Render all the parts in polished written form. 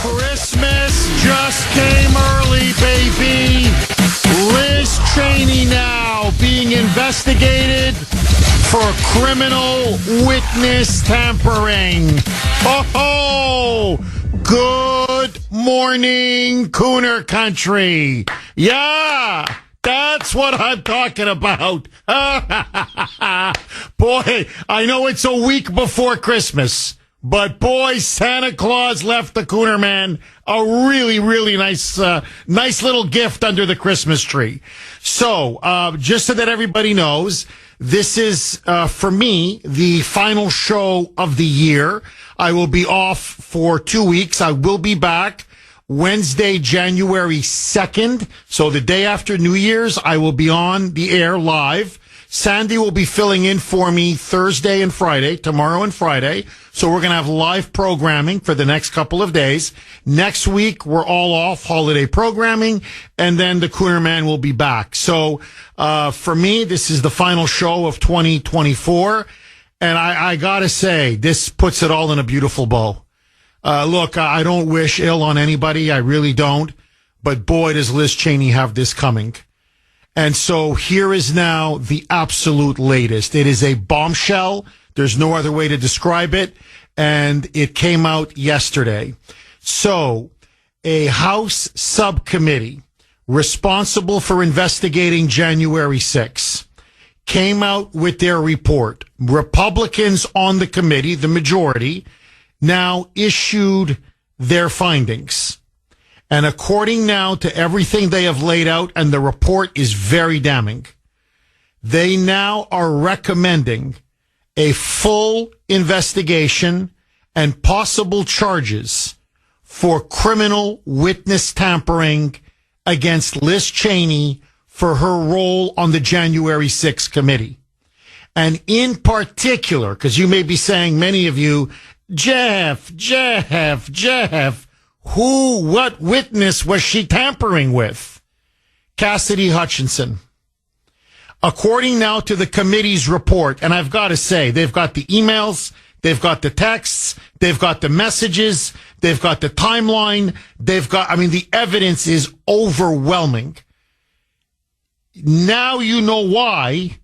Christmas just came early, baby. Liz Cheney now being investigated for criminal witness tampering. Oh, good morning, Kuhner country. Yeah, that's what I'm talking about. Boy, I know it's a week before Christmas. But boy, Santa Claus left the Kuhner man a really, really nice little gift under the Christmas tree. So, just so that everybody knows, this is, for me, the final show of the year. I will be off for 2 weeks. I will be back Wednesday, January 2nd. So the day after New Year's, I will be on the air live. Sandy will be filling in for me Thursday and Friday, tomorrow and Friday. So we're going to have live programming for the next couple of days. Next week, we're all off holiday programming, and then the Kuhner Man will be back. So, for me, this is the final show of 2024. And I gotta say, this puts it all in a beautiful bow. Look, I don't wish ill on anybody. I really don't. But boy, does Liz Cheney have this coming. And so here is now the absolute latest. It is a bombshell. There's no other way to describe it. And it came out yesterday. So a House subcommittee responsible for investigating January 6th came out with their report. Republicans on the committee, the majority, now issued their findings. And according now to everything they have laid out, and the report is very damning, they now are recommending a full investigation and possible charges for criminal witness tampering against Liz Cheney for her role on the January 6th committee. And in particular, because you may be saying, many of you, Jeff, what witness was she tampering with? Cassidy Hutchinson. According now to the committee's report, and I've got to say, they've got the emails, they've got the texts, they've got the messages, they've got the timeline, the evidence is overwhelming. Now you know why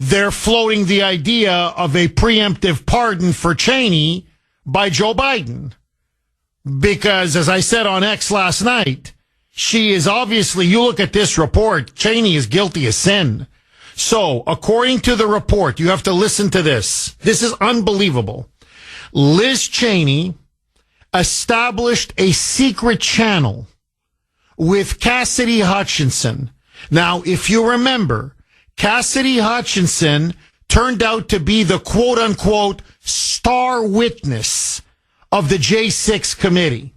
they're floating the idea of a preemptive pardon for Cheney by Joe Biden. Because, as I said on X last night, she is obviously, you look at this report, Cheney is guilty of sin. So, according to the report, you have to listen to this. This is unbelievable. Liz Cheney established a secret channel with Cassidy Hutchinson. Now, if you remember, Cassidy Hutchinson turned out to be the quote-unquote star witness of the J6 committee.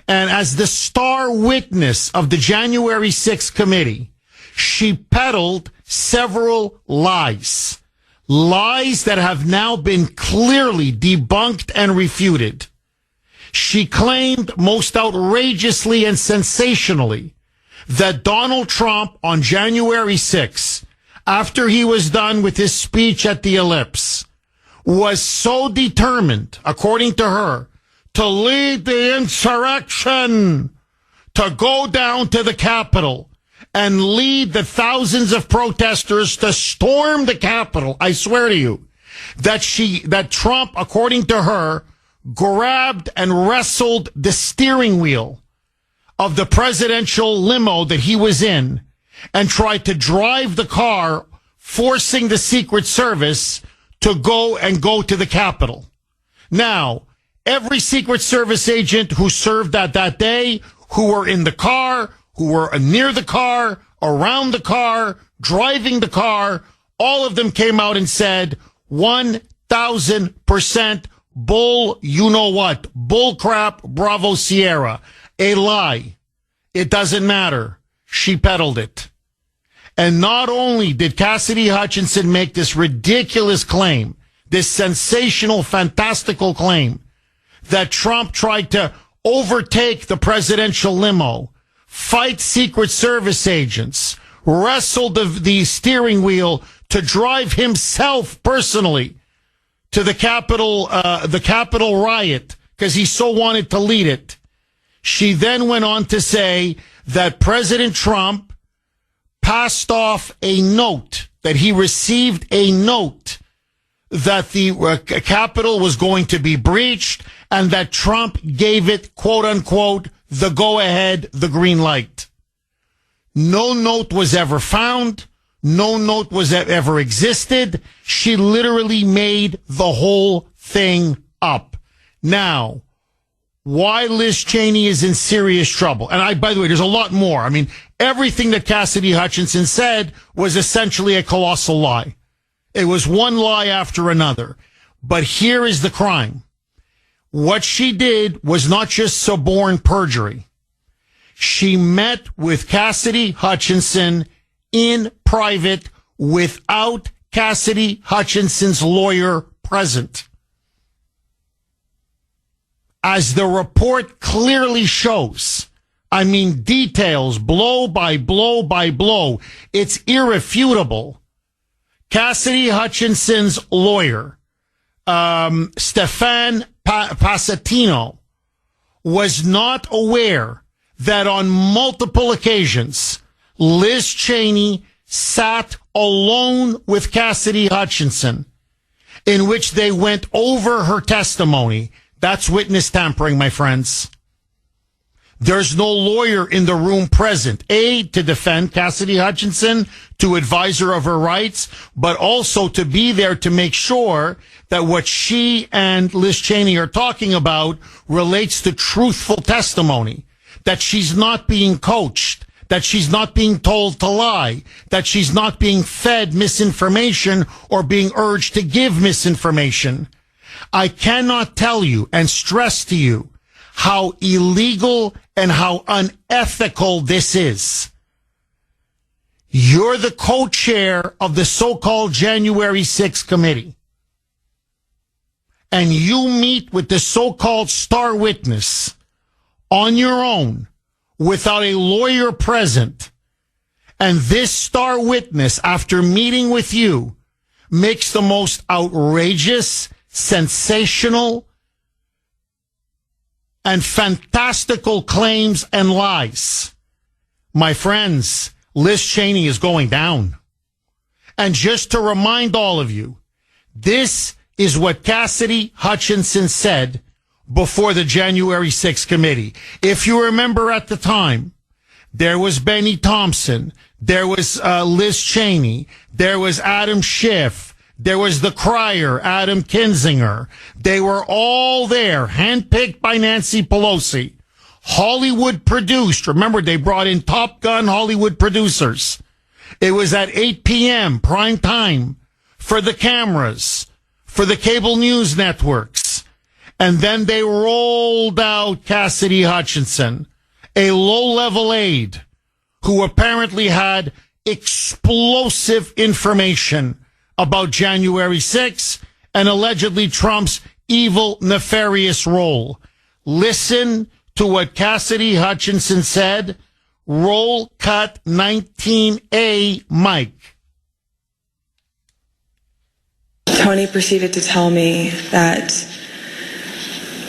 And as the star witness of the January 6th committee, she peddled several lies. Lies that have now been clearly debunked and refuted. She claimed most outrageously and sensationally that Donald Trump on January 6th, after he was done with his speech at the Ellipse, was so determined, according to her, to lead the insurrection, to go down to the Capitol and lead the thousands of protesters to storm the Capitol. I swear to you that Trump, according to her, grabbed and wrestled the steering wheel of the presidential limo that he was in and tried to drive the car, forcing the Secret Service to go to the Capitol. Now, every Secret Service agent who served that day, who were in the car, who were near the car, around the car, driving the car, all of them came out and said, 1,000% bull, you know what, bull crap, Bravo Sierra, a lie. It doesn't matter. She peddled it. And not only did Cassidy Hutchinson make this ridiculous claim, this sensational, fantastical claim, that Trump tried to overtake the presidential limo, fight Secret Service agents, wrestle the steering wheel to drive himself personally to the Capitol riot, because he so wanted to lead it. She then went on to say that President Trump passed off a note, that he received a note that the Capitol was going to be breached and that Trump gave it, quote unquote, the go-ahead, the green light. No note was ever found. No note was ever existed. She literally made the whole thing up. Now, why Liz Cheney is in serious trouble. And by the way, there's a lot more. I mean, everything that Cassidy Hutchinson said was essentially a colossal lie. It was one lie after another. But here is the crime. What she did was not just suborn perjury. She met with Cassidy Hutchinson in private without Cassidy Hutchinson's lawyer present. As the report clearly shows, I mean, details, blow by blow by blow, it's irrefutable. Cassidy Hutchinson's lawyer, Stefan Passatino, was not aware that on multiple occasions, Liz Cheney sat alone with Cassidy Hutchinson, in which they went over her testimony. That's witness tampering, my friends. There's no lawyer in the room present, A, to defend Cassidy Hutchinson, to advise her of her rights, but also to be there to make sure that what she and Liz Cheney are talking about relates to truthful testimony, that she's not being coached, that she's not being told to lie, that she's not being fed misinformation or being urged to give misinformation. I cannot tell you and stress to you how illegal and how unethical this is. You're the co-chair of the so-called January 6th committee. And you meet with the so-called star witness on your own without a lawyer present. And this star witness, after meeting with you, makes the most outrageous, sensational, and fantastical claims and lies. My friends, Liz Cheney is going down. And just to remind all of you, this is what Cassidy Hutchinson said before the January 6th committee. If you remember at the time, there was Benny Thompson, there was Liz Cheney, there was Adam Schiff, there was the crier, Adam Kinzinger. They were all there, handpicked by Nancy Pelosi. Hollywood produced. Remember, they brought in Top Gun Hollywood producers. It was at 8 p.m., prime time, for the cameras, for the cable news networks. And then they rolled out Cassidy Hutchinson, a low-level aide who apparently had explosive information about January 6th and allegedly Trump's evil, nefarious role. Listen to what Cassidy Hutchinson said. Roll cut 19A, Mike. Tony proceeded to tell me that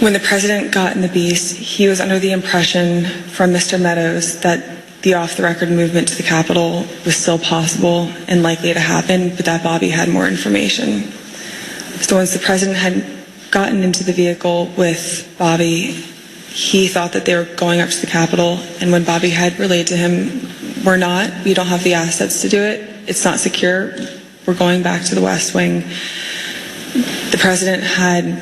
when the president got in the beast, he was under the impression from Mr. Meadows that the off-the-record movement to the Capitol was still possible and likely to happen, but that Bobby had more information. So once the president had gotten into the vehicle with Bobby, he thought that they were going up to the Capitol, and when Bobby had relayed to him, we don't have the assets to do it, it's not secure, we're going back to the West Wing. The president had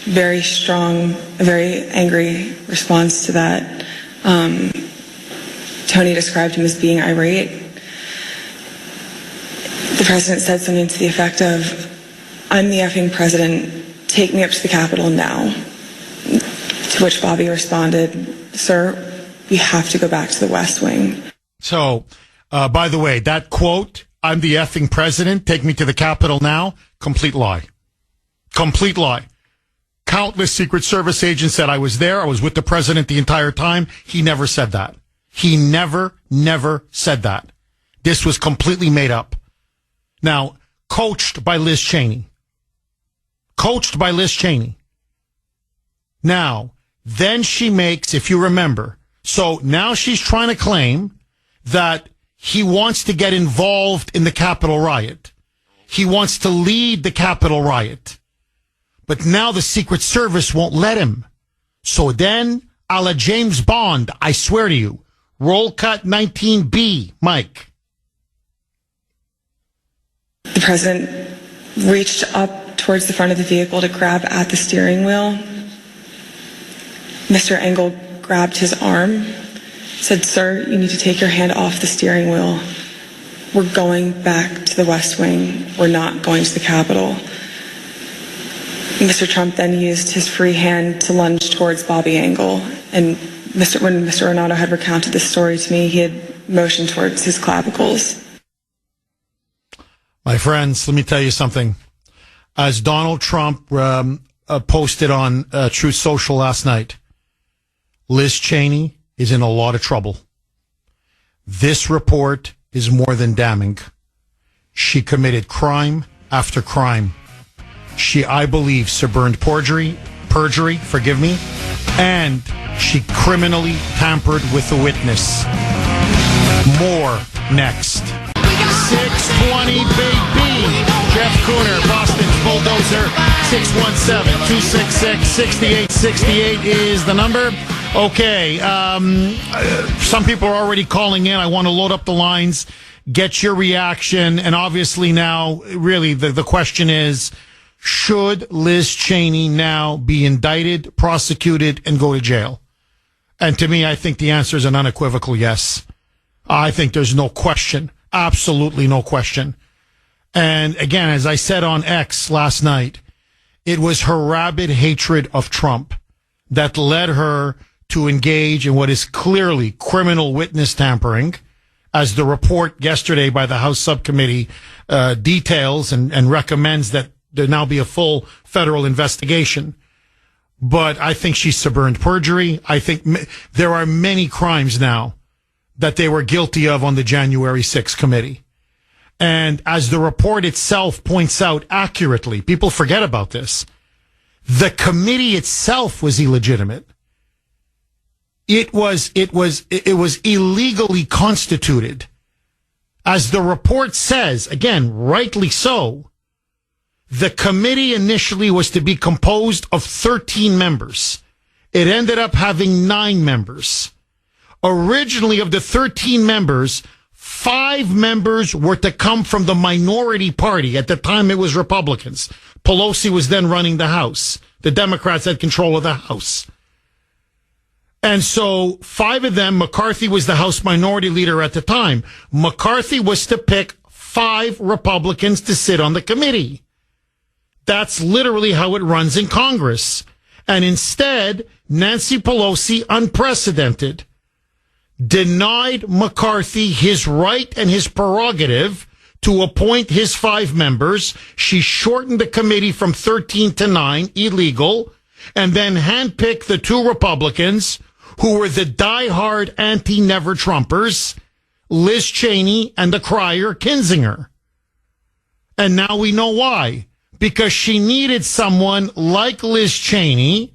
very strong, a very angry response to that. Tony described him as being irate. The president said something to the effect of, "I'm the effing president, take me up to the Capitol now." To which Bobby responded, "Sir, we have to go back to the West Wing." So, by the way, that quote, "I'm the effing president, take me to the Capitol now," complete lie. Complete lie. Countless Secret Service agents said I was there. I was with the president the entire time. He never said that. He never said that. This was completely made up. Now, coached by Liz Cheney. Coached by Liz Cheney. Now, then she makes, if you remember, so now she's trying to claim that he wants to get involved in the Capitol riot. He wants to lead the Capitol riot. But now the Secret Service won't let him. So then, a la James Bond, I swear to you, roll cut 19B, Mike. The president reached up towards the front of the vehicle to grab at the steering wheel. Mr. Engel grabbed his arm, said, "Sir, you need to take your hand off the steering wheel. We're going back to the West Wing. We're not going to the Capitol." Mr. Trump then used his free hand to lunge towards Bobby Engel. And when Mr. Renato had recounted this story to me, he had motioned towards his clavicles. My friends, let me tell you something. As Donald Trump posted on Truth Social last night, Liz Cheney is in a lot of trouble. This report is more than damning. She committed crime after crime. She, I believe, suborned perjury, forgive me, and she criminally tampered with a witness. More next. 620 baby. Jeff Kuhner, Boston's bulldozer. 617-266-6868 is the number. Okay, some people are already calling in. I want to load up the lines, get your reaction, and obviously now, really, the question is, should Liz Cheney now be indicted, prosecuted, and go to jail? And to me, I think the answer is an unequivocal yes. I think there's no question, absolutely no question. And again, as I said on X last night, it was her rabid hatred of Trump that led her to engage in what is clearly criminal witness tampering, as the report yesterday by the House subcommittee details and recommends that there now be a full federal investigation. But I think she suborned perjury. I think there are many crimes now that they were guilty of on the January 6th committee. And as the report itself points out accurately, people forget about this. The committee itself was illegitimate. It was illegally constituted. As the report says, again, rightly so, the committee initially was to be composed of 13 members. It ended up having 9 members. Originally, of the 13 members, 5 members were to come from the minority party. At the time, it was Republicans. Pelosi was then running the House. The Democrats had control of the House. And so 5 of them, McCarthy was the House minority leader at the time. McCarthy was to pick 5 Republicans to sit on the committee. That's literally how it runs in Congress. And instead, Nancy Pelosi, unprecedented, denied McCarthy his right and his prerogative to appoint his 5 members. She shortened the committee from 13 to 9, illegal, and then handpicked the 2 Republicans who were the diehard anti-never Trumpers, Liz Cheney and the crier Kinzinger. And now we know why. Because she needed someone like Liz Cheney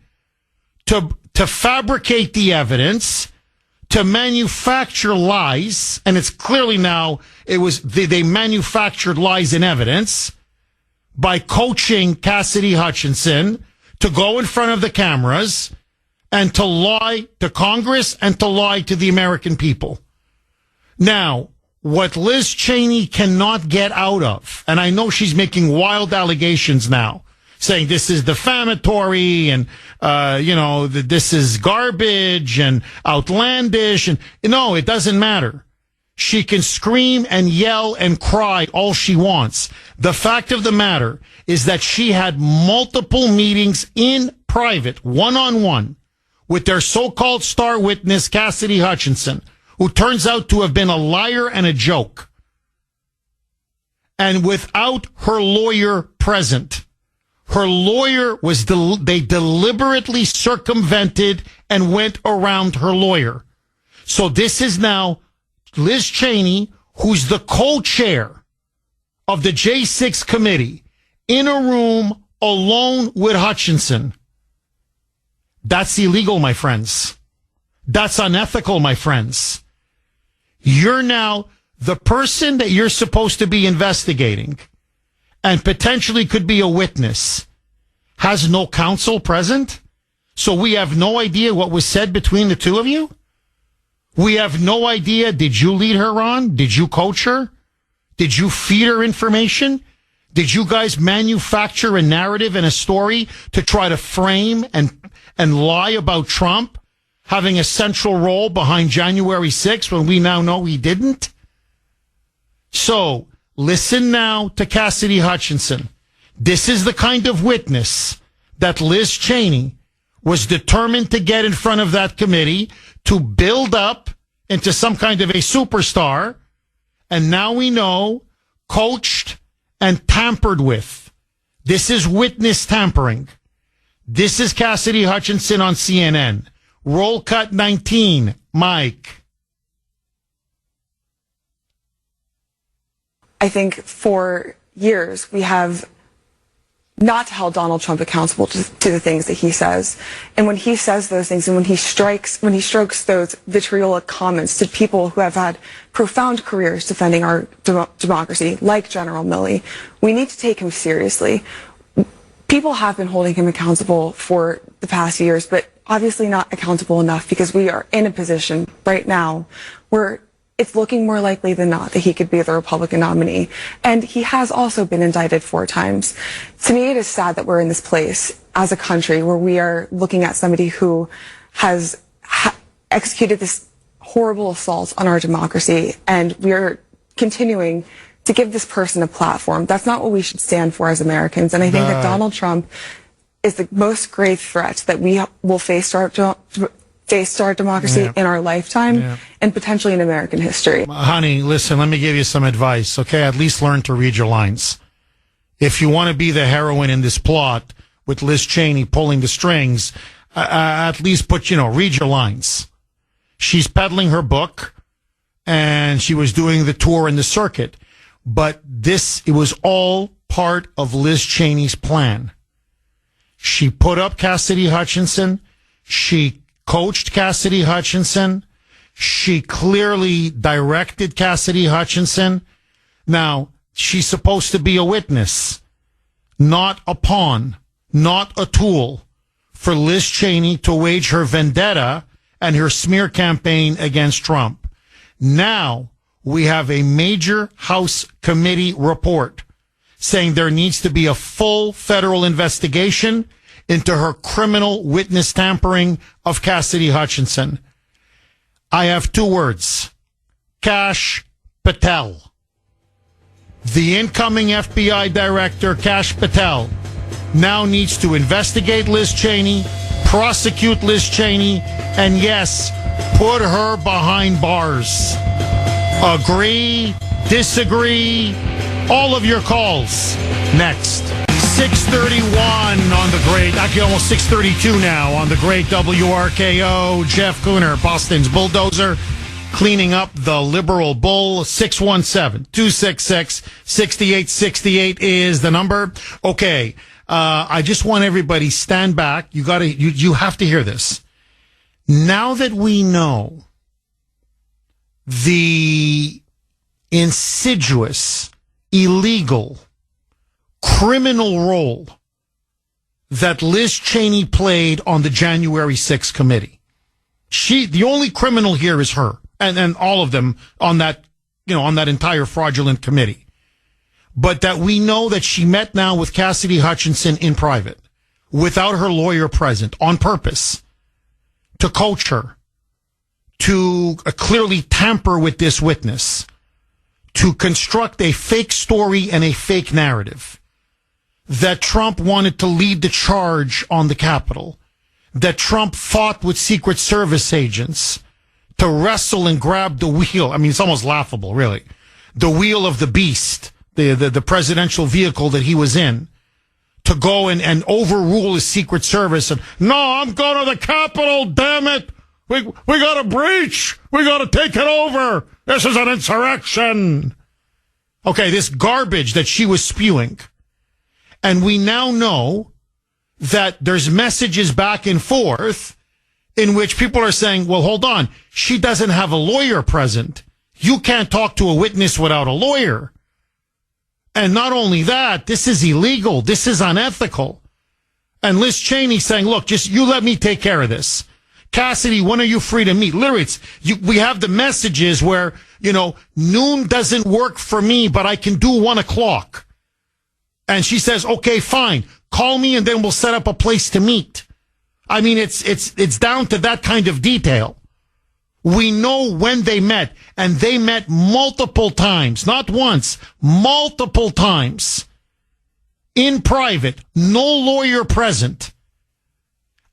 to fabricate the evidence, to manufacture lies, and it's clearly now they manufactured lies in evidence by coaching Cassidy Hutchinson to go in front of the cameras and to lie to Congress and to lie to the American people. Now, what Liz Cheney cannot get out of, and I know she's making wild allegations now, saying this is defamatory and, that this is garbage and outlandish. And no, it doesn't matter. She can scream and yell and cry all she wants. The fact of the matter is that she had multiple meetings in private, one-on-one, with their so-called star witness, Cassidy Hutchinson, who turns out to have been a liar and a joke. And without her lawyer present, her lawyer they deliberately circumvented and went around her lawyer. So this is now Liz Cheney, who's the co-chair of the J6 committee, in a room alone with Hutchinson. That's illegal, my friends. That's unethical, my friends. You're now the person that you're supposed to be investigating and potentially could be a witness has no counsel present. So we have no idea what was said between the two of you. We have no idea. Did you lead her on? Did you coach her? Did you feed her information? Did you guys manufacture a narrative and a story to try to frame and lie about Trump having a central role behind January 6th when we now know he didn't? So listen now to Cassidy Hutchinson. This is the kind of witness that Liz Cheney was determined to get in front of that committee to build up into some kind of a superstar. And now we know, coached and tampered with. This is witness tampering. This is Cassidy Hutchinson on CNN. Roll cut 19, Mike. I think for years we have not held Donald Trump accountable to the things that he says. And when he says those things and when he strokes those vitriolic comments to people who have had profound careers defending our democracy, like General Milley, we need to take him seriously. People have been holding him accountable for the past years, but obviously not accountable enough because we are in a position right now where it's looking more likely than not that he could be the Republican nominee. And he has also been indicted 4 times. To me, it is sad that we're in this place as a country where we are looking at somebody who has executed this horrible assault on our democracy, and we are continuing to give this person a platform. That's not what we should stand for as Americans. And I think that Donald Trump is the most grave threat that we will face to our democracy in our lifetime and potentially in American history. Honey, listen, let me give you some advice, okay? At least learn to read your lines. If you want to be the heroine in this plot with Liz Cheney pulling the strings, at least read your lines. She's peddling her book, and she was doing the tour and the circuit. But it was all part of Liz Cheney's plan. She put up Cassidy Hutchinson. She coached Cassidy Hutchinson. She clearly directed Cassidy Hutchinson. Now, she's supposed to be a witness, not a pawn, not a tool for Liz Cheney to wage her vendetta and her smear campaign against Trump. Now, we have a major House committee report saying there needs to be a full federal investigation into her criminal witness tampering of Cassidy Hutchinson. I have 2 words. Kash Patel. The incoming FBI director, Kash Patel, now needs to investigate Liz Cheney, prosecute Liz Cheney, and yes, put her behind bars. Agree, disagree, all of your calls. Next. 6:31 on the great, actually almost 6:32 now on the great WRKO. Jeff Kuhner, Boston's bulldozer, cleaning up the liberal bull. 617-266-6868 is the number. Okay, I just want everybody stand back. You have to hear this. Now that we know the insidious, illegal, criminal role that Liz Cheney played on the January 6th committee. The only criminal here is her and all of them on that entire fraudulent committee. But that we know that she met now with Cassidy Hutchinson in private without her lawyer present on purpose to coach her, to clearly tamper with this witness, to construct a fake story and a fake narrative, that Trump wanted to lead the charge on the Capitol, that Trump fought with Secret Service agents to wrestle and grab the wheel. I mean, it's almost laughable, really. The wheel of the beast, the presidential vehicle that he was in, to go and overrule his Secret Service. And, no, I'm going to the Capitol, damn it. We got to breach. We got to take it over. This is an insurrection. Okay, this garbage that she was spewing. And we now know that there's messages back and forth in which people are saying, well, hold on, she doesn't have a lawyer present. You can't talk to a witness without a lawyer. And not only that, this is illegal. This is unethical. And Liz Cheney saying, look, just you let me take care of this. Cassidy, when are you free to meet? Literally, we have the messages where, noon doesn't work for me, but I can do 1 o'clock. And she says, okay, fine. Call me and then we'll set up a place to meet. I mean, it's down to that kind of detail. We know when they met, and they met multiple times, not once, multiple times in private, no lawyer present.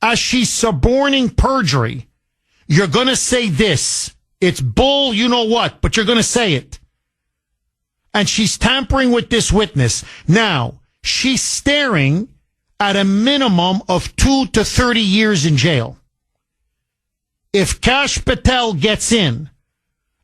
As she's suborning perjury, you're going to say this. It's bull, you know what, but you're going to say it. And she's tampering with this witness. Now, she's staring at a minimum of 2 to 30 years in jail. If Kash Patel gets in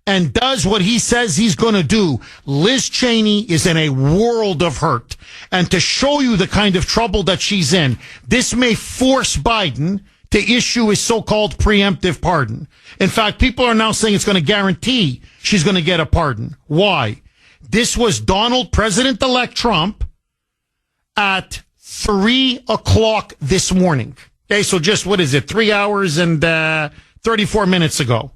and does what he says he's going to do, Liz Cheney is in a world of hurt. And to show you the kind of trouble that she's in, this may force Biden to issue his so-called preemptive pardon. In fact, people are now saying it's going to guarantee she's going to get a pardon. Why? This was President-elect Trump at 3 o'clock this morning. Okay, so just, 3 hours and 34 minutes ago.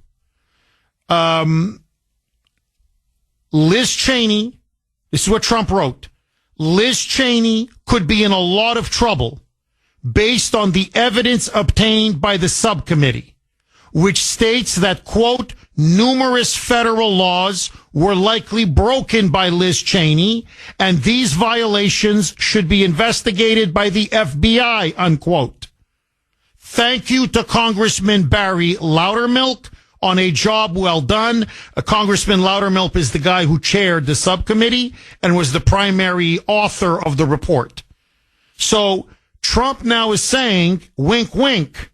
Liz Cheney, this is what Trump wrote. Liz Cheney could be in a lot of trouble based on the evidence obtained by the subcommittee, which states that, quote, numerous federal laws were likely broken by Liz Cheney, and these violations should be investigated by the FBI, unquote. Thank you to Congressman Barry Loudermilk on a job well done. Congressman Loudermilk is the guy who chaired the subcommittee and was the primary author of the report. So Trump now is saying, wink, wink,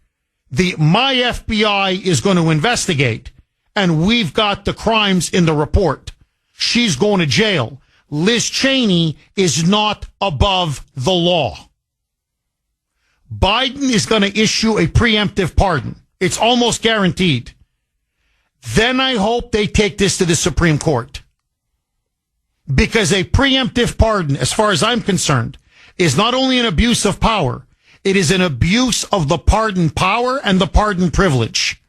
my FBI is going to investigate, and we've got the crimes in the report. She's going to jail. Liz Cheney is not above the law. Biden is going to issue a preemptive pardon. It's almost guaranteed. Then I hope they take this to the Supreme Court. Because a preemptive pardon, as far as I'm concerned, is not only an abuse of power, it is an abuse of the pardon power and the pardon privilege.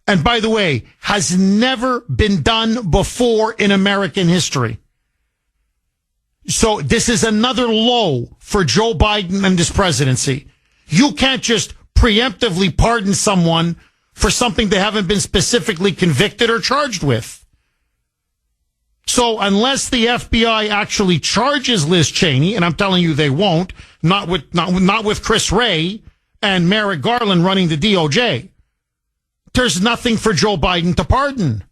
And by the way, has never been done before in American history. So this is another low for Joe Biden and his presidency. You can't just preemptively pardon someone for something they haven't been specifically convicted or charged with. So unless the FBI actually charges Liz Cheney, and I'm telling you they won't, not with Chris Wray and Merrick Garland running the DOJ, there's nothing for Joe Biden to pardon.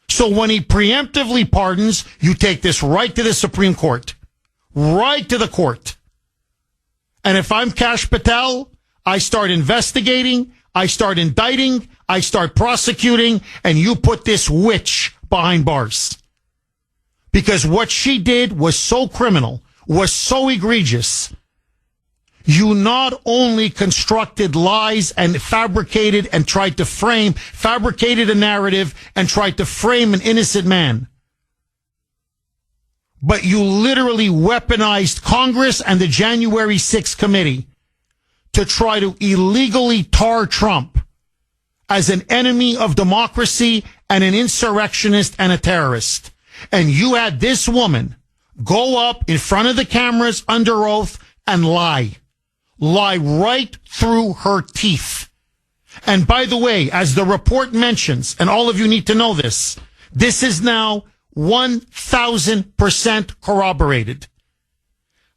So when he preemptively pardons, you take this right to the Supreme Court, right to the court. And if I'm Kash Patel, I start investigating, I start indicting, I start prosecuting, and you put this witch behind bars. Because what she did was so criminal, was so egregious. You not only constructed lies and fabricated a narrative and tried to frame an innocent man, but you literally weaponized Congress and the January 6th committee to try to illegally tar Trump as an enemy of democracy and an insurrectionist and a terrorist. And you had this woman go up in front of the cameras under oath and lie right through her teeth. And by the way, as the report mentions, and all of you need to know this is now 1,000% corroborated.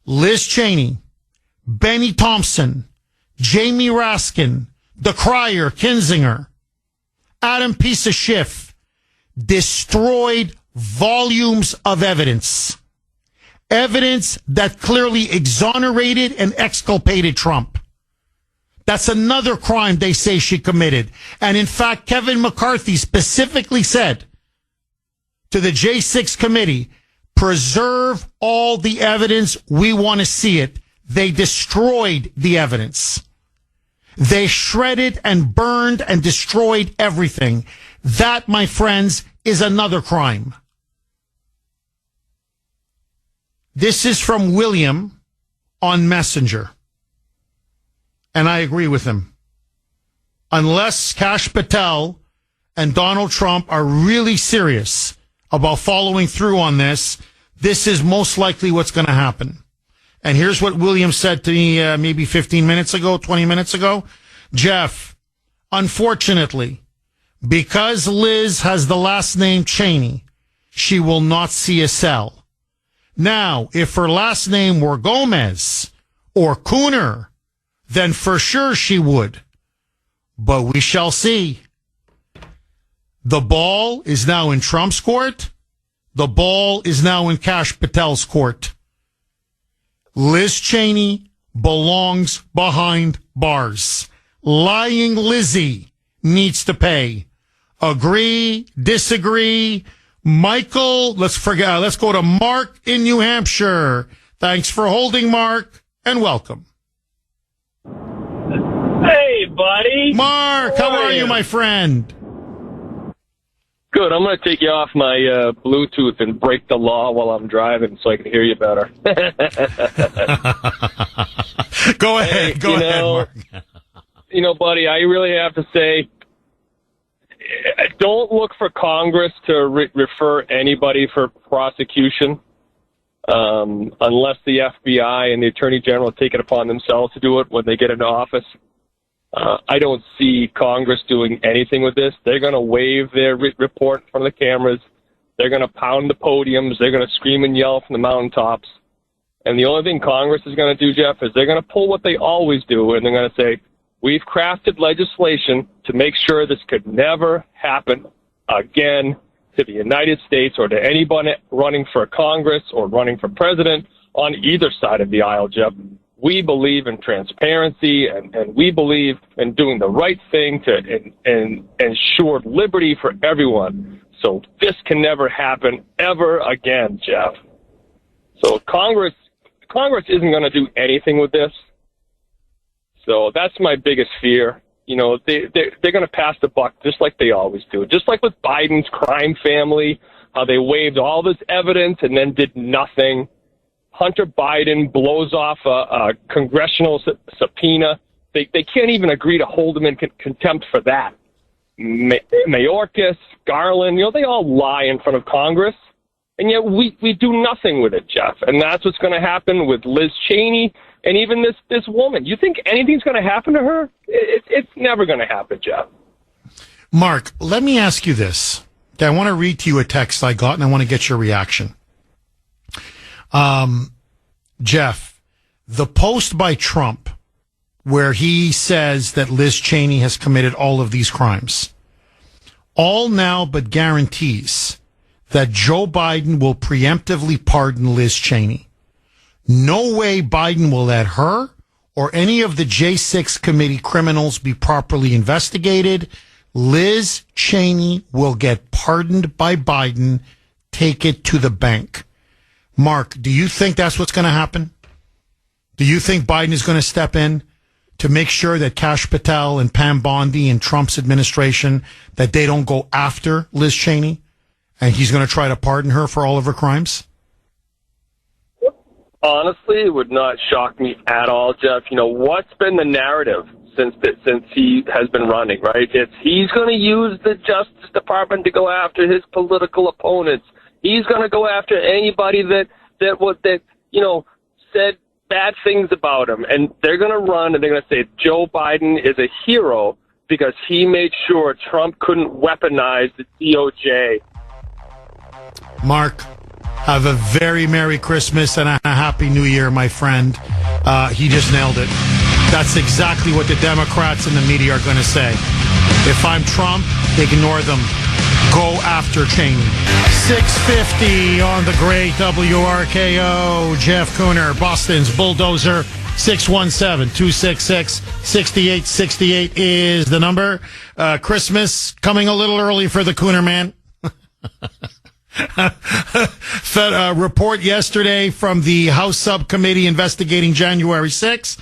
Liz Cheney, Benny Thompson, Jamie Raskin, the Crier, Kinzinger, Adam Piece of Schiff, destroyed volumes of evidence. Evidence that clearly exonerated and exculpated Trump. That's another crime they say she committed. And in fact, Kevin McCarthy specifically said to the J6 committee, preserve all the evidence. We want to see it. They destroyed the evidence. They shredded and burned and destroyed everything. That, my friends, is another crime. This is from William on Messenger. And I agree with him. Unless Kash Patel and Donald Trump are really serious about following through on this, this is most likely what's going to happen. And here's what William said to me maybe 15 minutes ago, 20 minutes ago. Jeff, unfortunately, because Liz has the last name Cheney, she will not see a cell. Now, if her last name were Gomez or Kuhner, then for sure she would. But we shall see. The ball is now in Trump's court. The ball is now in Kash Patel's court. Liz Cheney belongs behind bars. Lying Lizzie needs to pay. Agree, disagree. Michael, let's go to Mark in New Hampshire. Thanks for holding, Mark, and welcome. Hey, buddy. Mark, how are you, my friend? Good. I'm going to take you off my Bluetooth and break the law while I'm driving so I can hear you better. Go ahead. Go ahead, Mark. You know, buddy, I really have to say, don't look for Congress to refer anybody for prosecution unless the FBI and the Attorney General take it upon themselves to do it when they get into office. I don't see Congress doing anything with this. They're going to wave their report in front of the cameras. They're going to pound the podiums. They're going to scream and yell from the mountaintops. And the only thing Congress is going to do, Jeff, is they're going to pull what they always do, and they're going to say, we've crafted legislation to make sure this could never happen again to the United States or to anybody running for Congress or running for president on either side of the aisle, Jeff. We believe in transparency, and we believe in doing the right thing to ensure liberty for everyone. So this can never happen ever again, Jeff. So Congress isn't going to do anything with this. So that's my biggest fear. You know, they're going to pass the buck just like they always do. Just like with Biden's crime family, how they waived all this evidence and then did nothing. Hunter Biden blows off a congressional subpoena. They can't even agree to hold him in contempt for that. Mayorkas, Garland, you know, they all lie in front of Congress. And yet we do nothing with it, Jeff. And that's what's going to happen with Liz Cheney and even this woman. You think anything's going to happen to her? It's never going to happen, Jeff. Mark, let me ask you this. Okay, I want to read to you a text I got, and I want to get your reaction. Jeff, the post by Trump where he says that Liz Cheney has committed all of these crimes, all now but guarantees that Joe Biden will preemptively pardon Liz Cheney. No way Biden will let her or any of the J6 committee criminals be properly investigated. Liz Cheney will get pardoned by Biden. Take it to the bank. Mark, do you think that's what's going to happen? Do you think Biden is going to step in to make sure that Kash Patel and Pam Bondi and Trump's administration, that they don't go after Liz Cheney, and he's going to try to pardon her for all of her crimes? Honestly, it would not shock me at all, Jeff. You know, what's been the narrative since he has been running, right? It's he's going to use the Justice Department to go after his political opponents. He's going to go after anybody that said bad things about him. And they're going to run and they're going to say Joe Biden is a hero because he made sure Trump couldn't weaponize the DOJ. Mark, have a very Merry Christmas and a Happy New Year, my friend. He just nailed it. That's exactly what the Democrats and the media are going to say. If I'm Trump, ignore them. Go after Cheney. 650 on the great WRKO. Jeff Kuhner, Boston's Bulldozer. 617-266-6868 is the number. Christmas coming a little early for the Kuhner man. Report yesterday from the House subcommittee investigating January 6th.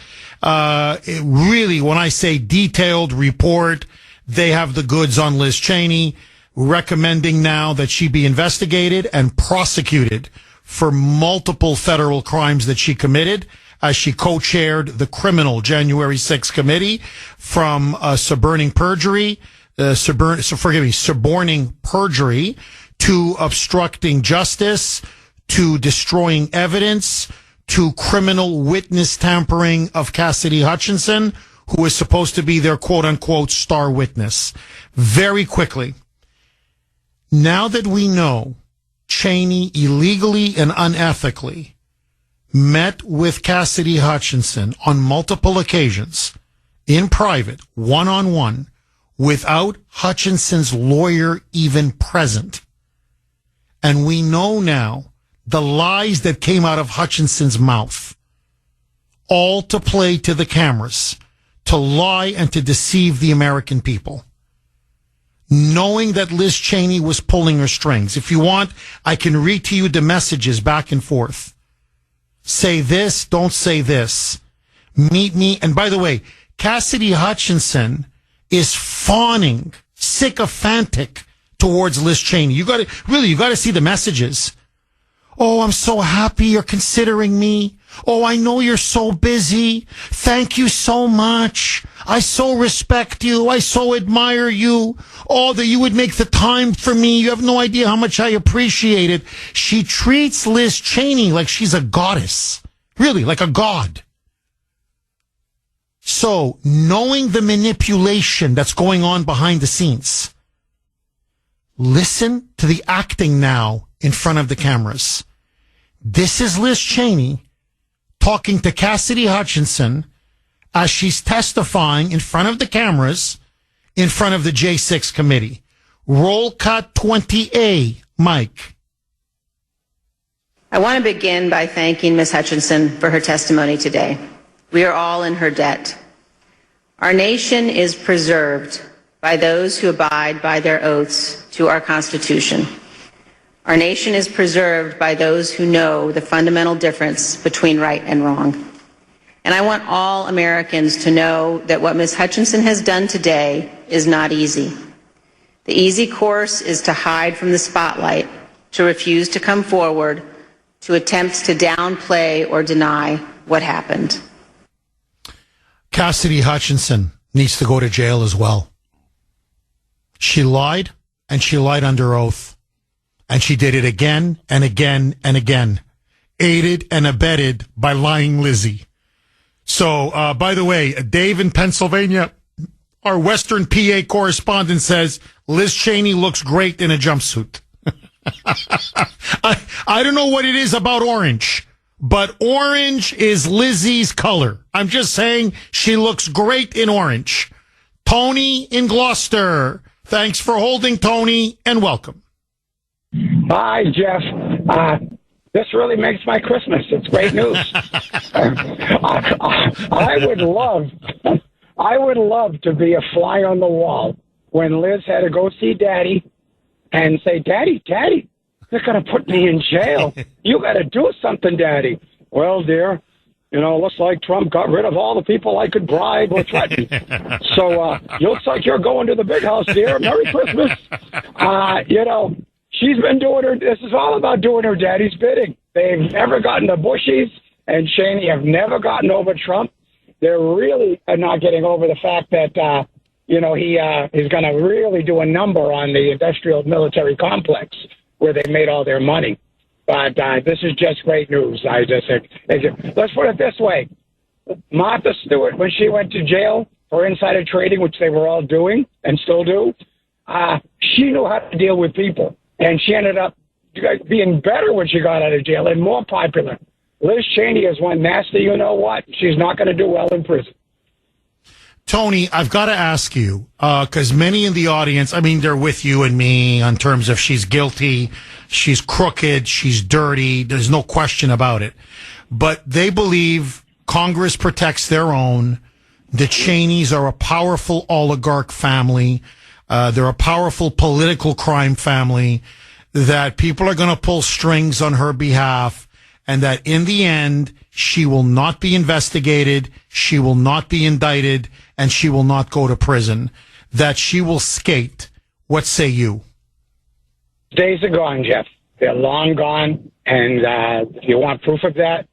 Really, when I say detailed report, they have the goods on Liz Cheney, recommending now that she be investigated and prosecuted for multiple federal crimes that she committed, as she co-chaired the criminal January 6th committee, from suborning perjury to obstructing justice, to destroying evidence, to criminal witness tampering of Cassidy Hutchinson, who is supposed to be their quote-unquote star witness. Very quickly, now that we know Cheney illegally and unethically met with Cassidy Hutchinson on multiple occasions, in private, one-on-one, without Hutchinson's lawyer even present, and we know now the lies that came out of Hutchinson's mouth, all to play to the cameras, to lie and to deceive the American people. Knowing that Liz Cheney was pulling her strings. If you want, I can read to you the messages back and forth. Say this, don't say this. Meet me. And by the way, Cassidy Hutchinson is fawning, sycophantic towards Liz Cheney. You got to see the messages. Oh, I'm so happy you're considering me. Oh, I know you're so busy. Thank you so much. I so respect you. I so admire you. Oh, that you would make the time for me. You have no idea how much I appreciate it. She treats Liz Cheney like she's a goddess. Really, like a god. So, knowing the manipulation that's going on behind the scenes, listen to the acting now in front of the cameras. This is Liz Cheney talking to Cassidy Hutchinson as she's testifying in front of the cameras in front of the J6 committee. Roll cut 20A, Mike. I want to begin by thanking Ms. Hutchinson for her testimony today. We are all in her debt. Our nation is preserved by those who abide by their oaths to our Constitution. Our nation is preserved by those who know the fundamental difference between right and wrong. And I want all Americans to know that what Ms. Hutchinson has done today is not easy. The easy course is to hide from the spotlight, to refuse to come forward, to attempt to downplay or deny what happened. Cassidy Hutchinson needs to go to jail as well. She lied, and she lied under oath. And she did it again and again and again, aided and abetted by lying Lizzie. So, by the way, Dave in Pennsylvania, our Western PA correspondent, says Liz Cheney looks great in a jumpsuit. I don't know what it is about orange, but orange is Lizzie's color. I'm just saying she looks great in orange. Tony in Gloucester. Thanks for holding, Tony, and welcome. Hi, Jeff. This really makes my Christmas. It's great news. I would love to be a fly on the wall when Liz had to go see Daddy and say, Daddy, they're going to put me in jail. You got to do something, Daddy. Well, dear, looks like Trump got rid of all the people I could bribe or threaten. So looks like you're going to the big house, dear. Merry Christmas. She's been doing this is all about doing her daddy's bidding. They've never gotten the Bushies and Cheney have never gotten over Trump. They're really not getting over the fact that, he is going to really do a number on the industrial military complex where they made all their money. But this is just great news. Let's put it this way. Martha Stewart, when she went to jail for insider trading, which they were all doing and still do, she knew how to deal with people. And she ended up being better when she got out of jail and more popular. Liz Cheney is one nasty, you know what? She's not going to do well in prison. Tony, I've got to ask you, because many in the audience, they're with you and me on terms of she's guilty, she's crooked, she's dirty, there's no question about it. But they believe Congress protects their own. The Cheneys are a powerful oligarch family. They're a powerful political crime family. that people are going to pull strings on her behalf, and that in the end, she will not be investigated, she will not be indicted, and she will not go to prison, that she will skate. What say you? Days are gone, Jeff. They're long gone. And if you want proof of that,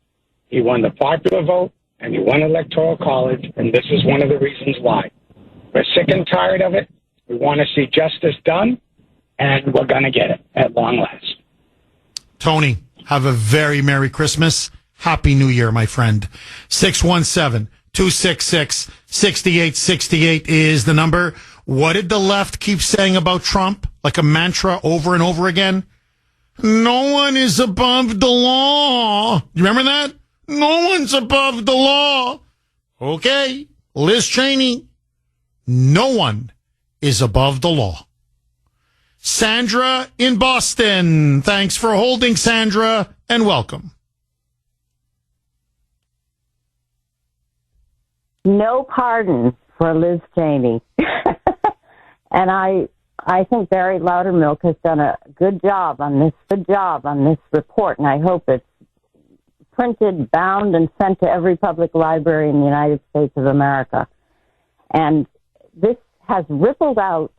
he won the popular vote and he won Electoral College. And this is one of the reasons why. We're sick and tired of it. We want to see justice done. And we're going to get it at long last. Tony, have a very Merry Christmas. Happy New Year, my friend. 617-266-6868 is the number. What did the left keep saying about Trump? Like a mantra over and over again? No one is above the law. You remember that? No one's above the law. Okay. Liz Cheney. No one is above the law. Sandra in Boston. Thanks for holding, Sandra, and welcome. No pardon for Liz Cheney. And I think Barry Loudermilk has done a good job on this report, and I hope it's printed, bound, and sent to every public library in the United States of America. And this has rippled out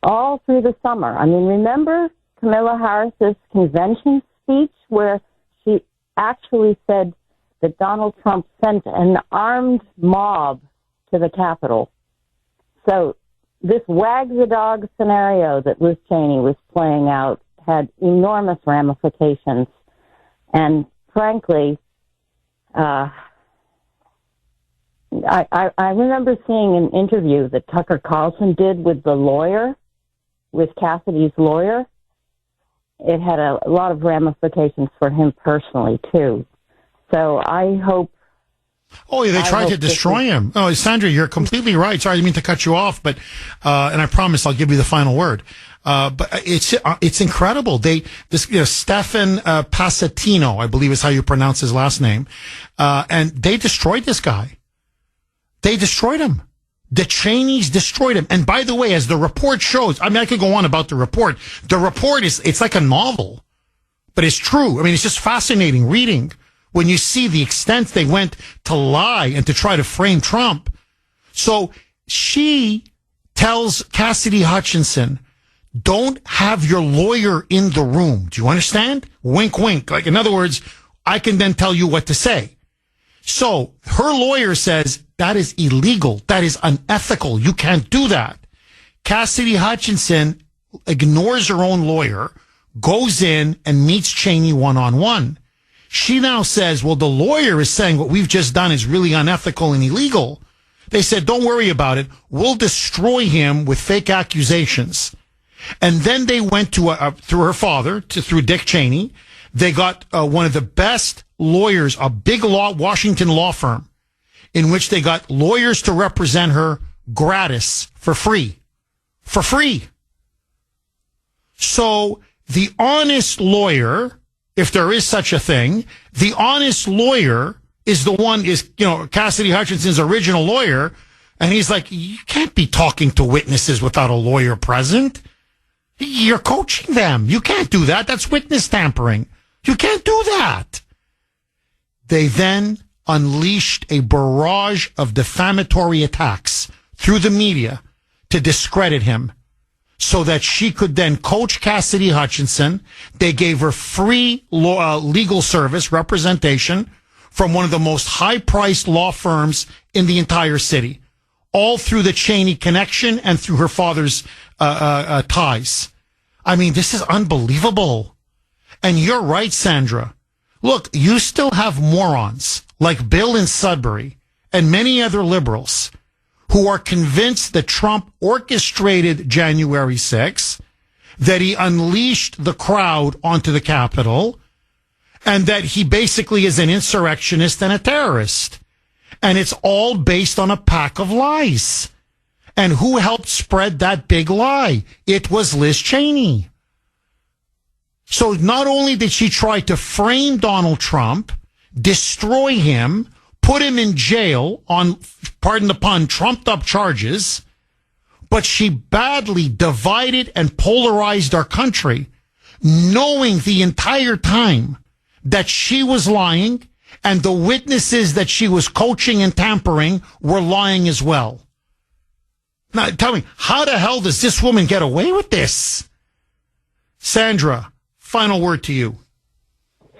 all through the summer. I mean, remember Kamala Harris's convention speech where she actually said that Donald Trump sent an armed mob to the Capitol. So this wag the dog scenario that Liz Cheney was playing out had enormous ramifications. And frankly, I remember seeing an interview that Tucker Carlson did with the lawyer, with Cassidy's lawyer. It had a lot of ramifications for him personally, too. So I hope... Oh, yeah, they tried to destroy him. Oh, Sandra, you're completely right. Sorry, I didn't mean to cut you off, but and I promise I'll give you the final word. But it's incredible. Stefan Passatino, I believe is how you pronounce his last name, and they destroyed this guy. They destroyed him. The Cheneys destroyed him. And by the way, as the report shows, I mean, I could go on about the report. The report it's like a novel, but it's true. I mean, it's just fascinating reading when you see the extent they went to lie and to try to frame Trump. So she tells Cassidy Hutchinson, don't have your lawyer in the room. Do you understand? Wink, wink. Like, in other words, I can then tell you what to say. So her lawyer says, that is illegal. That is unethical. You can't do that. Cassidy Hutchinson ignores her own lawyer, goes in and meets Cheney one-on-one. She now says, well, the lawyer is saying what we've just done is really unethical and illegal. They said, don't worry about it. We'll destroy him with fake accusations. And then they went to through her father, through Dick Cheney. They got one of the best lawyers, a big Washington law firm, in which they got lawyers to represent her gratis, for free. For free. So the honest lawyer, if there is such a thing, the honest lawyer is the one, Cassidy Hutchinson's original lawyer. And he's like, you can't be talking to witnesses without a lawyer present. You're coaching them. You can't do that. That's witness tampering. You can't do that. They then unleashed a barrage of defamatory attacks through the media to discredit him so that she could then coach Cassidy Hutchinson. They gave her free legal service representation from one of the most high-priced law firms in the entire city, all through the Cheney connection and through her father's ties. I mean, this is unbelievable. And you're right, Sandra. Look, you still have morons like Bill in Sudbury and many other liberals who are convinced that Trump orchestrated January 6th, that he unleashed the crowd onto the Capitol, and that he basically is an insurrectionist and a terrorist. And it's all based on a pack of lies. And who helped spread that big lie? It was Liz Cheney. So not only did she try to frame Donald Trump, destroy him, put him in jail on, pardon the pun, trumped up charges, but she badly divided and polarized our country, knowing the entire time that she was lying and the witnesses that she was coaching and tampering were lying as well. Now, tell me, how the hell does this woman get away with this? Sandra, final word to you.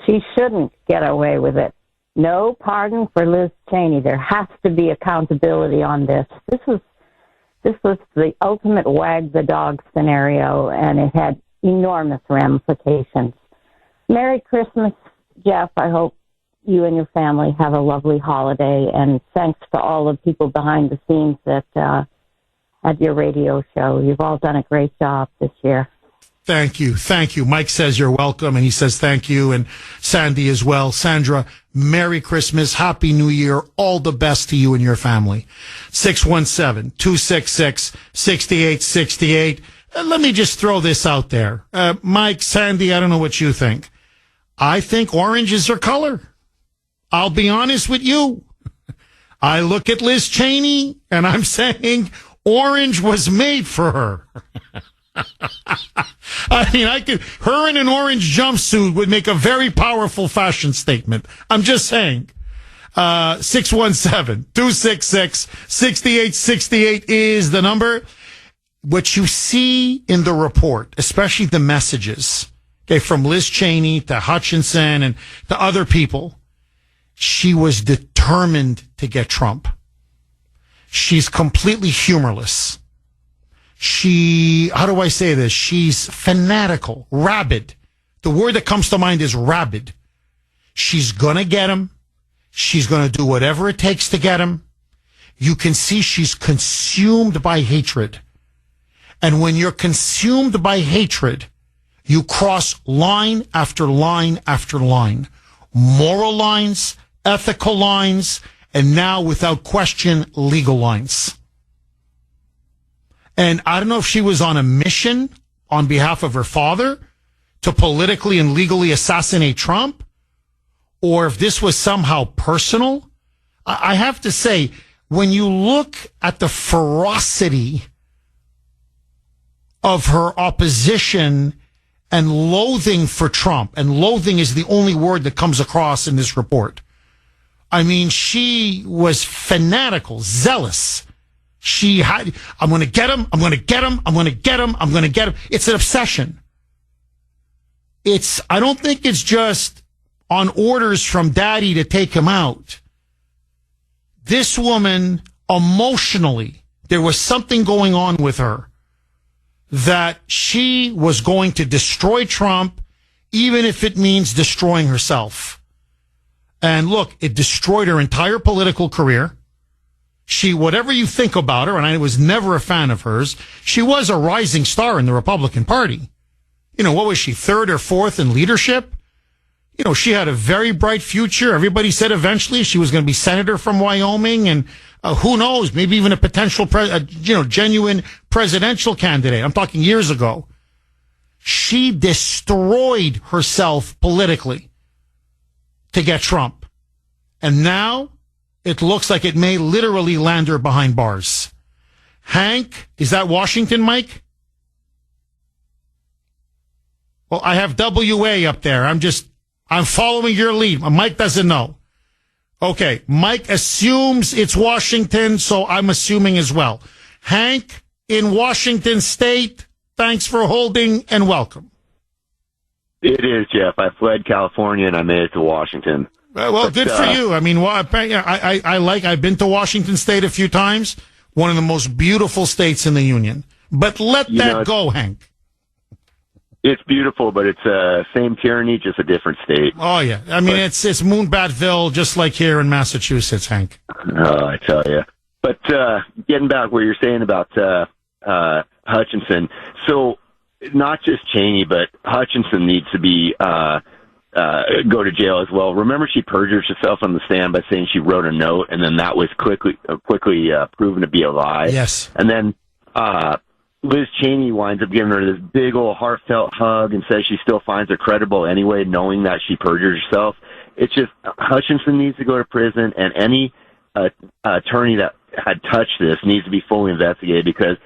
She shouldn't get away with it. No pardon for Liz Cheney. There has to be accountability on this. This was the ultimate wag the dog scenario, and it had enormous ramifications. Merry Christmas, Jeff. I hope you and your family have a lovely holiday, and thanks to all the people behind the scenes that at your radio show. You've all done a great job this year. Thank you. Thank you. Mike says you're welcome, and he says thank you, and Sandy as well. Sandra, Merry Christmas, Happy New Year, all the best to you and your family. 617-266-6868. Let me just throw this out there. Mike, Sandy, I don't know what you think. I think orange is her color. I'll be honest with you. I look at Liz Cheney, and I'm saying orange was made for her. I mean, her in an orange jumpsuit would make a very powerful fashion statement. I'm just saying. 617-266-6868 is the number. What you see in the report, especially the messages, okay, from Liz Cheney to Hutchinson and to other people, she was determined to get Trump. She's completely humorless. How do I say this? She's fanatical, rabid. The word that comes to mind is rabid. She's going to get him. She's going to do whatever it takes to get him. You can see she's consumed by hatred. And when you're consumed by hatred, you cross line after line after line. Moral lines, ethical lines, and now, without question, legal lines. And I don't know if she was on a mission on behalf of her father to politically and legally assassinate Trump, or if this was somehow personal. I have to say, when you look at the ferocity of her opposition and loathing for Trump, and loathing is the only word that comes across in this report. I mean, she was fanatical, zealous. I'm going to get him. I'm going to get him. I'm going to get him. I'm going to get him. It's an obsession. I don't think it's just on orders from daddy to take him out. This woman, emotionally, there was something going on with her that she was going to destroy Trump, even if it means destroying herself. And look, it destroyed her entire political career. Whatever you think about her, and I was never a fan of hers, she was a rising star in the Republican Party. You know, what was she, third or fourth in leadership? You know, she had a very bright future. Everybody said eventually she was going to be senator from Wyoming, and who knows, maybe even a potential, genuine presidential candidate. I'm talking years ago. She destroyed herself politically to get Trump. And now it looks like it may literally land her behind bars. Hank, is that Washington, Mike? Well, I have WA up there. I'm following your lead. Mike doesn't know. Okay, Mike assumes it's Washington, so I'm assuming as well. Hank, in Washington State, thanks for holding and welcome. It is, Jeff. I fled California and I made it to Washington. Well, good for you. I mean, I've been to Washington State a few times. One of the most beautiful states in the Union. But let that go, Hank. It's beautiful, but it's same tyranny, just a different state. Oh, yeah. I mean, it's Moonbatville, just like here in Massachusetts, Hank. Oh, I tell you. But getting back where you're saying about Hutchinson, so not just Cheney, but Hutchinson needs to be go to jail as well. Remember, she perjured herself on the stand by saying she wrote a note, and then that was quickly proven to be a lie. Yes. And then Liz Cheney winds up giving her this big old heartfelt hug and says she still finds her credible anyway, knowing that she perjured herself. It's just Hutchinson needs to go to prison, and any attorney that had touched this needs to be fully investigated, because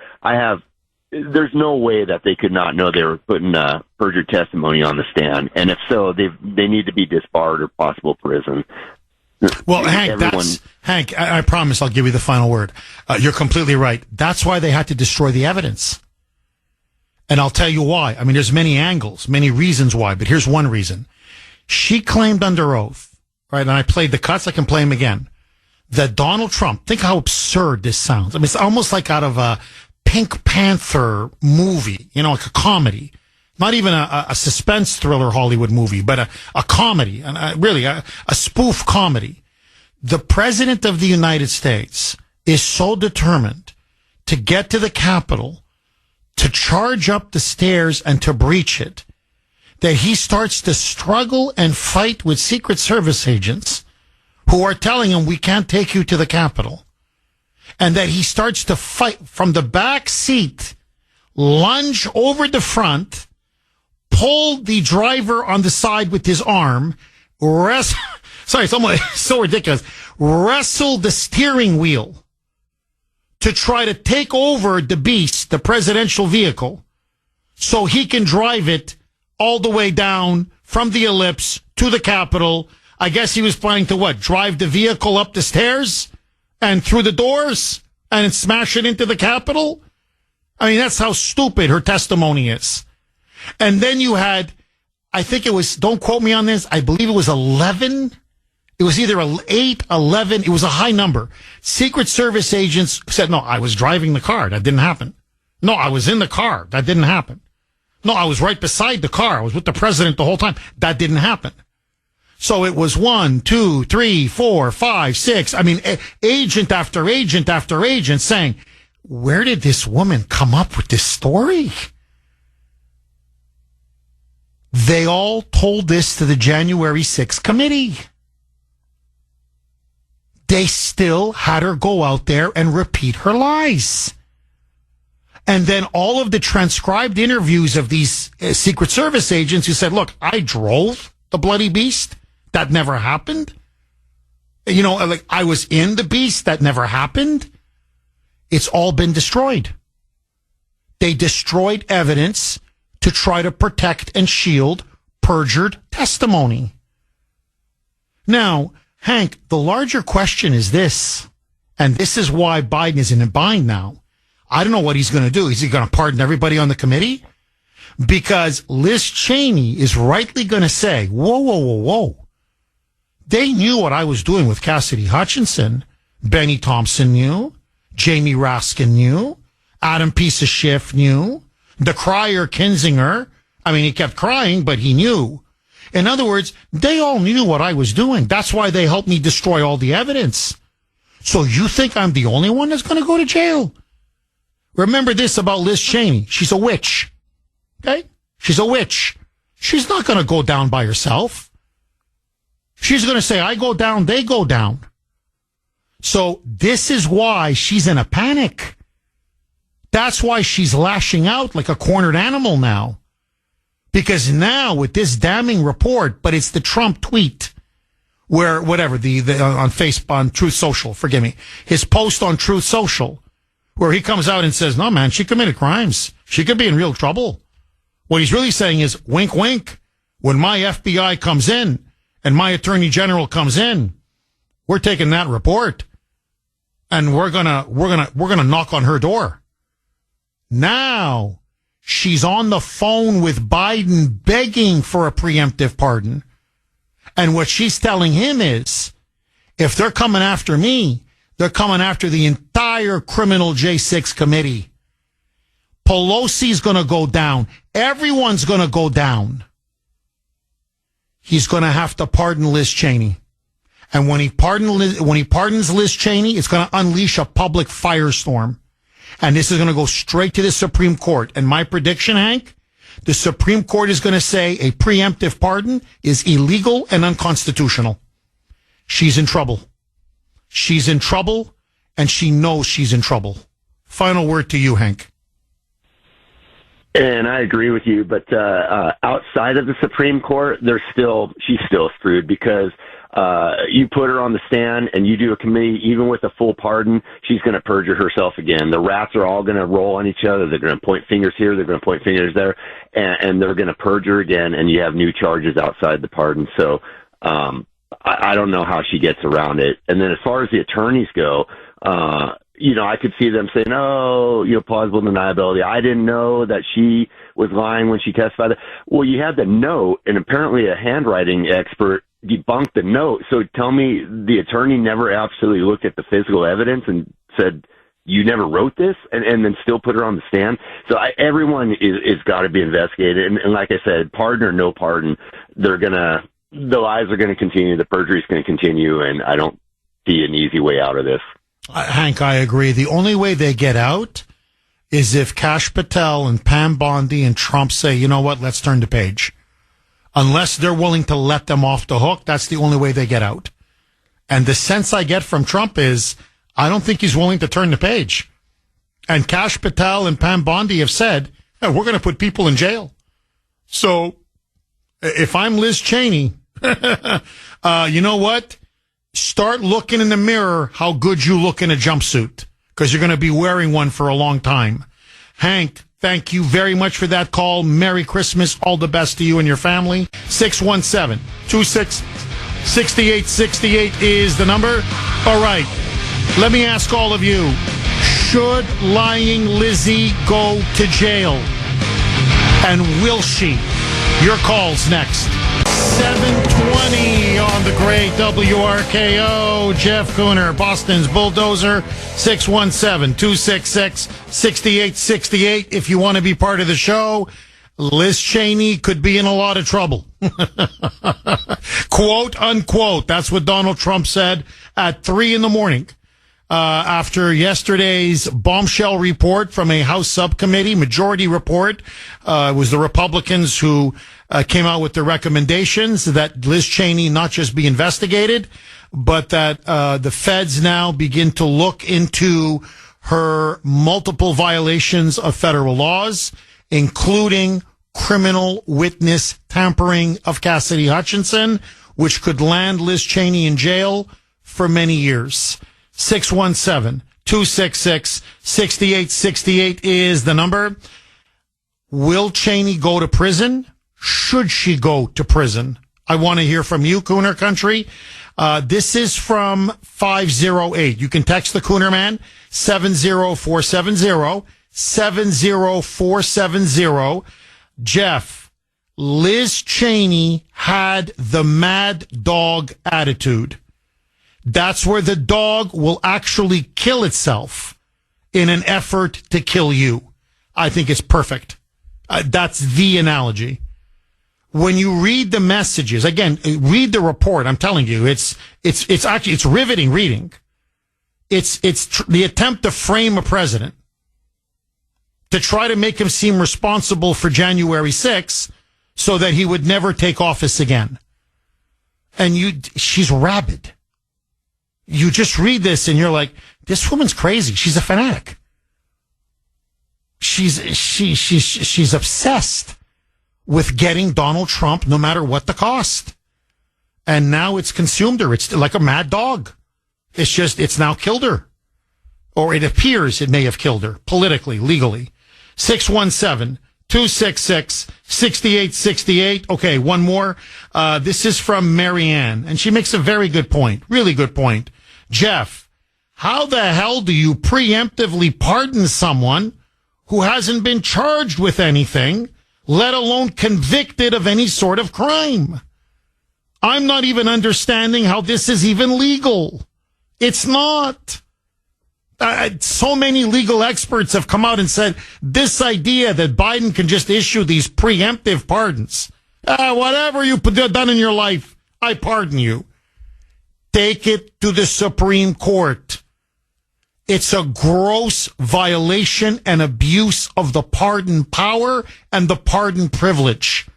there's no way that they could not know they were putting perjured testimony on the stand, and if so, they need to be disbarred or possible prison. Well, Hank, I promise I'll give you the final word. You're completely right. That's why they had to destroy the evidence. And I'll tell you why. I mean, there's many angles, many reasons why, but here's one reason. She claimed under oath, right, and I played the cuts, I can play them again, that Donald Trump, think how absurd this sounds. I mean, it's almost like out of a Pink Panther movie, like a comedy. Not even a suspense thriller Hollywood movie, but a comedy, and really a spoof comedy. The President of the United States is so determined to get to the Capitol, to charge up the stairs and to breach it, that he starts to struggle and fight with Secret Service agents who are telling him, we can't take you to the Capitol. And that he starts to fight from the back seat, lunge over the front, pull the driver on the side with his arm, it's almost so ridiculous, wrestle the steering wheel to try to take over the beast, the presidential vehicle, so he can drive it all the way down from the ellipse to the Capitol. I guess he was planning to drive the vehicle up the stairs and through the doors and smash it into the Capitol? I mean, that's how stupid her testimony is. And then you had, I think it was, don't quote me on this, I believe it was 11. It was either 8, 11. It was a high number. Secret Service agents said, no, I was driving the car. That didn't happen. No, I was in the car. That didn't happen. No, I was right beside the car. I was with the president the whole time. That didn't happen. So it was 1, 2, 3, 4, 5, 6. I mean, agent after agent after agent saying, where did this woman come up with this story? They all told this to the January 6th committee. They still had her go out there and repeat her lies. And then all of the transcribed interviews of these Secret Service agents who said, look, I drove the bloody beast. That never happened. Like I was in the beast. That never happened. It's all been destroyed. They destroyed evidence to try to protect and shield perjured testimony. Now, Hank, the larger question is this, and this is why Biden is in a bind now. I don't know what he's going to do. Is he going to pardon everybody on the committee? Because Liz Cheney is rightly going to say, whoa, whoa, whoa, whoa. They knew what I was doing with Cassidy Hutchinson. Benny Thompson knew. Jamie Raskin knew. Adam Piece of Schiff knew. The crier Kinzinger, I mean, he kept crying, but he knew. In other words, they all knew what I was doing. That's why they helped me destroy all the evidence. So you think I'm the only one that's going to go to jail? Remember this about Liz Cheney. She's a witch. Okay? She's a witch. She's not going to go down by herself. She's going to say, I go down, they go down. So this is why she's in a panic. That's why she's lashing out like a cornered animal now. Because now with this damning report, but it's the Trump tweet where whatever on Truth Social, forgive me, his post on Truth Social where he comes out and says, no, man, she committed crimes. She could be in real trouble. What he's really saying is, wink, wink. When my FBI comes in and my attorney general comes in, we're taking that report and we're gonna knock on her door. Now she's on the phone with Biden begging for a preemptive pardon. And what she's telling him is, if they're coming after me, they're coming after the entire criminal J6 committee. Pelosi's going to go down. Everyone's going to go down. He's going to have to pardon Liz Cheney. And when he pardons Liz Cheney, it's going to unleash a public firestorm. And this is going to go straight to the Supreme Court. And my prediction, Hank, the Supreme Court is going to say a preemptive pardon is illegal and unconstitutional. She's in trouble. She's in trouble, and she knows she's in trouble. Final word to you, Hank. And I agree with you, but outside of the Supreme Court, she's still screwed because you put her on the stand and you do a committee, even with a full pardon, she's going to perjure herself again. The rats are all going to roll on each other. They're going to point fingers here. They're going to point fingers there, and they're going to perjure again. And you have new charges outside the pardon. So, I don't know how she gets around it. And then as far as the attorneys go, I could see them saying, plausible deniability. I didn't know that she was lying when she testified. Well, you had the note, and apparently a handwriting expert debunked the note. So tell me the attorney never absolutely looked at the physical evidence and said, you never wrote this, and then still put her on the stand. So everyone is got to be investigated. And like I said, pardon or no pardon, the lies are going to continue. The perjury is going to continue. And I don't see an easy way out of this. Hank, I agree. The only way they get out is if Kash Patel and Pam Bondi and Trump say, you know what, let's turn the page. Unless they're willing to let them off the hook, that's the only way they get out. And the sense I get from Trump is, I don't think he's willing to turn the page. And Kash Patel and Pam Bondi have said, hey, we're going to put people in jail. So if I'm Liz Cheney, you know what? Start looking in the mirror how good you look in a jumpsuit, because you're going to be wearing one for a long time. Hank, thank you very much for that call. Merry Christmas. All the best to you and your family. 617-26-6868 is the number. All right. Let me ask all of you, should lying Lizzie go to jail? And will she? Your call's next. 7:20 on the great WRKO. Jeff Kuhner, Boston's Bulldozer, 617-266-6868. If you want to be part of the show, Liz Cheney could be in a lot of trouble. Quote, unquote. That's what Donald Trump said at 3 a.m. After yesterday's bombshell report from a House subcommittee, majority report. It was the Republicans who came out with the recommendations that Liz Cheney not just be investigated, but that the feds now begin to look into her multiple violations of federal laws, including criminal witness tampering of Cassidy Hutchinson, which could land Liz Cheney in jail for many years. 617-266-6868 is the number. Will Cheney go to prison? Should she go to prison? I want to hear from you, Kuhner Country. This is from 508. You can text the Kuhner Man, 70470. Jeff, Liz Cheney had the mad dog attitude. That's where the dog will actually kill itself in an effort to kill you. I think it's perfect. That's the analogy. When you read the messages, again, read the report. I'm telling you, it's riveting reading. It's the attempt to frame a president, to try to make him seem responsible for January 6th so that he would never take office again. And she's rabid. You just read this and you're like, this woman's crazy. She's a fanatic. She's obsessed with getting Donald Trump no matter what the cost. And now it's consumed her. It's like a mad dog. It's now killed her. Or it appears it may have killed her politically, legally. 617-266-6868. Okay, one more. This is from Marianne, and she makes a very good point, really good point. Jeff, how the hell do you preemptively pardon someone who hasn't been charged with anything, let alone convicted of any sort of crime? I'm not even understanding how this is even legal. It's not. So many legal experts have come out and said this idea that Biden can just issue these preemptive pardons. Whatever you've done in your life, I pardon you. Take it to the Supreme Court. It's a gross violation and abuse of the pardon power and the pardon privilege.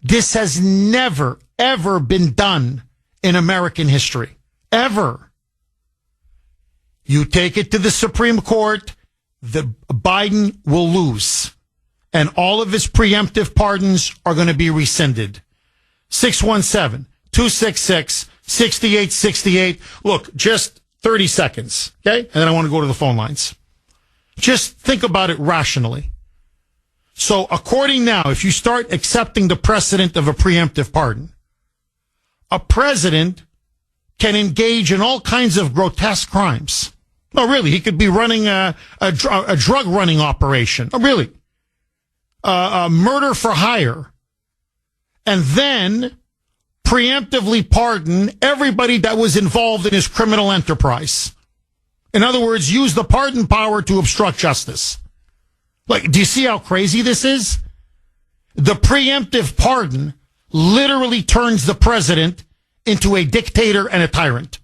This has never, ever been done in American history. Ever. You take it to the Supreme Court, Biden will lose. And all of his preemptive pardons are going to be rescinded. 617-266-6868. 6868. Look, just 30 seconds, okay? And then I want to go to the phone lines. Just think about it rationally. So according now, if you start accepting the precedent of a preemptive pardon, a president can engage in all kinds of grotesque crimes. No, really, he could be running a drug running operation. Oh, really? Murder for hire. And then preemptively pardon everybody that was involved in his criminal enterprise. In other words, use the pardon power to obstruct justice. Like, do you see how crazy this is? The preemptive pardon literally turns the president into a dictator and a tyrant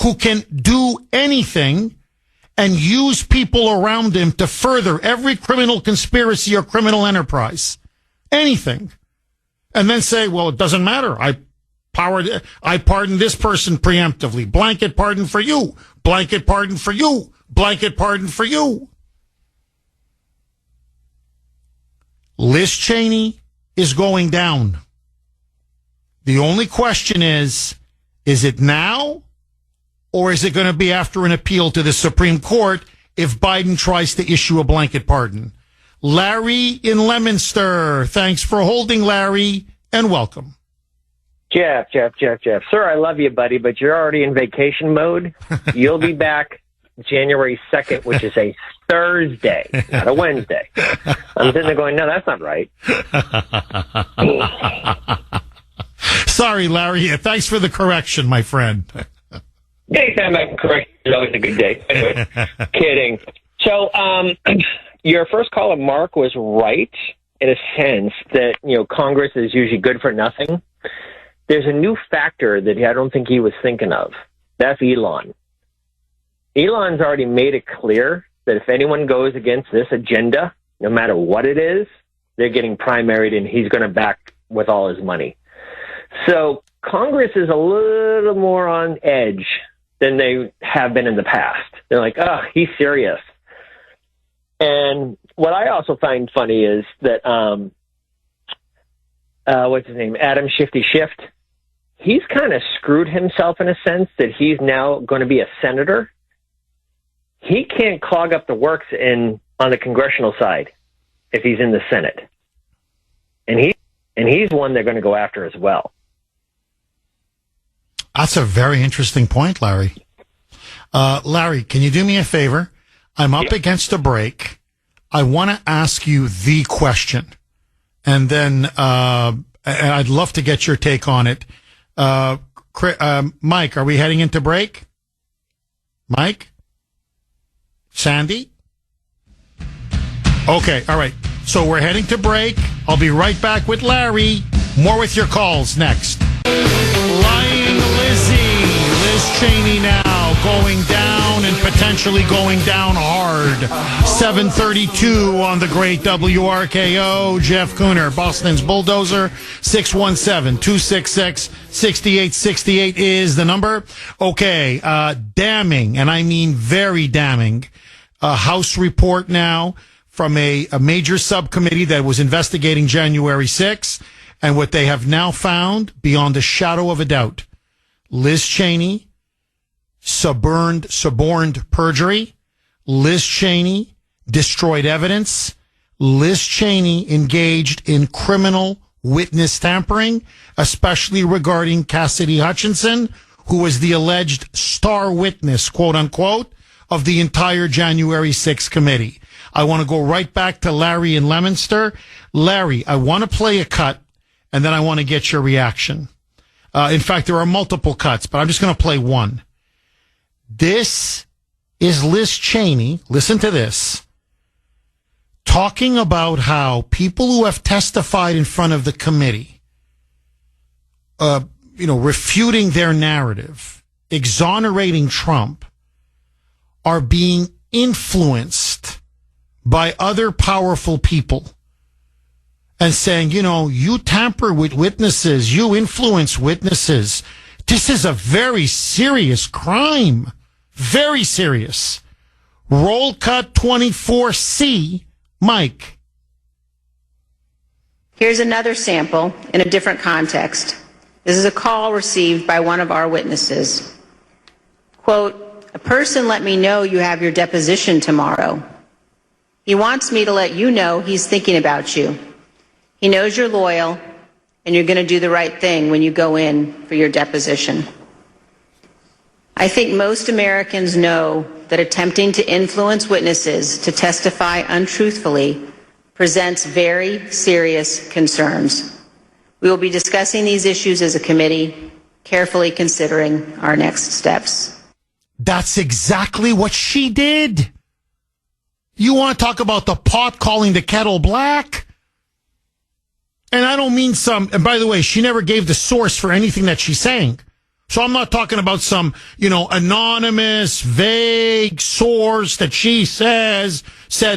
who can do anything and use people around him to further every criminal conspiracy or criminal enterprise. Anything. And then say, well, it doesn't matter. I pardon this person preemptively. Blanket pardon for you. Blanket pardon for you. Blanket pardon for you. Liz Cheney is going down. The only question is it now or is it going to be after an appeal to the Supreme Court if Biden tries to issue a blanket pardon? Larry in Leominster. Thanks for holding, Larry, and welcome. Jeff. Sir, I love you, buddy, but you're already in vacation mode. You'll be back January 2nd, which is a Thursday, not a Wednesday. I'm sitting there going, no, that's not right. Sorry, Larry. Thanks for the correction, my friend. Anytime I can correct you, it's always a good day. Anyway, kidding. So, your first caller, Mark, was right in a sense that, Congress is usually good for nothing. There's a new factor that I don't think he was thinking of. That's Elon. Elon's already made it clear that if anyone goes against this agenda, no matter what it is, they're getting primaried and he's going to back with all his money. So Congress is a little more on edge than they have been in the past. They're like, oh, he's serious. And what I also find funny is that, what's his name? Adam Shifty Shift. He's kind of screwed himself in a sense that he's now going to be a senator. He can't clog up the works on the congressional side if he's in the Senate. And he's one they're going to go after as well. That's a very interesting point, Larry. Larry, can you do me a favor? I'm up against a break. I want to ask you the question. And then I'd love to get your take on it. Mike, are we heading into break? Mike? Sandy? Okay, all right. So we're heading to break. I'll be right back with Larry. More with your calls next. Lying Lizzie. Liz Cheney now going down and potentially going down hard. 7:32 on the great WRKO. Jeff Kuhner, Boston's Bulldozer. 617-266-6868 is the number. Okay, damning, and I mean very damning, House report now from a major subcommittee that was investigating January 6th. And what they have now found, beyond a shadow of a doubt, Liz Cheney suborned perjury. Liz Cheney destroyed evidence. Liz Cheney engaged in criminal witness tampering, especially regarding Cassidy Hutchinson, who was the alleged star witness, quote unquote, of the entire January 6th committee. I want to go right back to Larry in Leominster. Larry, I want to play a cut, and then I want to get your reaction. In fact, there are multiple cuts, but I'm just going to play one. This is Liz Cheney, listen to this, talking about how people who have testified in front of the committee, refuting their narrative, exonerating Trump, are being influenced by other powerful people and saying, you tamper with witnesses, you influence witnesses. This is a very serious crime. Very serious. Roll cut 24C, Mike. Here's another sample in a different context. This is a call received by one of our witnesses. Quote, "A person let me know you have your deposition tomorrow. He wants me to let you know he's thinking about you. He knows you're loyal and you're going to do the right thing when you go in for your deposition." I think most Americans know that attempting to influence witnesses to testify untruthfully presents very serious concerns. We will be discussing these issues as a committee, carefully considering our next steps. That's exactly what she did. You want to talk about the pot calling the kettle black? And I don't mean and by the way, she never gave the source for anything that she's saying. So I'm not talking about some, anonymous, vague source that she said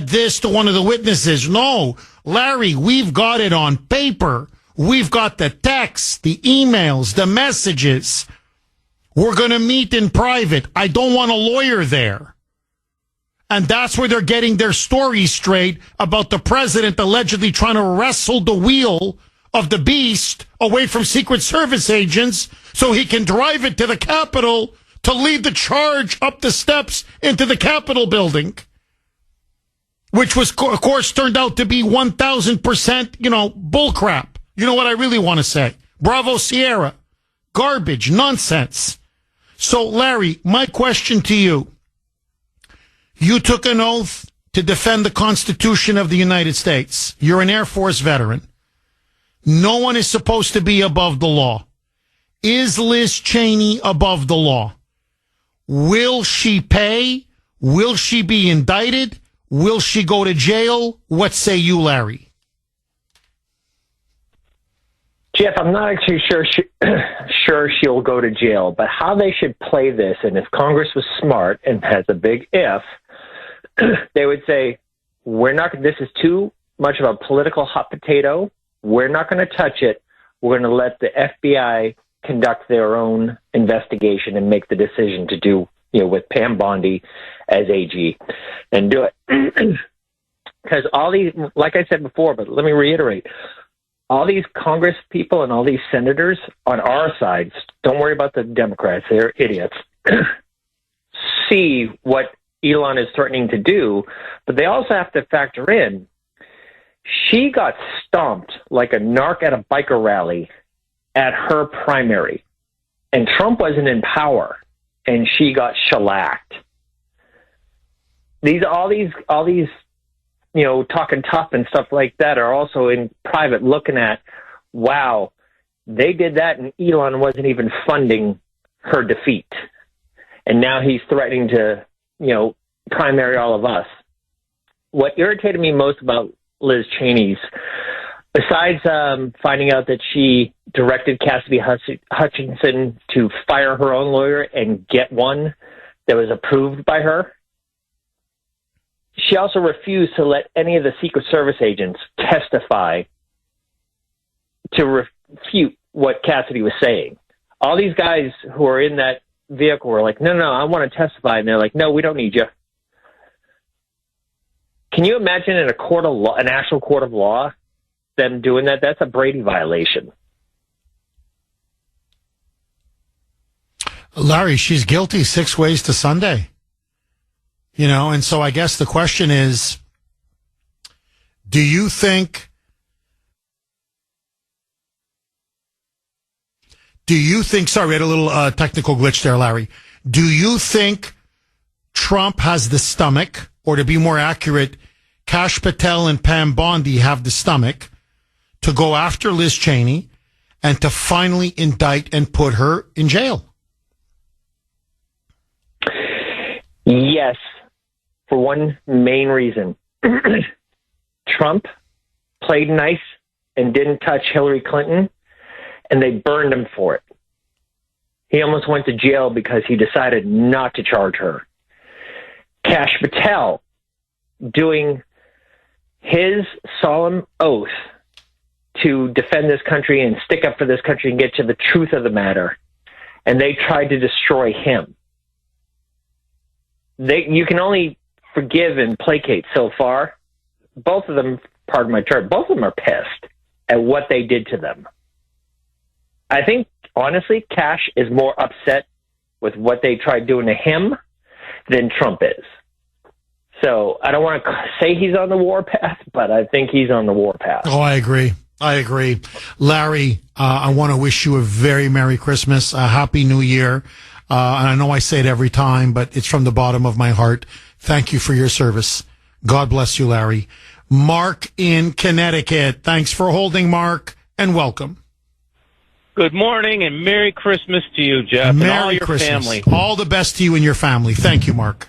this to one of the witnesses. No, Larry, we've got it on paper. We've got the texts, the emails, the messages. We're going to meet in private. I don't want a lawyer there. And that's where they're getting their story straight about the president allegedly trying to wrestle the wheel of the beast away from Secret Service agents so he can drive it to the Capitol to lead the charge up the steps into the Capitol building, which was, of course, turned out to be 1,000%, bullcrap. You know what I really want to say? Bravo, Sierra. Garbage, nonsense. So, Larry, my question to you. You took an oath to defend the Constitution of the United States. You're an Air Force veteran. No one is supposed to be above the law. Is Liz Cheney above the law? Will she pay? Will she be indicted? Will she go to jail? What say you, Larry? Jeff, I'm not actually sure she'll go to jail, but how they should play this, and if Congress was smart and has a big if, they would say, this is too much of a political hot potato. We're not going to touch it. We're going to let the FBI conduct their own investigation and make the decision to do, with Pam Bondi as AG and do it. Because all these, like I said before, but let me reiterate, all these Congress people and all these senators on our side, don't worry about the Democrats, they're idiots, see what Elon is threatening to do, but they also have to factor in she got stomped like a narc at a biker rally at her primary, and Trump wasn't in power, and she got shellacked. All these, talking tough and stuff like that are also in private looking at, wow, they did that, and Elon wasn't even funding her defeat, and now he's threatening to, primary all of us. What irritated me most about Liz Cheney's, besides finding out that she directed Cassidy Hutchinson to fire her own lawyer and get one that was approved by her, she also refused to let any of the Secret Service agents testify to refute what Cassidy was saying. All these guys who are in that vehicle were like, no, I want to testify. And they're like, no, we don't need you. Can you imagine in a court of law, an actual court of law, them doing that? That's a Brady violation. Larry, she's guilty 6 ways to Sunday. And so I guess the question is, do you think sorry, we had a little technical glitch there, Larry. Do you think Trump has the stomach, or to be more accurate, Kash Patel and Pam Bondi have the stomach to go after Liz Cheney and to finally indict and put her in jail? Yes, for one main reason. Trump played nice and didn't touch Hillary Clinton, and they burned him for it. He almost went to jail because he decided not to charge her. Kash Patel doing his solemn oath to defend this country and stick up for this country and get to the truth of the matter, and they tried to destroy him. You can only forgive and placate so far. Both of them, pardon my term, both of them are pissed at what they did to them. I think, honestly, Cash is more upset with what they tried doing to him than Trump is. So I don't want to say he's on the warpath, but I think he's on the warpath. Oh, I agree. Larry, I want to wish you a very Merry Christmas, a Happy New Year. And I know I say it every time, but it's from the bottom of my heart. Thank you for your service. God bless you, Larry. Mark in Connecticut. Thanks for holding, Mark, and welcome. Good morning and Merry Christmas to you, Jeff, and all your family. All the best to you and your family. Thank you, Mark.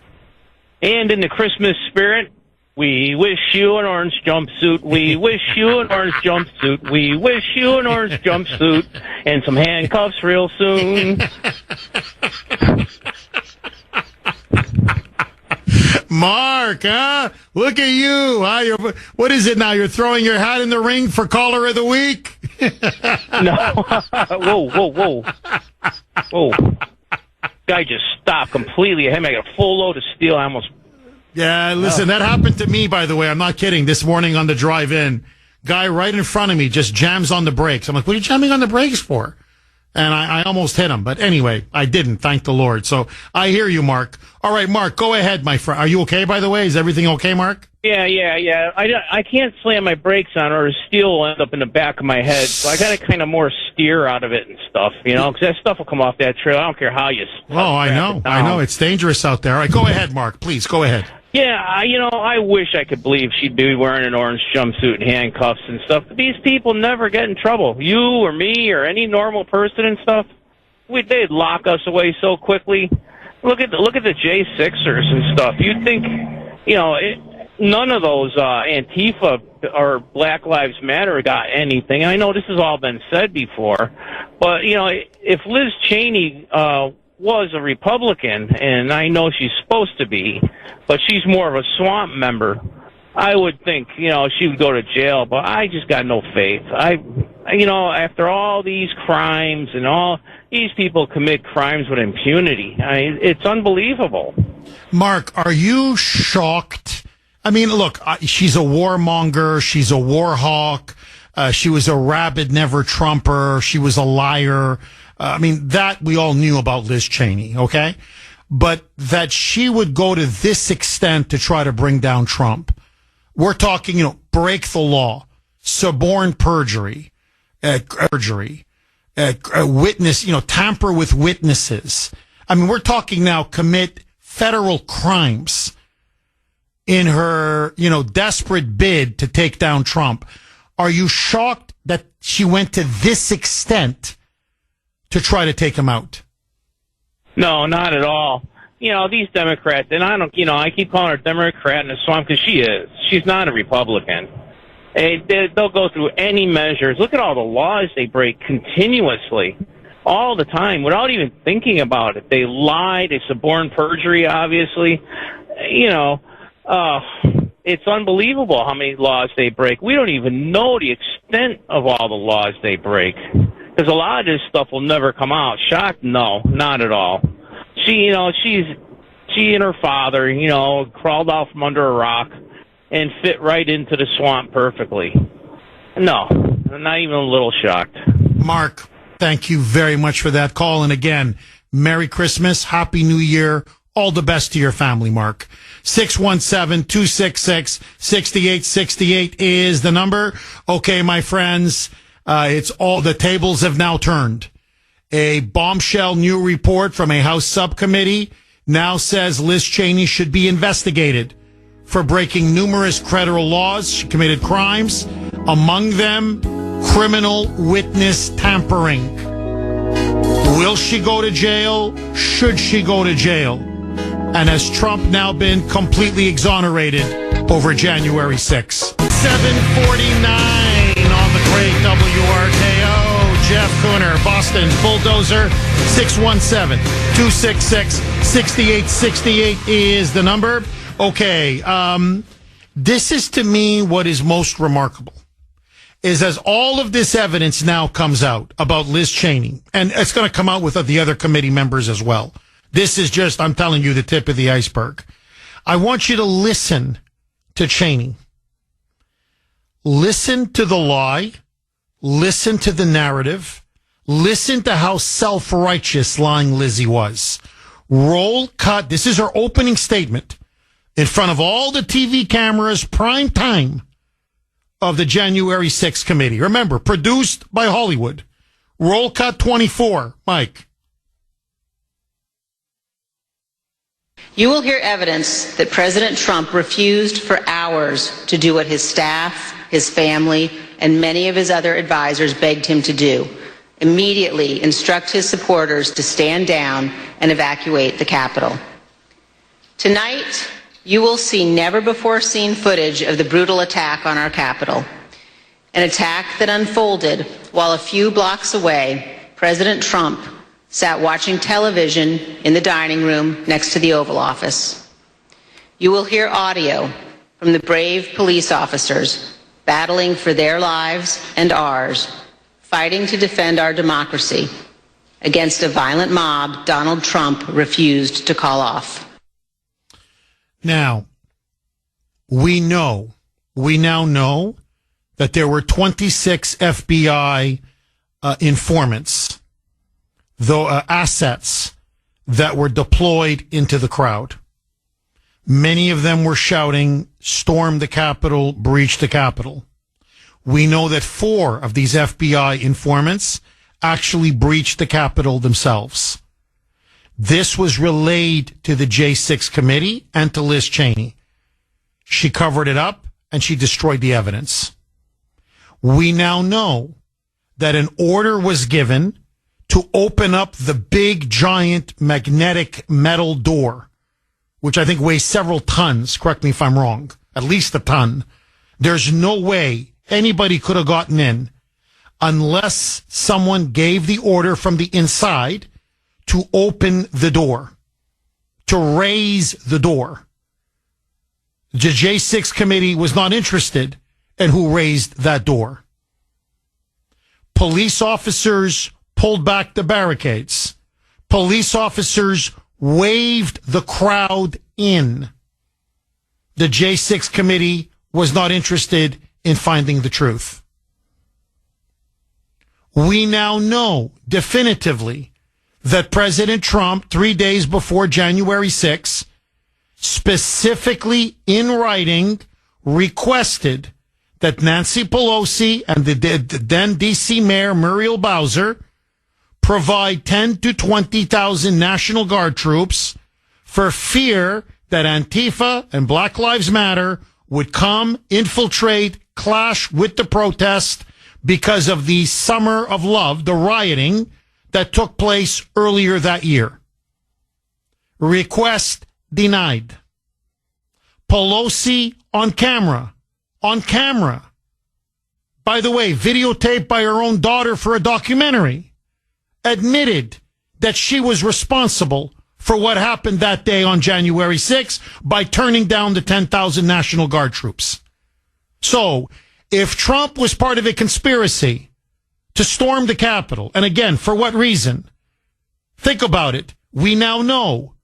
And in the Christmas spirit, we wish you an orange jumpsuit. We wish you an orange jumpsuit. We wish you an orange jumpsuit and some handcuffs real soon. Mark, huh? Look at you. Huh? What is it now? You're throwing your hat in the ring for caller of the week? No. Whoa. Guy just stopped completely. I had a full load of steel. I almost... Yeah, listen, that happened to me, by the way. I'm not kidding. This morning on the drive in, guy right in front of me just jams on the brakes. I'm like, what are you jamming on the brakes for? And I almost hit him. But anyway, I didn't, thank the Lord. So I hear you, Mark. All right, Mark, go ahead, my friend. Are you okay, by the way? Is everything okay, Mark? Yeah. I can't slam my brakes on or the steel will end up in the back of my head. So I got to kind of more steer out of it and stuff, because that stuff will come off that trail. I don't care how you... Oh, I know. It's dangerous out there. All right, go ahead, Mark. Please, go ahead. Yeah, I wish I could believe she'd be wearing an orange jumpsuit and handcuffs and stuff. But these people never get in trouble. You or me or any normal person and stuff, they'd lock us away so quickly. Look at the J6ers and stuff. You'd think, none of those Antifa or Black Lives Matter got anything. I know this has all been said before, but if Liz Cheney was a Republican, and I know she's supposed to be, but she's more of a swamp member, I would think, she would go to jail, but I just got no faith. After all these crimes and all these people commit crimes with impunity, it's unbelievable. Mark, are you shocked? I mean, look, she's a warmonger. She's a war hawk. She was a rabid never Trumper. She was a liar. That we all knew about Liz Cheney, okay? But that she would go to this extent to try to bring down Trump. We're talking, break the law, suborn perjury, witness, tamper with witnesses. We're talking now commit federal crimes in her, desperate bid to take down Trump. Are you shocked that she went to this extent to try to take him out? No, not at all. These Democrats, and I keep calling her Democrat in the swamp because she is. She's not a Republican. They'll go through any measures. Look at all the laws they break continuously, all the time, without even thinking about it. They lie. They suborn perjury, obviously. It's unbelievable how many laws they break. We don't even know the extent of all the laws they break, because a lot of this stuff will never come out. Shocked? No, not at all. She and her father, crawled out from under a rock and fit right into the swamp perfectly. No, I'm not even a little shocked. Mark, thank you very much for that call. And again, Merry Christmas, Happy New Year. All the best to your family, Mark. 617-266-6868 is the number. Okay, my friends, the tables have now turned. A bombshell new report from a House subcommittee now says Liz Cheney should be investigated for breaking numerous federal laws. She committed crimes, among them criminal witness tampering. Will she go to jail? Should she go to jail? And has Trump now been completely exonerated over January 6th? 749 on the great WRKO. Jeff Kuhner, Boston Bulldozer. 617-266-6868 is the number. Okay, this is to me what is most remarkable, is as all of this evidence now comes out about Liz Cheney, and it's going to come out with the other committee members as well. This is just, I'm telling you, the tip of the iceberg. I want you to listen to Cheney. Listen to the lie. Listen to the narrative. Listen to how self-righteous lying Lizzie was. Roll cut. This is her opening statement in front of all the TV cameras, prime time of the January 6th committee. Remember, produced by Hollywood. Roll cut 24. Mike. You will hear evidence that President Trump refused for hours to do what his staff, his family, and many of his other advisors begged him to do. Immediately instruct his supporters to stand down and evacuate the Capitol. Tonight, you will see never-before-seen footage of the brutal attack on our Capitol, an attack that unfolded while a few blocks away, President Trump sat watching television in the dining room next to the Oval Office. You will hear audio from the brave police officers battling for their lives and ours, fighting to defend our democracy against a violent mob Donald Trump refused to call off. Now, we now know that there were 26 FBI informants, assets that were deployed into the crowd. Many of them were shouting, storm the Capitol, breach the Capitol. We know that 4 of these FBI informants actually breached the Capitol themselves. This was relayed to the J6 committee and to Liz Cheney. She covered it up and she destroyed the evidence. We now know that an order was given to open up the big, giant, magnetic metal door, which I think weighs several tons. Correct me if I'm wrong. At least a ton. There's no way anybody could have gotten in unless someone gave the order from the inside to open the door, to raise the door. The J6 committee was not interested in who raised that door. Police officers pulled back the barricades. Police officers waved the crowd in. The J6 committee was not interested in finding the truth. We now know definitively that President Trump, 3 days before January 6th, specifically in writing requested that Nancy Pelosi and the then D.C. Mayor Muriel Bowser provide 10 to 20,000 National Guard troops for fear that Antifa and Black Lives Matter would come, infiltrate, clash with the protest because of the Summer of Love, the rioting that took place earlier that year. Request denied. Pelosi on camera. By the way, videotaped by her own daughter for a documentary, admitted that she was responsible for what happened that day on January 6th by turning down the 10,000 National Guard troops. So, if Trump was part of a conspiracy to storm the Capitol, and again, for what reason? Think about it. We now know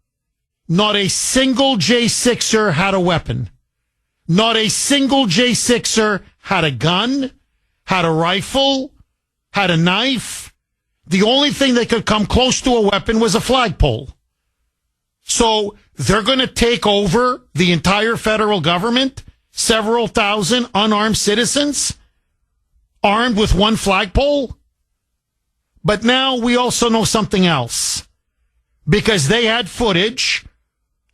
not a single J6er had a weapon. Not a single J6er had a gun, had a rifle, had a knife. The only thing that could come close to a weapon was a flagpole. So they're going to take over the entire federal government, several thousand unarmed citizens, armed with one flagpole. But now we also know something else, because they had footage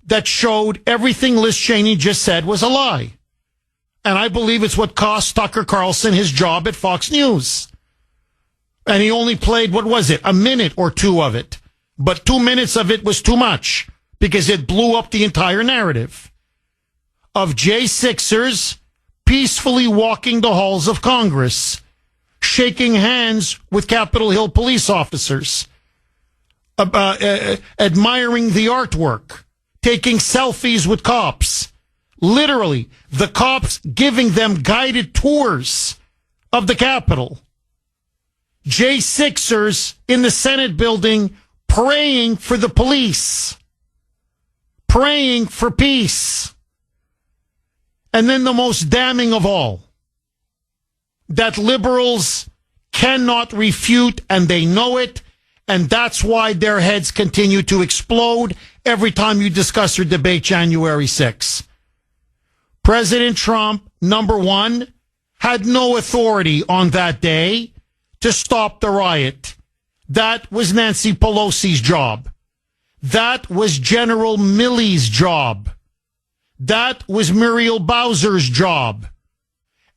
that showed everything Liz Cheney just said was a lie. And I believe it's what cost Tucker Carlson his job at Fox News. And he only played, what was it, a minute or two of it. But 2 minutes of it was too much because it blew up the entire narrative of J6ers peacefully walking the halls of Congress, shaking hands with Capitol Hill police officers, admiring the artwork, taking selfies with cops. Literally, the cops giving them guided tours of the Capitol. J6ers in the Senate building praying for the police, praying for peace. And then the most damning of all, that liberals cannot refute, and they know it. And that's why their heads continue to explode every time you discuss or debate January 6th. President Trump, number one, had no authority on that day to stop the riot. That was Nancy Pelosi's job. That was General Milley's job. That was Muriel Bowser's job.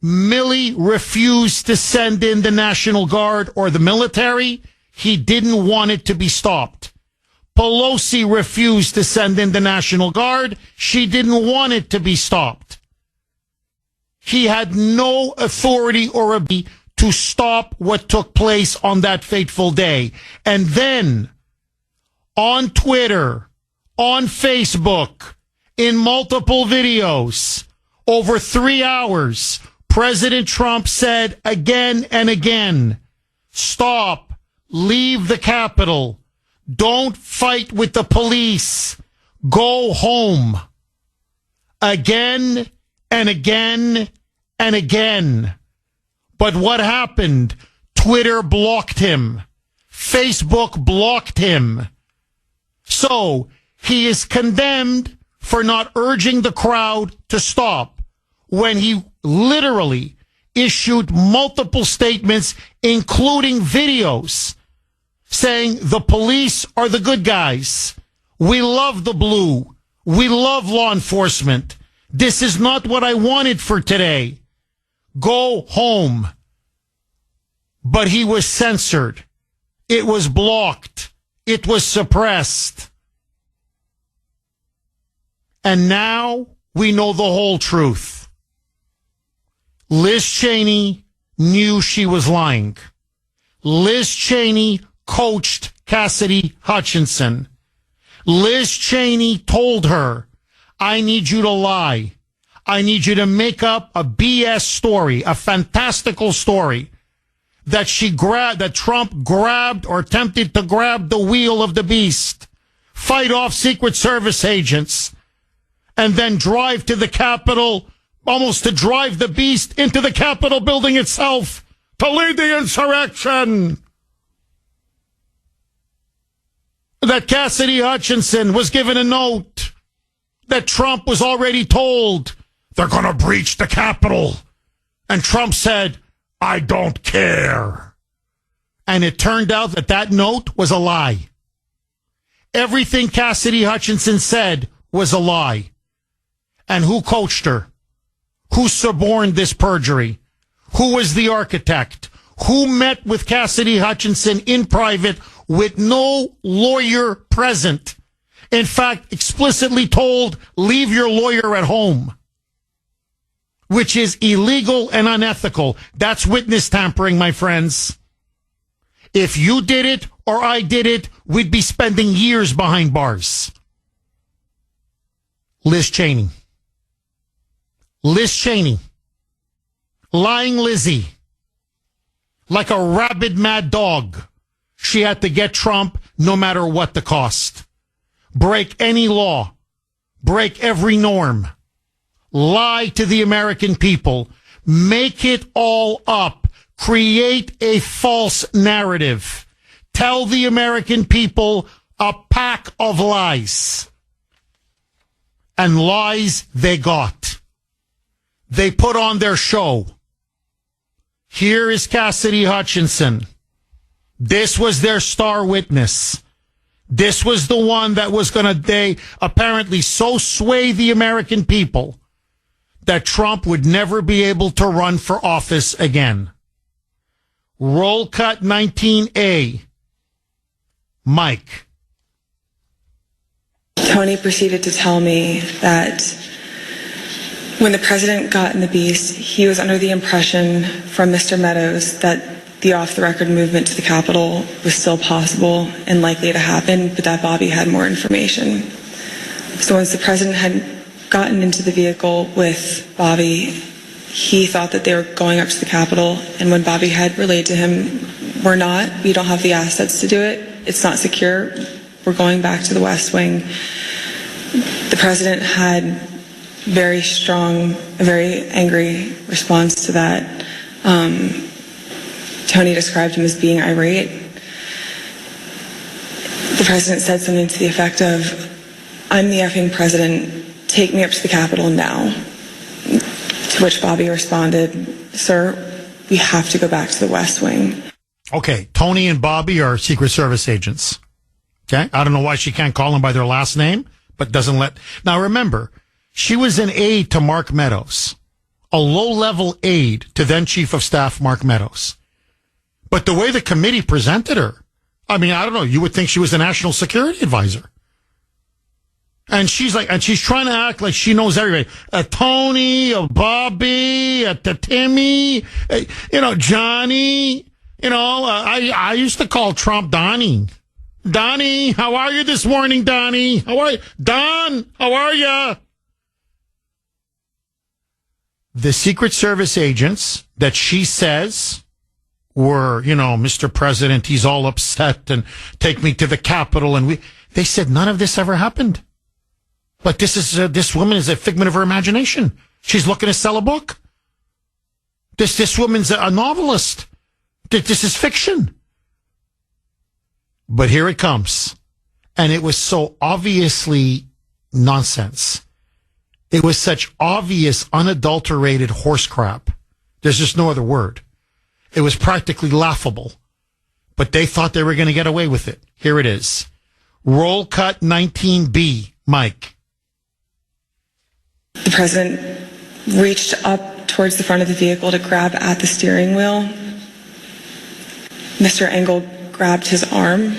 Milley refused to send in the National Guard or the military. He didn't want it to be stopped. Pelosi refused to send in the National Guard. She didn't want it to be stopped. He had no authority or ability to stop what took place on that fateful day. And then, on Twitter, on Facebook, in multiple videos, over 3 hours, President Trump said again and again, stop. Leave the Capitol. Don't fight with the police. Go home. Again and again and again. But what happened? Twitter blocked him. Facebook blocked him. So he is condemned for not urging the crowd to stop when he literally issued multiple statements, including videos, saying the police are the good guys. We love the blue. We love law enforcement. This is not what I wanted for today. Go home. But he was censored. It was blocked. It was suppressed. And now we know the whole truth. Liz Cheney knew she was lying. Liz Cheney coached Cassidy Hutchinson. Liz Cheney told her, I need you to lie. I need you to make up a BS story, a fantastical story that that Trump grabbed or attempted to grab the wheel of the beast, fight off Secret Service agents, and then drive to the Capitol, almost to drive the beast into the Capitol building itself to lead the insurrection. That Cassidy Hutchinson was given a note that Trump was already told they're going to breach the Capitol. And Trump said, I don't care. And it turned out that that note was a lie. Everything Cassidy Hutchinson said was a lie. And who coached her? Who suborned this perjury? Who was the architect? Who met with Cassidy Hutchinson in private with no lawyer present? In fact, explicitly told, leave your lawyer at home, which is illegal and unethical. That's witness tampering, my friends. If you did it or I did it, we'd be spending years behind bars. Liz Cheney. Liz Cheney. Lying Lizzie. Like a rabid mad dog. She had to get Trump no matter what the cost. Break any law. Break every norm. Lie to the American people. Make it all up. Create a false narrative. Tell the American people a pack of lies. And lies they got. They put on their show. Here is Cassidy Hutchinson. This was their star witness. This was the one that was going to, apparently so sway the American people that Trump would never be able to run for office again. Roll cut 19A. Mike. Tony proceeded to tell me that when the president got in the beast, he was under the impression from Mr. Meadows that the off-the-record movement to the Capitol was still possible and likely to happen, but that Bobby had more information. So once the president had gotten into the vehicle with Bobby, he thought that they were going up to the Capitol, and when Bobby had relayed to him, we don't have the assets to do it, it's not secure, we're going back to the West Wing. The president had very strong, a very angry response to that. Tony described him as being irate. The president said something to the effect of, "I'm the effing president. Take me up to the Capitol now." To which Bobby responded, "Sir, we have to go back to the West Wing." Okay, Tony and Bobby are Secret Service agents. Okay, I don't know why she can't call them by their last name, but doesn't let. Now remember, she was an aide to Mark Meadows, a low-level aide to then Chief of Staff Mark Meadows. But the way the committee presented her, I mean, I don't know, you would think she was a national security advisor. And she's trying to act like she knows everybody. Tony, Bobby, Timmy, Johnny. I used to call Trump Donnie. Donnie, how are you this morning, Donnie? How are you? Don, how are you? The Secret Service agents that she says were, Mr. President, he's all upset and take me to the Capitol. And they said none of this ever happened. But this woman is a figment of her imagination. She's looking to sell a book. This woman's a novelist. This is fiction. But here it comes. And it was so obviously nonsense. It was such obvious, unadulterated horse crap. There's just no other word. It was practically laughable. But they thought they were going to get away with it. Here it is. Roll cut 19B, Mike. The president reached up towards the front of the vehicle to grab at the steering wheel. Mr. Engel grabbed his arm,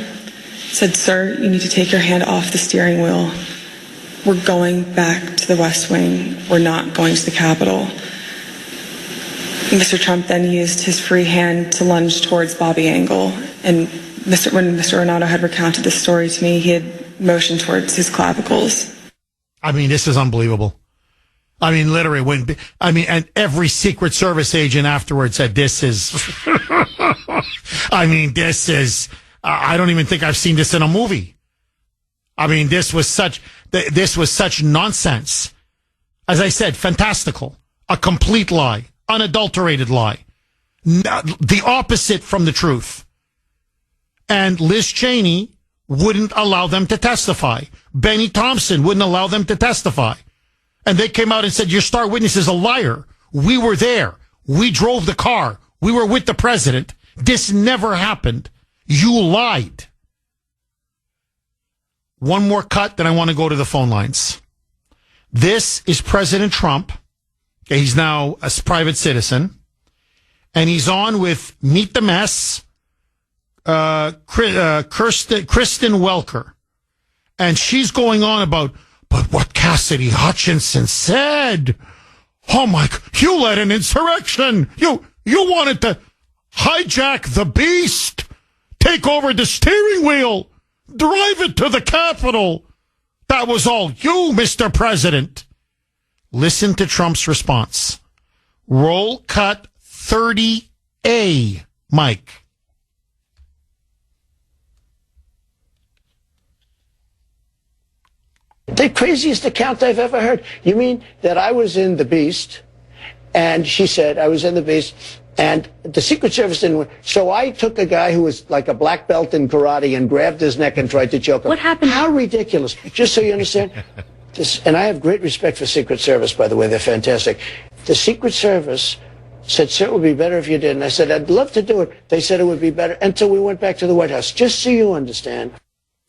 said, "Sir, you need to take your hand off the steering wheel. We're going back to the West Wing. We're not going to the Capitol." Mr. Trump then used his free hand to lunge towards Bobby Engel. And when Mr. Renato had recounted this story to me, he had motioned towards his clavicles. I mean, this is unbelievable. I mean, literally, and every Secret Service agent afterwards said, this is, I don't even think I've seen this in a movie. I mean, this was such nonsense. As I said, fantastical, a complete lie, unadulterated lie, the opposite from the truth. And Liz Cheney wouldn't allow them to testify. Benny Thompson wouldn't allow them to testify. And they came out and said, your star witness is a liar. We were there. We drove the car. We were with the president. This never happened. You lied. One more cut, then I want to go to the phone lines. This is President Trump. Okay, he's now a private citizen. And he's on with Meet the Mess, Kristen Welker. And she's going on about, but what Cassidy Hutchinson said, oh my, you led an insurrection. You wanted to hijack the beast, take over the steering wheel, drive it to the Capitol. That was all you, Mr. President. Listen to Trump's response. Roll cut 30A, Mike. The craziest account I've ever heard. You mean that I was in the Beast, and she said I was in the Beast, and the Secret Service didn't. So I took a guy who was like a black belt in karate and grabbed his neck and tried to choke him. What happened? How ridiculous. Just so you understand. And I have great respect for Secret Service, by the way. They're fantastic. The Secret Service said, sir, it would be better if you did. And I said, I'd love to do it. They said it would be better until we went back to the White House. Just so you understand.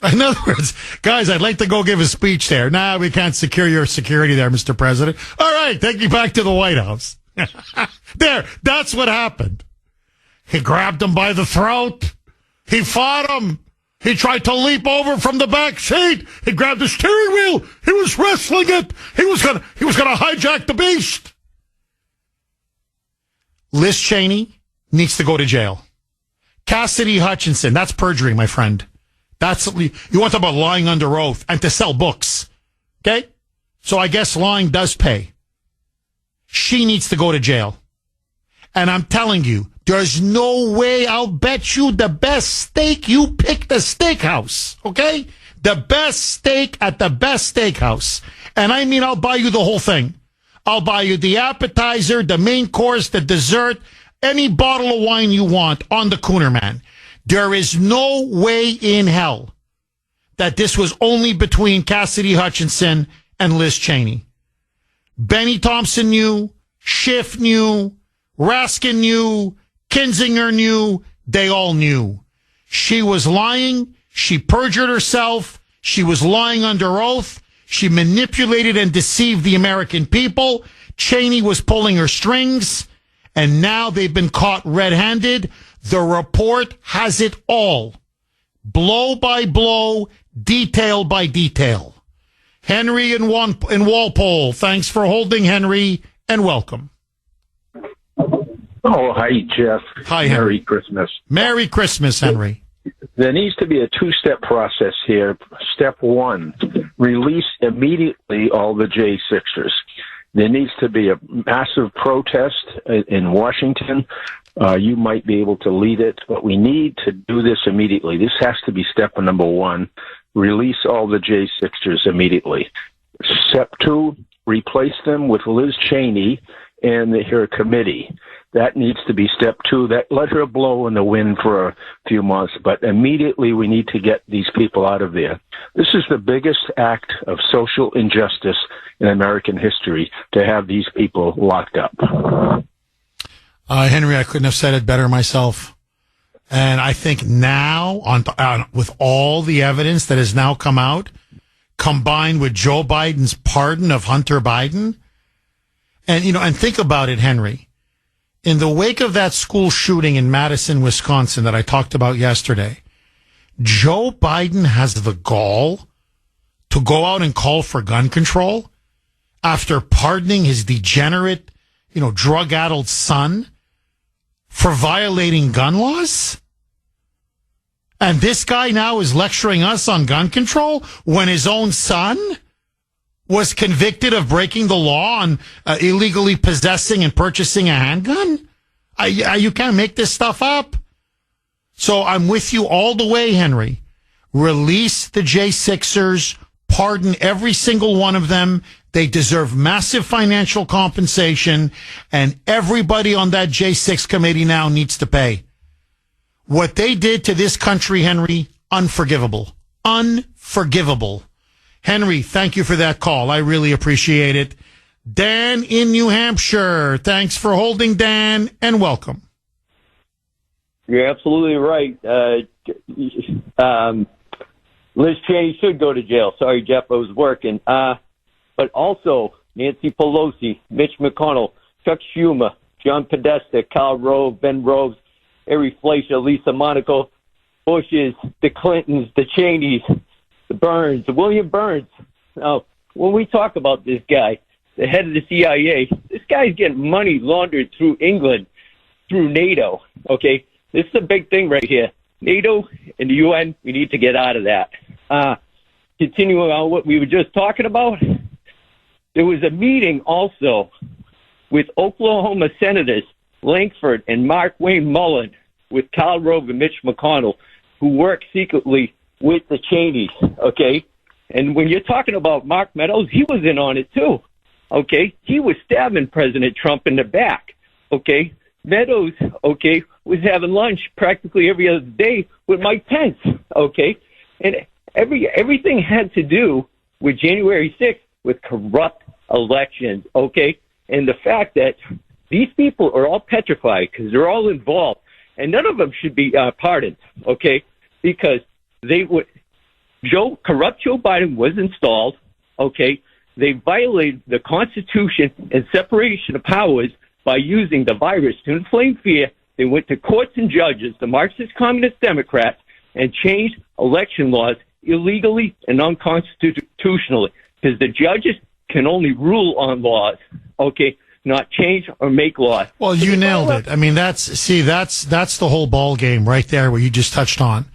In other words, guys, I'd like to go give a speech there. Nah, we can't secure your security there, Mr. President. All right, take you back to the White House. There, that's what happened. He grabbed him by the throat. He fought him. He tried to leap over from the back seat. He grabbed the steering wheel. He was wrestling it. He was gonna hijack the beast. Liz Cheney needs to go to jail. Cassidy Hutchinson, that's perjury, my friend. You want to talk about lying under oath and to sell books. Okay? So I guess lying does pay. She needs to go to jail. And I'm telling you, there's no way. I'll bet you the best steak, you pick the steakhouse. Okay? The best steak at the best steakhouse. And I mean, I'll buy you the whole thing. I'll buy you the appetizer, the main course, the dessert. any bottle of wine you want on the Kuhner man. There is no way in hell that this was only between Cassidy Hutchinson and Liz Cheney. Benny Thompson knew, Schiff knew, Raskin knew, Kinzinger knew, they all knew. She was lying, she perjured herself, she was lying under oath, she manipulated and deceived the American people, Cheney was pulling her strings, and now they've been caught red-handed. The report has it all. Blow by blow, detail by detail. Henry in Walpole, thanks for holding, Henry, and welcome. Oh, hi, Jeff. Hi, Merry Henry. Christmas. Merry Christmas, Henry. There needs to be a two-step process here. Step one, release immediately all the J6ers. There needs to be a massive protest in Washington. You might be able to lead it, but we need to do this immediately. This has to be step number one. Release all the J6ers immediately. Step two, replace them with Liz Cheney and her committee. That needs to be step two. That let her blow in the wind for a few months, but immediately we need to get these people out of there. This is the biggest act of social injustice in American history, to have these people locked up. Henry, I couldn't have said it better myself. And I think now, with all the evidence that has now come out, combined with Joe Biden's pardon of Hunter Biden, and think about it, Henry. In the wake of that school shooting in Madison, Wisconsin that I talked about yesterday, Joe Biden has the gall to go out and call for gun control after pardoning his degenerate, drug-addled son for violating gun laws? And this guy now is lecturing us on gun control when his own son was convicted of breaking the law on illegally possessing and purchasing a handgun? You can't make this stuff up. So I'm with you all the way, Henry. Release the J6ers, pardon every single one of them. They deserve massive financial compensation, and everybody on that J6 committee now needs to pay. What they did to this country, Henry, unforgivable. Unforgivable. Henry, thank you for that call. I really appreciate it. Dan in New Hampshire. Thanks for holding, Dan, and welcome. You're absolutely right. Liz Cheney should go to jail. Sorry, Jeff, I was working. But also Nancy Pelosi, Mitch McConnell, Chuck Schumer, John Podesta, Karl Rove, Ben Rhodes, Ari Fleischer, Lisa Monaco, Bushes, the Clintons, the Cheneys, the Burns, the William Burns. Now, when we talk about this guy, the head of the CIA, this guy's getting money laundered through England, through NATO, okay? This is a big thing right here. NATO and the UN, we need to get out of that. Continuing on what we were just talking about, there was a meeting also with Oklahoma Senators Lankford and Mark Wayne Mullen with Karl Rove and Mitch McConnell, who work secretly with the Cheneys, okay? And when you're talking about Mark Meadows, he was in on it too, okay? He was stabbing President Trump in the back, okay? Meadows, okay, was having lunch practically every other day with Mike Pence, okay? And everything had to do with January 6th with corrupt elections, okay? And the fact that these people are all petrified because they're all involved, and none of them should be pardoned, okay? Because corrupt Joe Biden was installed, okay? They violated the Constitution and separation of powers by using the virus to inflame fear. They went to courts and judges, the Marxist Communist Democrats, and changed election laws illegally and unconstitutionally, because the judges can only rule on laws, okay, not change or make laws. Well, you nailed it. I mean, that's the whole ball game right there, where you just touched on,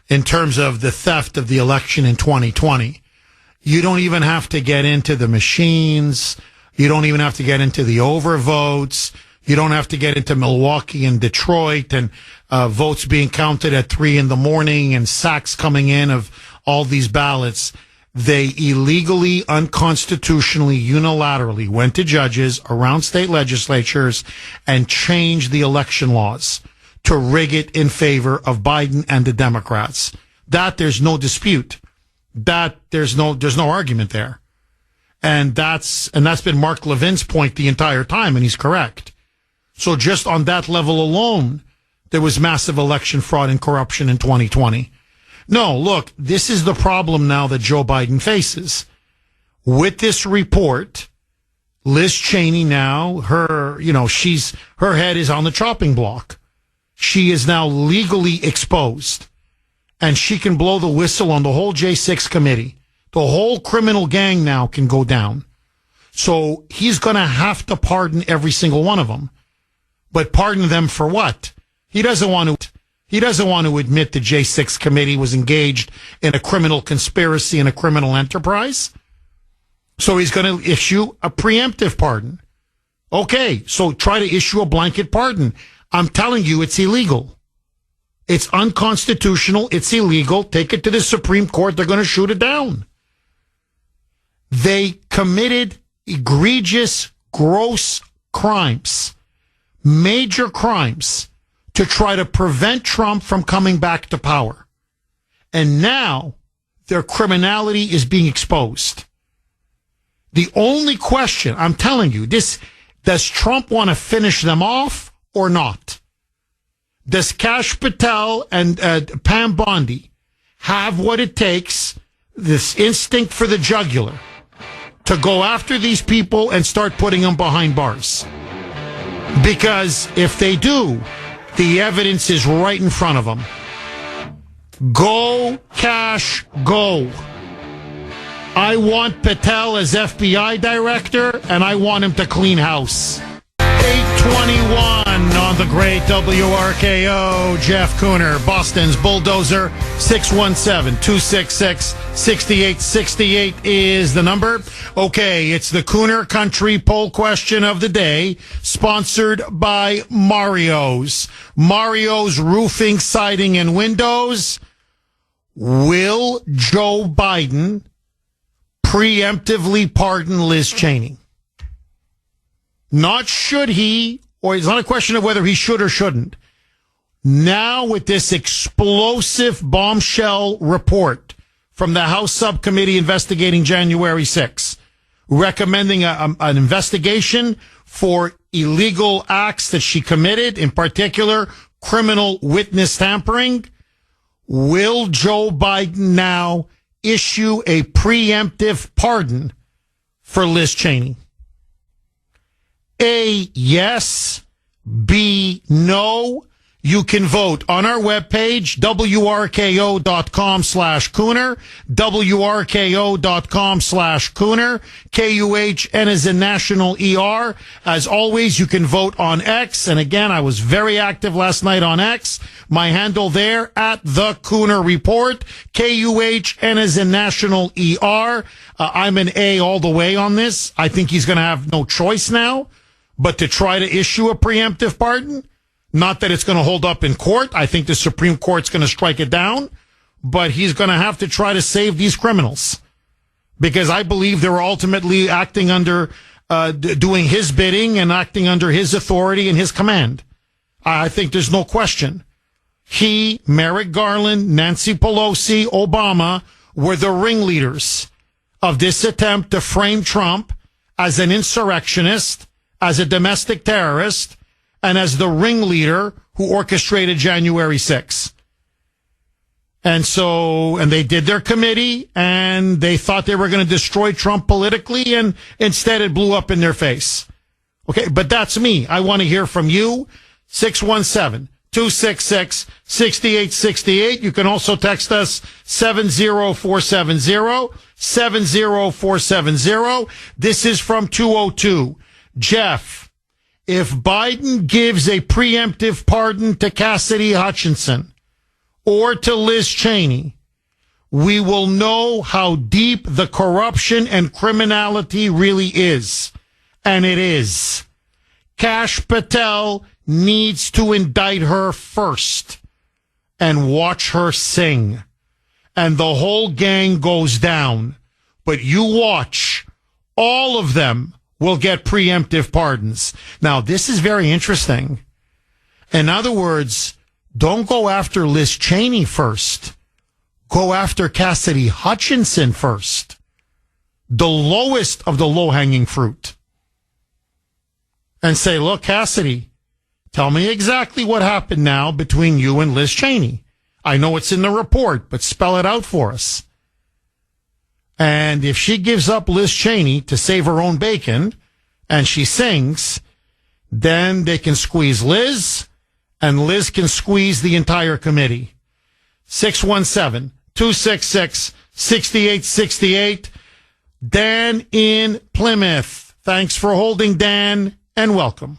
in terms of the theft of the election in 2020. You don't even have to get into the machines. You don't even have to get into the overvotes. You don't have to get into Milwaukee and Detroit and votes being counted at 3 a.m. and sacks coming in of all these ballots. They illegally, unconstitutionally, unilaterally went to judges around state legislatures and changed the election laws to rig it in favor of Biden and the Democrats. That there's no dispute. That there's no argument there. And that's been Mark Levin's point the entire time, and he's correct. So just on that level alone, there was massive election fraud and corruption in 2020. No, look, this is the problem now that Joe Biden faces. With this report, Liz Cheney now, her head is on the chopping block. She is now legally exposed, and she can blow the whistle on the whole J6 committee. The whole criminal gang now can go down. So he's going to have to pardon every single one of them. But pardon them for what? He doesn't want to admit the J6 committee was engaged in a criminal conspiracy and a criminal enterprise. So he's going to issue a preemptive pardon. Okay, so try to issue a blanket pardon. I'm telling you, it's illegal. It's unconstitutional. It's illegal. Take it to the Supreme Court. They're going to shoot it down. They committed egregious, gross crimes, major crimes, to try to prevent Trump from coming back to power. And now their criminality is being exposed. The only question, I'm telling you, does Trump want to finish them off or not? Does Kash Patel and Pam Bondi have what it takes, this instinct for the jugular, to go after these people and start putting them behind bars? Because if they do, the evidence is right in front of them. Go, Kash, go. I want Patel as FBI director, and I want him to clean house. 821 on the great WRKO. Jeff Kuhner, Boston's Bulldozer. 617-266-6868 is the number. Okay, it's the Kuhner Country poll question of the day, sponsored by Mario's. Mario's Roofing, Siding, and Windows. Will Joe Biden preemptively pardon Liz Cheney? Not should he, or it's not a question of whether he should or shouldn't. Now, with this explosive bombshell report from the House subcommittee investigating January 6th, recommending an investigation for illegal acts that she committed, in particular, criminal witness tampering, will Joe Biden now issue a preemptive pardon for Liz Cheney? A, yes. B, no. You can vote on our webpage, WRKO.com/Kuhner, WRKO.com/Kuhner, KUHN is in national ER. As always, you can vote on X. And again, I was very active last night on X. My handle there, at the Kuhner Report. KUHN is in national ER. I'm an A all the way on this. I think he's going to have no choice now but to try to issue a preemptive pardon. Not that it's going to hold up in court. I think the Supreme Court's going to strike it down, but he's going to have to try to save these criminals, because I believe they're ultimately acting under, doing his bidding and acting under his authority and his command. I think there's no question. He, Merrick Garland, Nancy Pelosi, Obama were the ringleaders of this attempt to frame Trump as an insurrectionist, as a domestic terrorist, and as the ringleader who orchestrated January 6th. And they did their committee, and they thought they were going to destroy Trump politically, and instead it blew up in their face. Okay, but that's me. I want to hear from you. 617-266-6868. You can also text us 70470, 70470. This is from 202. Jeff, if Biden gives a preemptive pardon to Cassidy Hutchinson or to Liz Cheney, we will know how deep the corruption and criminality really is. And it is. Kash Patel needs to indict her first and watch her sing. And the whole gang goes down. But you watch, all of them will get preemptive pardons. Now, this is very interesting. In other words, don't go after Liz Cheney first. Go after Cassidy Hutchinson first. The lowest of the low-hanging fruit. And say, look, Cassidy, tell me exactly what happened now between you and Liz Cheney. I know it's in the report, but spell it out for us. And if she gives up Liz Cheney to save her own bacon, and she sings, then they can squeeze Liz, and Liz can squeeze the entire committee. 617-266-6868. Dan in Plymouth. Thanks for holding, Dan, and welcome.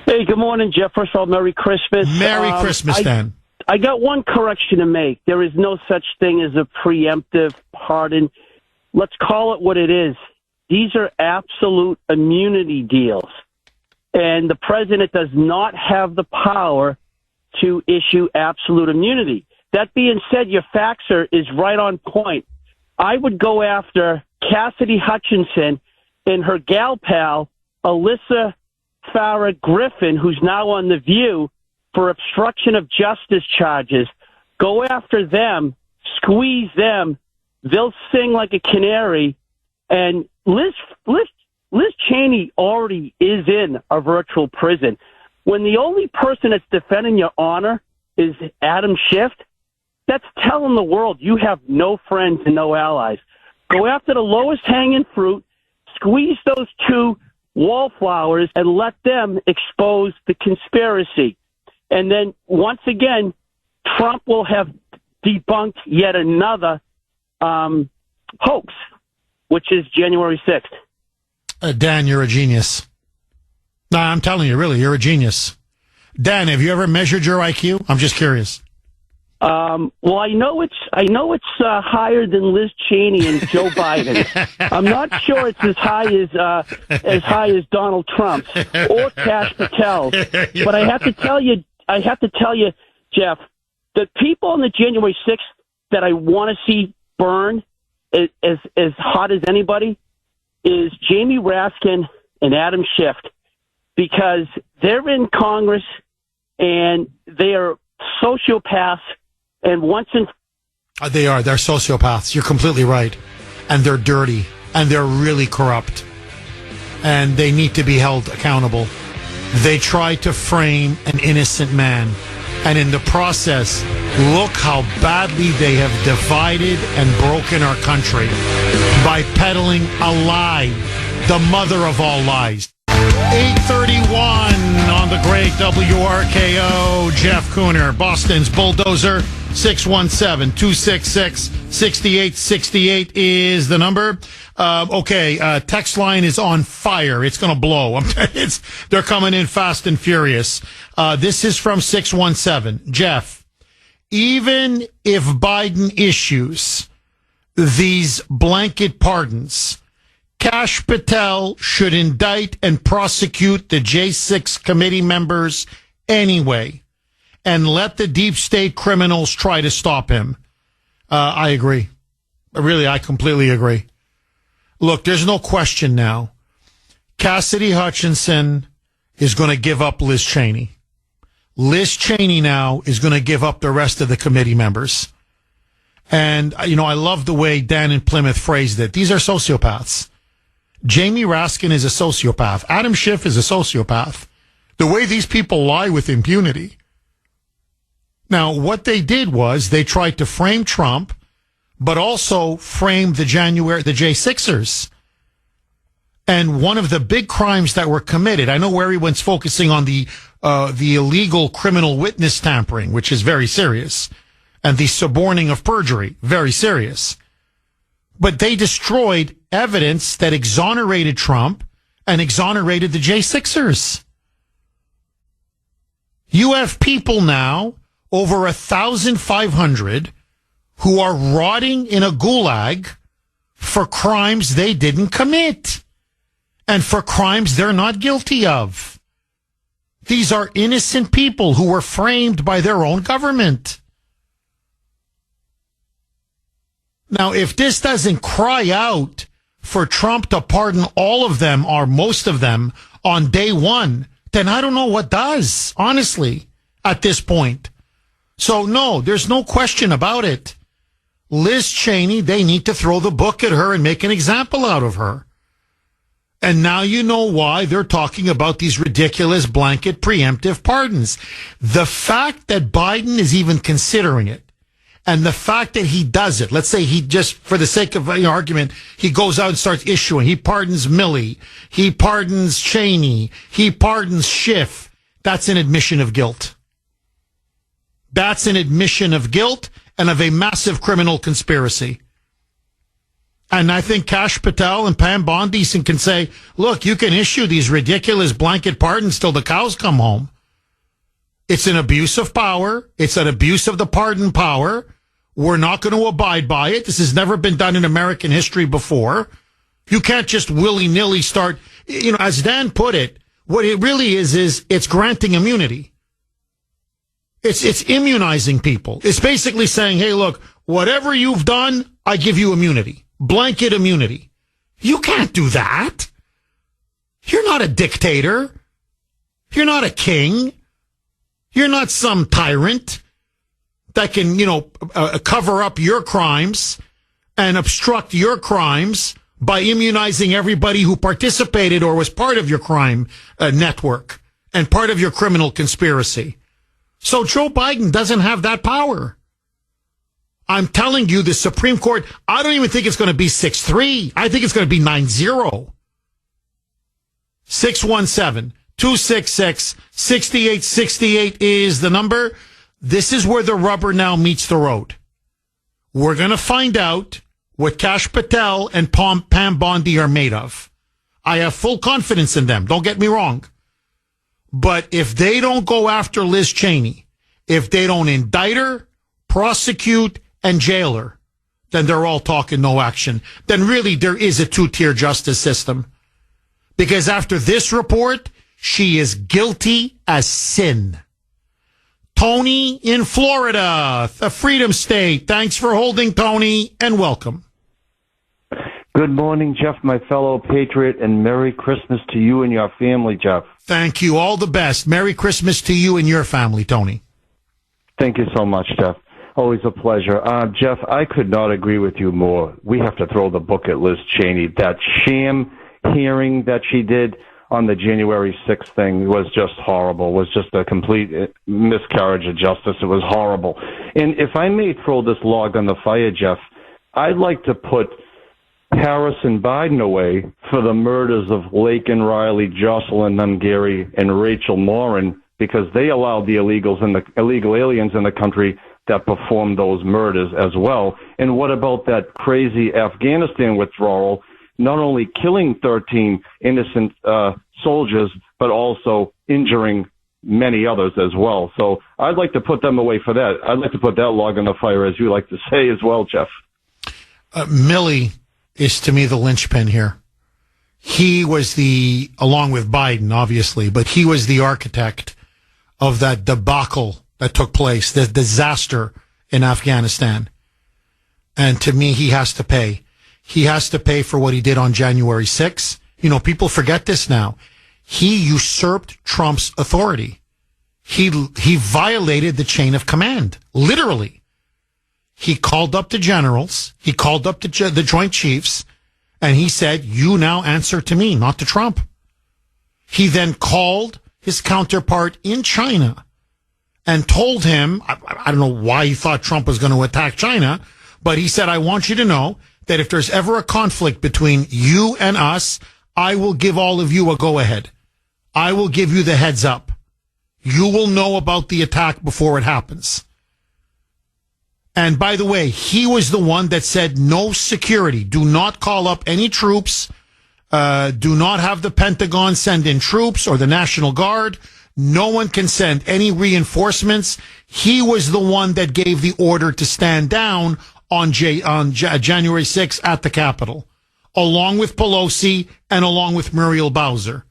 Hey, good morning, Jeff. First of all, Merry Christmas. Merry Christmas, Dan. I got one correction to make. There is no such thing as a preemptive pardon. Let's call it what it is. These are absolute immunity deals. And the president does not have the power to issue absolute immunity. That being said, your faxer is right on point. I would go after Cassidy Hutchinson and her gal pal, Alyssa Farah Griffin, who's now on The View, for obstruction of justice charges. Go after them, squeeze them. They'll sing like a canary. And Liz Cheney already is in a virtual prison. When the only person that's defending your honor is Adam Schiff, that's telling the world you have no friends and no allies. Go after the lowest hanging fruit, squeeze those two wallflowers, and let them expose the conspiracy. And then, once again, Trump will have debunked yet another hoax, which is January 6th. Dan, you're a genius. No, I'm telling you, really, you're a genius. Dan, have you ever measured your IQ? I'm just curious. Well, I know it's higher than Liz Cheney and Joe Biden. I'm not sure it's as high as Donald Trump's or Kash Patel's. But I have to tell you, Jeff, the people on the January 6th that I want to see burn as hot as anybody is Jamie Raskin and Adam Schiff, because they're in Congress and they are sociopaths. And they're sociopaths. You're completely right. And they're dirty. And they're really corrupt. And they need to be held accountable. They tried to frame an innocent man. And in the process, look how badly they have divided and broken our country by peddling a lie, the mother of all lies. 8:31 on the great WRKO. Jeff Kuhner, Boston's bulldozer. 617-266-6868 is the number. Text line is on fire. It's going to blow. They're coming in fast and furious. This is from 617. Jeff, even if Biden issues these blanket pardons, Kash Patel should indict and prosecute the J6 committee members anyway, and let the deep state criminals try to stop him. I agree. Really, I completely agree. Look, there's no question now. Cassidy Hutchinson is going to give up Liz Cheney. Liz Cheney now is going to give up the rest of the committee members. And, I love the way Dan in Plymouth phrased it. These are sociopaths. Jamie Raskin is a sociopath. Adam Schiff is a sociopath. The way these people lie with impunity. Now, what they did was they tried to frame Trump, but also frame the J6ers. And one of the big crimes that were committed, I know everyone's focusing on the illegal criminal witness tampering, which is very serious, and the suborning of perjury, very serious. But they destroyed evidence that exonerated Trump and exonerated the J6ers. You have people now, over 1,500, who are rotting in a gulag for crimes they didn't commit and for crimes they're not guilty of. These are innocent people who were framed by their own government. Now, if this doesn't cry out for Trump to pardon all of them or most of them on day one, then I don't know what does, honestly, at this point. So, no, there's no question about it. Liz Cheney, they need to throw the book at her and make an example out of her. And now you know why they're talking about these ridiculous blanket preemptive pardons. The fact that Biden is even considering it, and the fact that he does it, let's say he just, for the sake of argument, he goes out and starts issuing. He pardons Milley. He pardons Cheney. He pardons Schiff. That's an admission of guilt. That's an admission of guilt and of a massive criminal conspiracy. And I think Kash Patel and Pam Bondi can say, look, you can issue these ridiculous blanket pardons till the cows come home. It's an abuse of power. It's an abuse of the pardon power. We're not going to abide by it. This has never been done in American history before. You can't just willy-nilly start, as Dan put it, what it really is it's granting immunity. It's immunizing people. It's basically saying, hey, look, whatever you've done, I give you immunity. Blanket immunity. You can't do that. You're not a dictator. You're not a king. You're not some tyrant that can, cover up your crimes and obstruct your crimes by immunizing everybody who participated or was part of your crime network and part of your criminal conspiracy. So Joe Biden doesn't have that power. I'm telling you, the Supreme Court, I don't even think it's going to be 6-3. I think it's going to be 9-0. 617-266-6868 is the number. This is where the rubber now meets the road. We're going to find out what Kash Patel and Pam Bondi are made of. I have full confidence in them. Don't get me wrong. But if they don't go after Liz Cheney, if they don't indict her, prosecute, and jail her, then they're all talking no action. Then really there is a two-tier justice system. Because after this report, she is guilty as sin. Tony in Florida, the Freedom State. Thanks for holding, Tony, and welcome. Good morning, Jeff, my fellow patriot, and Merry Christmas to you and your family, Jeff. Thank you. All the best. Merry Christmas to you and your family, Tony. Thank you so much, Jeff. Always a pleasure. Jeff, I could not agree with you more. We have to throw the book at Liz Cheney. That sham hearing that she did on the January 6th thing was just horrible, was just a complete miscarriage of justice. It was horrible. And if I may throw this log on the fire, Jeff, I'd like to put Harris and Biden away for the murders of Laken Riley, Jocelyn Nungary, and Rachel Morin, because they allowed the illegal aliens in the country that performed those murders as well. And what about that crazy Afghanistan withdrawal, not only killing 13 innocent soldiers, but also injuring many others as well? So I'd like to put them away for that. I'd like to put that log on the fire, as you like to say as well, Jeff. Milley is, to me, the linchpin here. He was along with Biden, obviously, but he was the architect of that debacle that took place, the disaster in Afghanistan. And to me, he has to pay. He has to pay for what he did on January 6th. People forget this now. He usurped Trump's authority. He violated the chain of command, literally. He called up the generals. He called up the Joint Chiefs, and he said, you now answer to me, not to Trump. He then called his counterpart in China and told him, I don't know why he thought Trump was going to attack China, but he said, I want you to know that if there's ever a conflict between you and us, I will give all of you a go-ahead. I will give you the heads up. You will know about the attack before it happens. And by the way, he was the one that said no security. Do not call up any troops. Do not have the Pentagon send in troops or the National Guard. No one can send any reinforcements. He was the one that gave the order to stand down on January 6th at the Capitol, along with Pelosi and along with Muriel Bowser.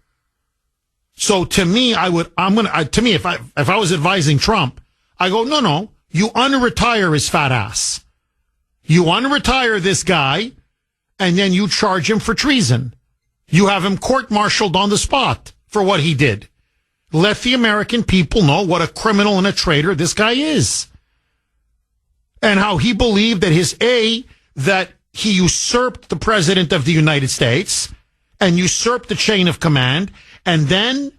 So to me, if I was advising Trump, I go, no, you unretire his fat ass. You unretire this guy, and then you charge him for treason. You have him court-martialed on the spot for what he did. Let the American people know what a criminal and a traitor this guy is. And how he believed that that he usurped the president of the United States and usurped the chain of command and then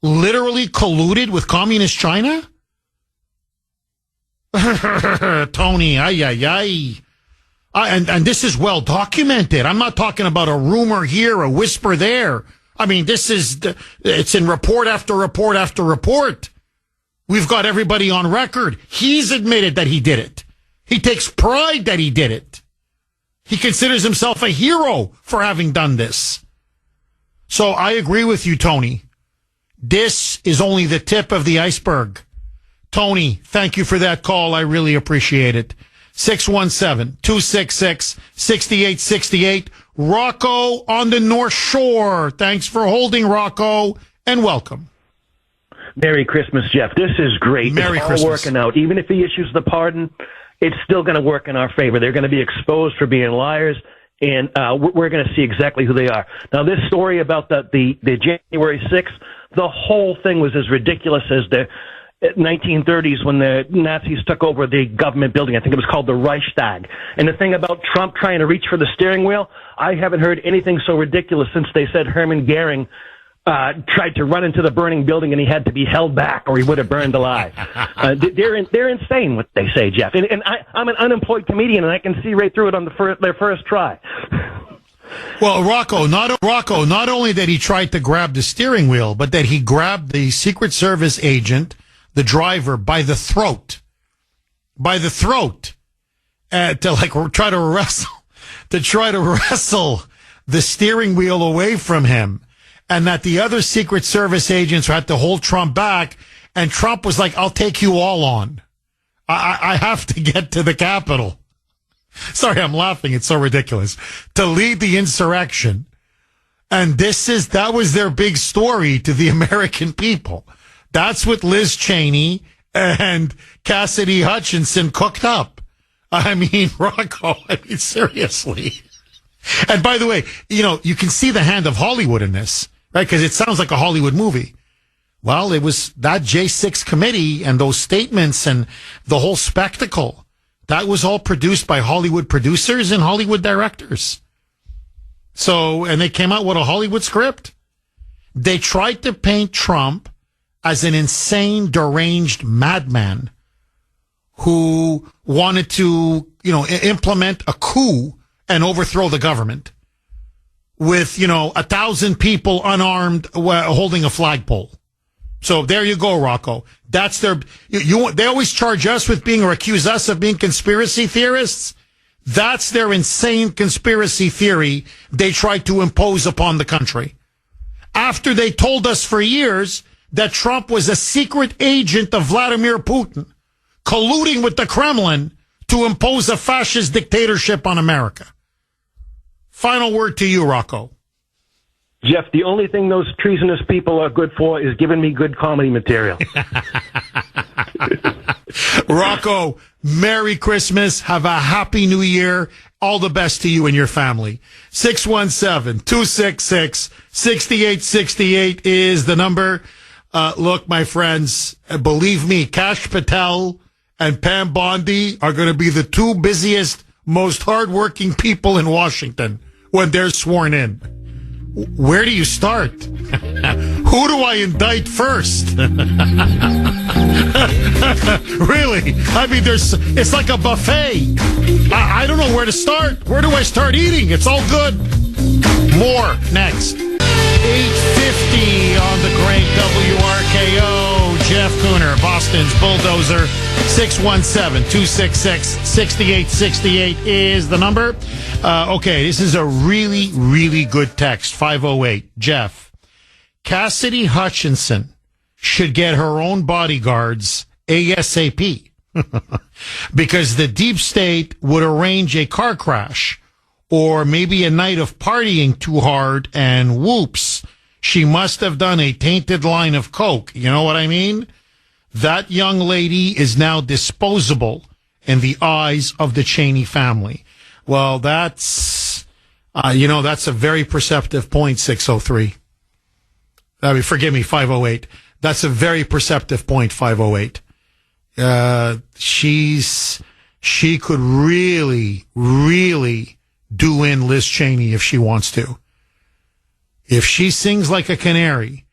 literally colluded with communist China? Tony, and this is well documented. I'm not talking about a rumor here, a whisper there. I mean, it's in report after report after report. We've got everybody on record. He's admitted that he did it. He takes pride that he did it. He considers himself a hero for having done this. So I agree with you, Tony. This is only the tip of the iceberg. Tony, thank you for that call. I really appreciate it. 617-266-6868. Rocco on the North Shore. Thanks for holding, Rocco, and welcome. Merry Christmas, Jeff. This is great. Merry it's all Christmas. Working out. Even if he issues the pardon, it's still going to work in our favor. They're going to be exposed for being liars, and we're going to see exactly who they are. Now, this story about the January 6th, the whole thing was as ridiculous as the 1930s when the Nazis took over the government building. I think it was called the Reichstag. And the thing about Trump trying to reach for the steering wheel, I haven't heard anything so ridiculous since they said Hermann Goering tried to run into the burning building and he had to be held back or he would have burned alive. They're insane what they say, Jeff. And I'm an unemployed comedian and I can see right through it on their first try. Well, Rocco, not only that he tried to grab the steering wheel, but that he grabbed the Secret Service agent, the driver, by the throat, to try to wrestle the steering wheel away from him. And that the other Secret Service agents had to hold Trump back. And Trump was like, I'll take you all on. I have to get to the Capitol. Sorry, I'm laughing. It's so ridiculous. To lead the insurrection. And that was their big story to the American people. That's what Liz Cheney and Cassidy Hutchinson cooked up. I mean, Rocco, seriously. And by the way, you can see the hand of Hollywood in this, right? Because it sounds like a Hollywood movie. Well, it was that J6 committee and those statements and the whole spectacle. That was all produced by Hollywood producers and Hollywood directors. So, and they came out with a Hollywood script. They tried to paint Trump as an insane, deranged madman who wanted to, implement a coup and overthrow the government with, 1,000 people unarmed holding a flagpole. So there you go, Rocco. That's they always charge us with or accuse us of being conspiracy theorists. That's their insane conspiracy theory they tried to impose upon the country. After they told us for years that Trump was a secret agent of Vladimir Putin, colluding with the Kremlin to impose a fascist dictatorship on America. Final word to you, Rocco. Jeff, the only thing those treasonous people are good for is giving me good comedy material. Rocco, Merry Christmas. Have a Happy New Year. All the best to you and your family. 617-266-6868 is the number. Look, my friends, believe me, Kash Patel and Pam Bondi are going to be the two busiest, most hardworking people in Washington when they're sworn in. Where do you start? Who do I indict first? Really? I mean, it's like a buffet. I don't know where to start. Where do I start eating? It's all good. More next. 8:50 on the great WRKO. Jeff Kuhner, Boston's Bulldozer. 617-266-6868 is the number. Okay, this is a really, really good text. 508. Jeff, Cassidy Hutchinson should get her own bodyguards ASAP because the deep state would arrange a car crash or maybe a night of partying too hard and whoops, she must have done a tainted line of coke. You know what I mean? That young lady is now disposable in the eyes of the Cheney family. Well, that's a very perceptive point, 603. I mean, forgive me, 508. That's a very perceptive point, 508. She could really, really do in Liz Cheney if she wants to. If she sings like a canary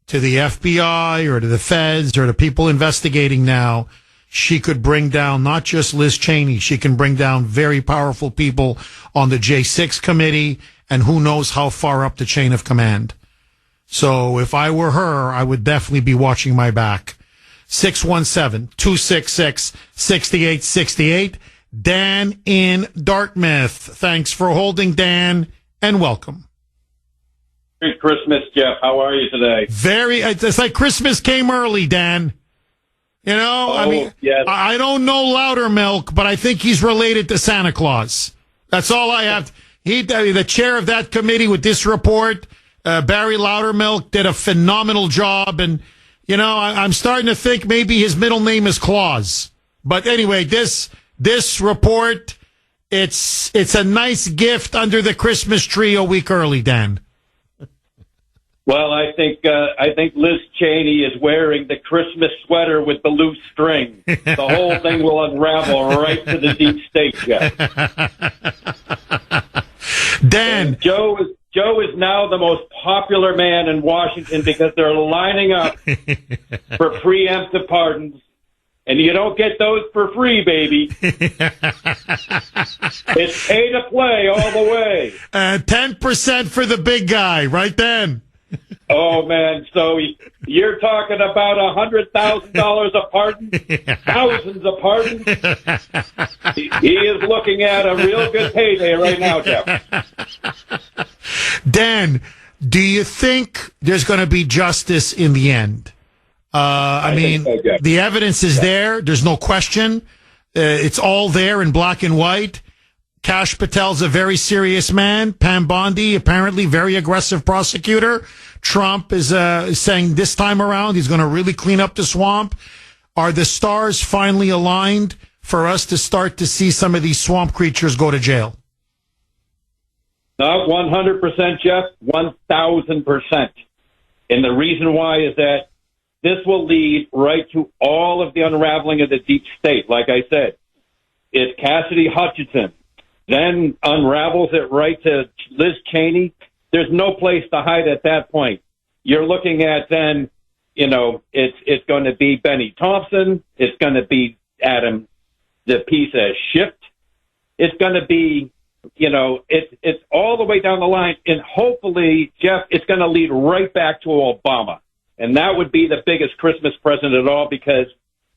to the FBI or to the feds or to people investigating now, she could bring down not just Liz Cheney, she can bring down very powerful people on the J6 committee and who knows how far up the chain of command. So if I were her, I would definitely be watching my back. 617-266-6868. Dan in Dartmouth. Thanks for holding, Dan, and welcome. Merry Christmas, Jeff. How are you today? It's like Christmas came early, Dan. You know, I mean, yes. I don't know Loudermilk, but I think he's related to Santa Claus. That's all I have. The chair of that committee with this report, Barry Loudermilk, did a phenomenal job. And, you know, I'm starting to think maybe his middle name is Claus. But anyway, this report, it's a nice gift under the Christmas tree a week early, Dan. Well, I think Liz Cheney is wearing the Christmas sweater with the loose string. The whole thing will unravel right to the deep state, Jeff. Dan, and Joe is now the most popular man in Washington because they're lining up for preemptive pardons. And you don't get those for free, baby. It's pay to play all the way. 10% for the big guy, right then. Oh, man. So you're talking about $100,000 a pardon? Thousands of pardons? He is looking at a real good payday right now, Jeff. Dan, do you think there's going to be justice in the end? I mean, so, the evidence is there. There's no question. It's all there in black and white. Kash Patel's a very serious man. Pam Bondi, apparently very aggressive prosecutor. Trump is saying this time around he's going to really clean up the swamp. Are the stars finally aligned for us to start to see some of these swamp creatures go to jail? Not 100%, Jeff. 1,000%. And the reason why is that this will lead right to all of the unraveling of the deep state. Like I said, it's Cassidy Hutchinson. Then unravels it right to Liz Cheney. There's no place to hide at that point. You're looking at then, you know, it's going to be Benny Thompson. It's going to be Adam, the piece of Schiff. It's going to be, you know, it's all the way down the line. And hopefully, Jeff, it's going to lead right back to Obama. And that would be the biggest Christmas present at all because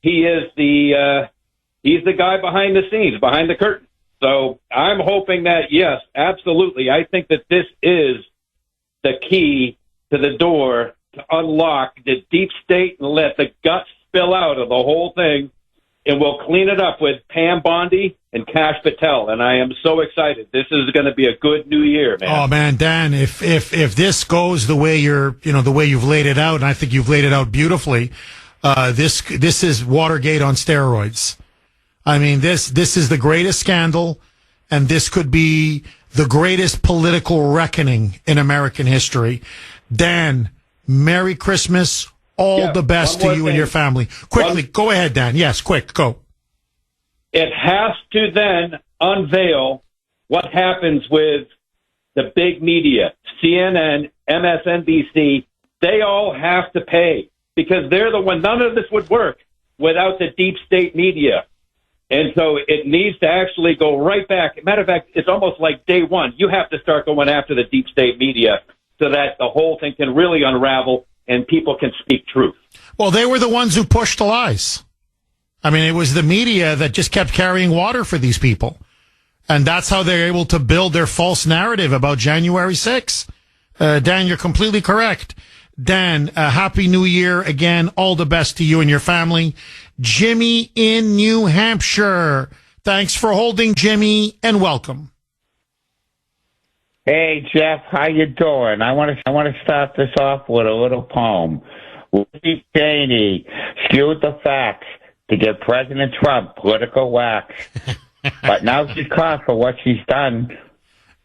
he is he's the guy behind the scenes, behind the curtain. So I'm hoping that, yes, absolutely. I think that this is the key to the door to unlock the deep state and let the guts spill out of the whole thing. And we'll clean it up with Pam Bondi and Kash Patel. And I am so excited. This is going to be a good new year, man. Oh, man, Dan, if this goes the way the way you've laid it out, and I think you've laid it out beautifully, this is Watergate on steroids. I mean, this is the greatest scandal, and this could be the greatest political reckoning in American history. Dan, Merry Christmas. All the best to you and your family. Quickly, go ahead, Dan. Yes, quick, go. It has to then unveil what happens with the big media, CNN, MSNBC. They all have to pay because they're the one. None of this would work without the deep state media. And so it needs to actually go right back. Matter of fact, it's almost like day one. You have to start going after the deep state media so that the whole thing can really unravel and people can speak truth. Well, they were the ones who pushed the lies. I mean, it was the media that just kept carrying water for these people. And that's how they're able to build their false narrative about January 6th. Dan, you're completely correct. Dan, Happy New Year again. All the best to you and your family. Jimmy in New Hampshire. Thanks for holding, Jimmy, and welcome. Hey, Jeff, how you doing? I want to start this off with a little poem. Liz Cheney skewed the facts to give President Trump political whack. But now she's caught for what she's done.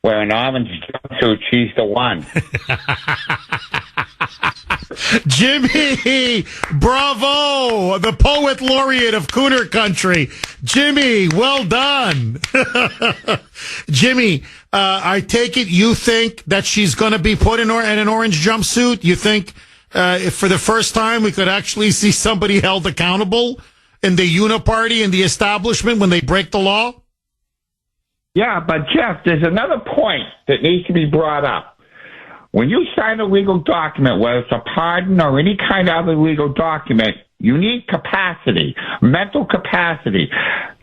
Wearing orange jumpsuit, she's the one. Jimmy, bravo, the poet laureate of Kuhner Country. Jimmy, well done. Jimmy, I take it you think that she's going to be put in an orange jumpsuit? You think if for the first time we could actually see somebody held accountable in the uniparty and the establishment when they break the law? Yeah, but Jeff, there's another point that needs to be brought up. When you sign a legal document, whether it's a pardon or any kind of other legal document, you need capacity, mental capacity.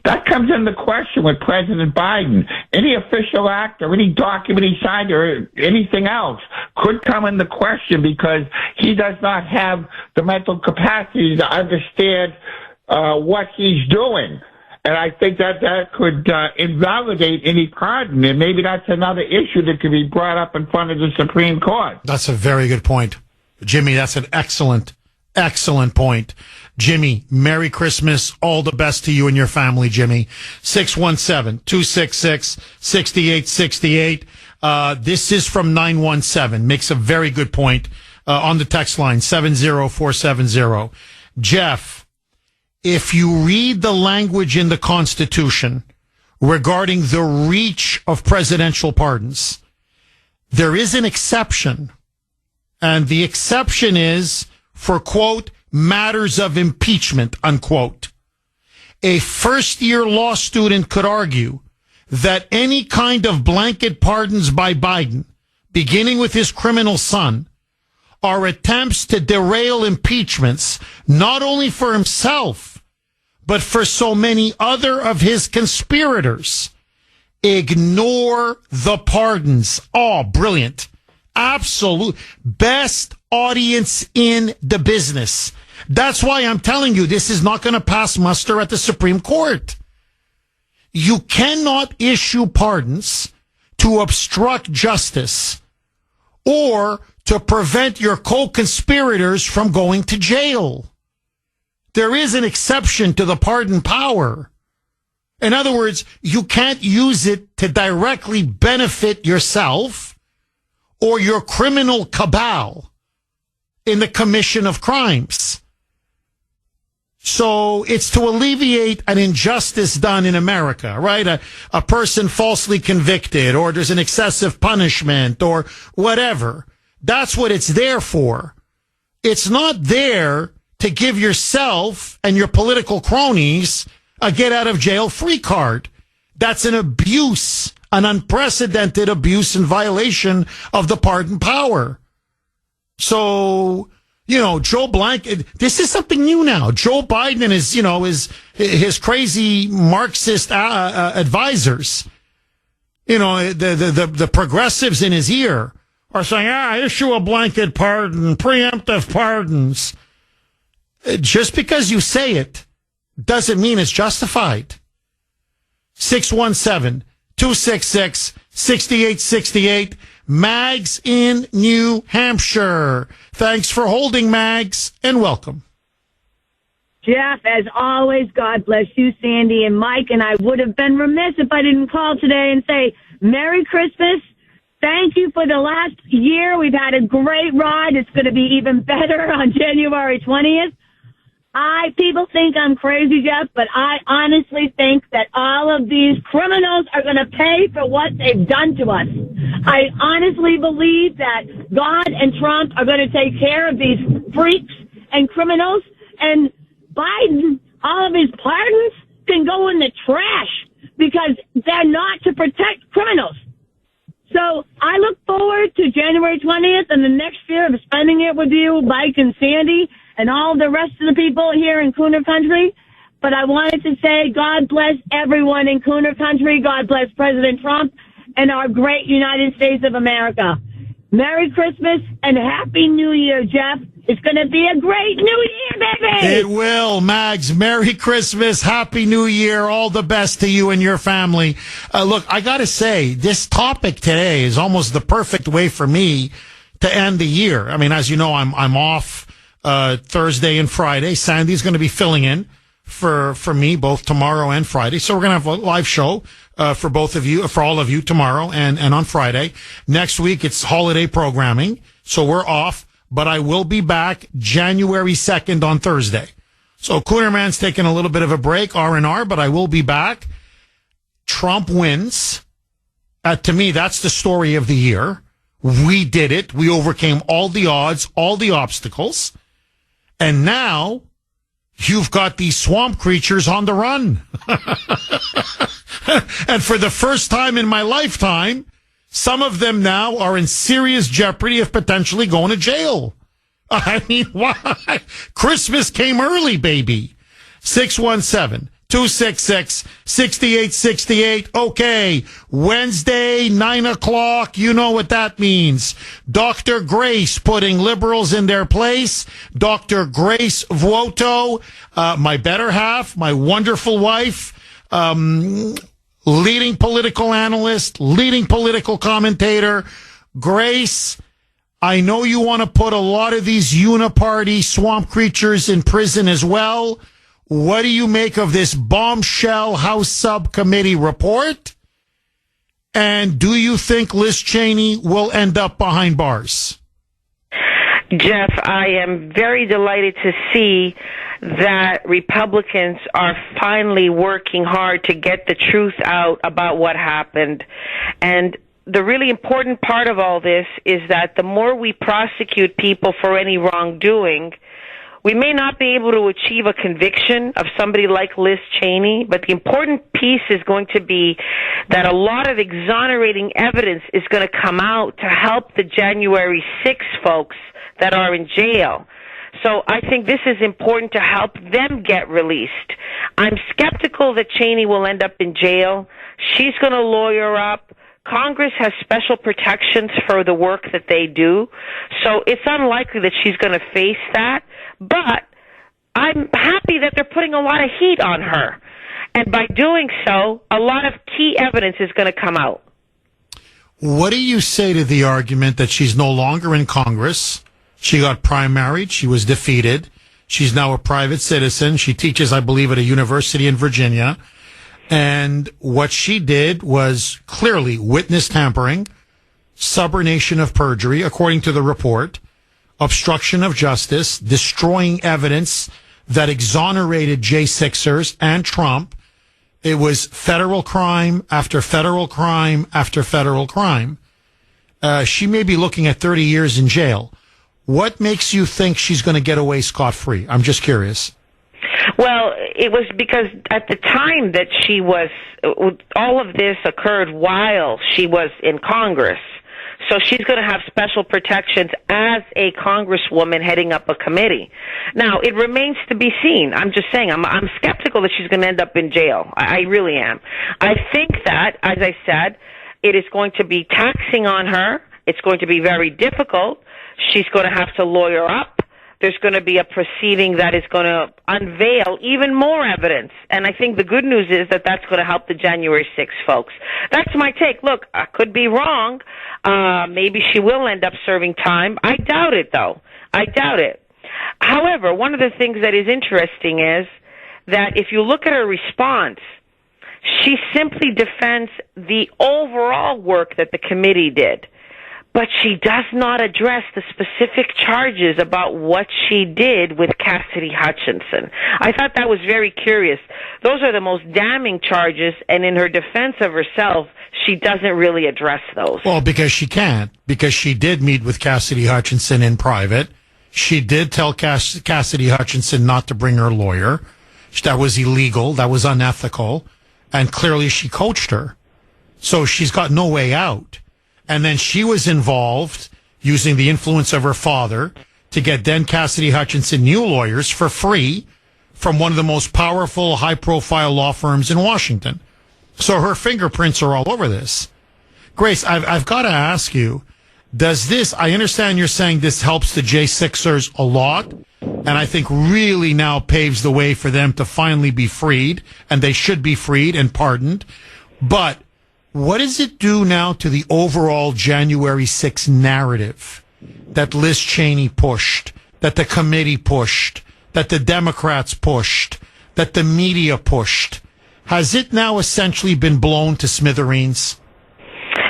That comes into question with President Biden. Any official act or any document he signed or anything else could come into question because he does not have the mental capacity to understand what he's doing. And I think that could invalidate any pardon, and maybe that's another issue that could be brought up in front of the Supreme Court. That's a very good point. Jimmy, that's an excellent point. Jimmy, Merry Christmas. All the best to you and your family, Jimmy. 617-266-6868. This is from 917. Makes a very good point on the text line, 70470. Jeff, if you read the language in the Constitution regarding the reach of presidential pardons, there is an exception. And the exception is for, quote, matters of impeachment, unquote. A first-year law student could argue that any kind of blanket pardons by Biden, beginning with his criminal son, are attempts to derail impeachments, not only for himself, but for so many other of his conspirators. Ignore the pardons. Oh, brilliant. Absolute best audience in the business. That's why I'm telling you, this is not going to pass muster at the Supreme Court. You cannot issue pardons to obstruct justice or to prevent your co-conspirators from going to jail. There is an exception to the pardon power. In other words, you can't use it to directly benefit yourself or your criminal cabal in the commission of crimes. So it's to alleviate an injustice done in America, right? A person falsely convicted, or there's an excessive punishment or whatever. That's what it's there for. It's not there to give yourself and your political cronies a get out of jail free card. That's an abuse, an unprecedented abuse and violation of the pardon power. So, you know, Joe Blank, this is something new now. Joe Biden and his crazy Marxist advisors, the progressives in his ear are saying, issue a blanket pardon, preemptive pardons. Just because you say it doesn't mean it's justified. 617-266-6868. Mags in New Hampshire. Thanks for holding, Mags, and welcome. Jeff, as always, God bless you, Sandy and Mike, and I would have been remiss if I didn't call today and say Merry Christmas. Thank you for the last year. We've had a great ride. It's going to be even better on January 20th. People think I'm crazy, Jeff, but I honestly think that all of these criminals are going to pay for what they've done to us. I honestly believe that God and Trump are going to take care of these freaks and criminals, and Biden, all of his pardons can go in the trash because they're not to protect criminals. So I look forward to January 20th and the next year of spending it with you, Mike and Sandy, and all the rest of the people here in Kuhner Country. But I wanted to say God bless everyone in Kuhner Country. God bless President Trump and our great United States of America. Merry Christmas and Happy New Year, Jeff. It's going to be a great New Year, baby! It will, Mags. Merry Christmas. Happy New Year. All the best to you and your family. Look, I got to say, this topic today is almost the perfect way for me to end the year. I mean, as you know, I'm off Thursday and Friday. Sandy's going to be filling in for me both tomorrow and Friday. So we're going to have a live show for both of you, for all of you tomorrow and on Friday. Next week, it's holiday programming, so we're off, but I will be back January 2nd on Thursday. So Kuhnerman's taking a little bit of a break, R&R, but I will be back. Trump wins. To me, that's the story of the year. We did it. We overcame all the odds, all the obstacles. And now you've got these swamp creatures on the run. And for the first time in my lifetime, some of them now are in serious jeopardy of potentially going to jail. I mean, why? Christmas came early, baby. 617-266-6868. Okay. Wednesday, 9 o'clock. You know what that means. Dr. Grace putting liberals in their place. Dr. Grace Vuoto, my better half, my wonderful wife, leading political analyst, leading political commentator. Grace, I know you want to put a lot of these uniparty swamp creatures in prison as well. What do you make of this bombshell House subcommittee report? And do you think Liz Cheney will end up behind bars? Jeff, I am very delighted to see that Republicans are finally working hard to get the truth out about what happened. And the really important part of all this is that the more we prosecute people for any wrongdoing, we may not be able to achieve a conviction of somebody like Liz Cheney, but the important piece is going to be that a lot of exonerating evidence is going to come out to help the January 6 folks that are in jail. So I think this is important to help them get released. I'm skeptical that Cheney will end up in jail. She's going to lawyer up. Congress has special protections for the work that they do, so it's unlikely that she's going to face that. But I'm happy that they're putting a lot of heat on her. And by doing so, a lot of key evidence is going to come out. What do you say to the argument that she's no longer in Congress? She got primaried. She was defeated. She's now a private citizen. She teaches, I believe, at a university in Virginia. And what she did was clearly witness tampering, subornation of perjury, according to the report, obstruction of justice, destroying evidence that exonerated J6ers and Trump. It was federal crime after federal crime after federal crime. She may be looking at 30 years in jail. What makes you think she's going to get away scot-free? I'm just curious. Well, it was because at the time that she was, all of this occurred while she was in Congress. So she's going to have special protections as a congresswoman heading up a committee. Now, it remains to be seen. I'm just saying, I'm skeptical that she's going to end up in jail. I really am. I think that, as I said, it is going to be taxing on her. It's going to be very difficult. She's going to have to lawyer up. There's going to be a proceeding that is going to unveil even more evidence. And I think the good news is that that's going to help the January 6 folks. That's my take. Look, I could be wrong. Maybe she will end up serving time. I doubt it, though. I doubt it. However, one of the things that is interesting is that if you look at her response, she simply defends the overall work that the committee did. But she does not address the specific charges about what she did with Cassidy Hutchinson. I thought that was very curious. Those are the most damning charges, and in her defense of herself, she doesn't really address those. Well, because she can't. Because she did meet with Cassidy Hutchinson in private. She did tell Cassidy Hutchinson not to bring her lawyer. That was illegal. That was unethical. And clearly she coached her. So she's got no way out. And then she was involved using the influence of her father to get then Cassidy Hutchinson new lawyers for free from one of the most powerful, high-profile law firms in Washington. So her fingerprints are all over this. Grace, I've got to ask you, does this, I understand you're saying this helps the J6ers a lot, and I think really now paves the way for them to finally be freed, and they should be freed and pardoned. But what does it do now to the overall January 6 narrative that Liz Cheney pushed, that the committee pushed, that the Democrats pushed, that the media pushed, has it now essentially been blown to smithereens?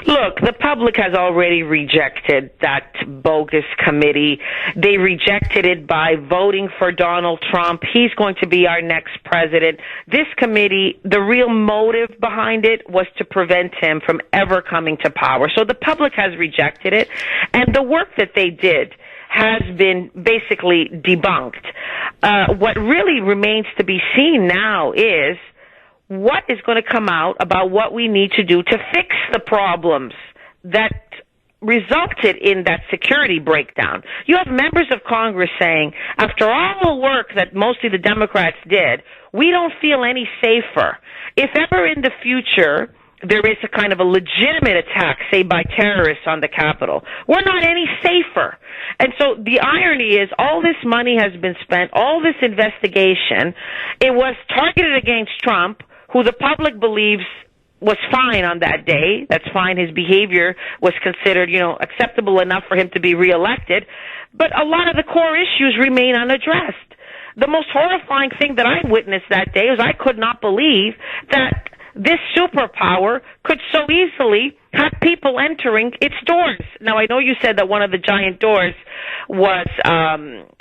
Look, the public has already rejected that bogus committee. They rejected it by voting for Donald Trump. He's going to be our next president. This committee, the real motive behind it was to prevent him from ever coming to power. So the public has rejected it, and the work that they did has been basically debunked. What really remains to be seen now is what is going to come out about what we need to do to fix the problems that resulted in that security breakdown. You have members of Congress saying, after all the work that mostly the Democrats did, we don't feel any safer. If ever in the future there is a kind of a legitimate attack, say by terrorists on the Capitol, we're not any safer. And so the irony is all this money has been spent, all this investigation, it was targeted against Trump, who the public believes was fine on that day. That's fine. His behavior was considered, acceptable enough for him to be reelected. But a lot of the core issues remain unaddressed. The most horrifying thing that I witnessed that day was I could not believe that this superpower could so easily have people entering its doors. Now, I know you said that one of the giant doors was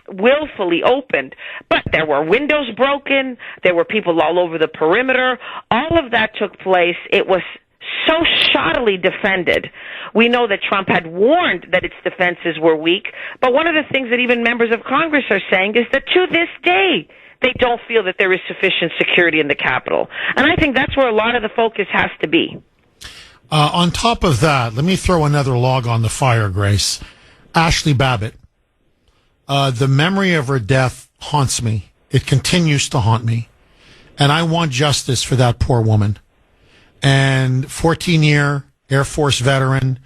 willfully opened, but there were windows broken, there were people all over the perimeter. All of that took place. It was so shoddily defended. We know that Trump had warned that its defenses were weak, but one of the things that even members of Congress are saying is that to this day, they don't feel that there is sufficient security in the Capitol. And I think that's where a lot of the focus has to be. On top of that, let me throw another log on the fire, Grace. Ashley Babbitt. The memory of her death haunts me. It continues to haunt me. And I want justice for that poor woman. And 14-year Air Force veteran,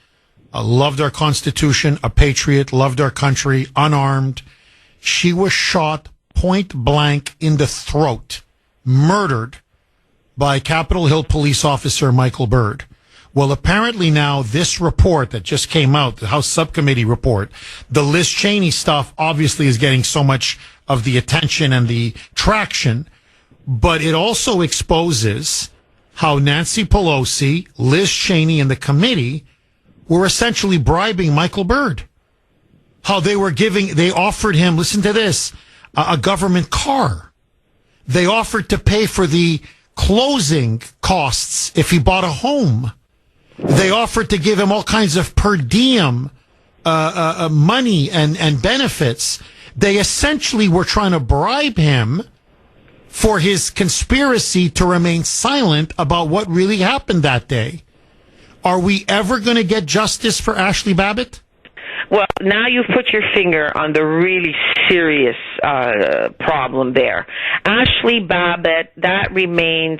loved our Constitution, a patriot, loved our country, unarmed. She was shot point blank in the throat, murdered by Capitol Hill police officer Michael Byrd. Well, apparently now this report that just came out, the House Subcommittee report, the Liz Cheney stuff obviously is getting so much of the attention and the traction, but it also exposes how Nancy Pelosi, Liz Cheney, and the committee were essentially bribing Michael Byrd. How they offered him, listen to this, a government car. They offered to pay for the closing costs if he bought a home. They offered to give him all kinds of per diem money and benefits. They essentially were trying to bribe him for his conspiracy to remain silent about what really happened that day. Are we ever going to get justice for Ashley Babbitt? Well, now you've put your finger on the really serious problem there. Ashley Babbitt, that remains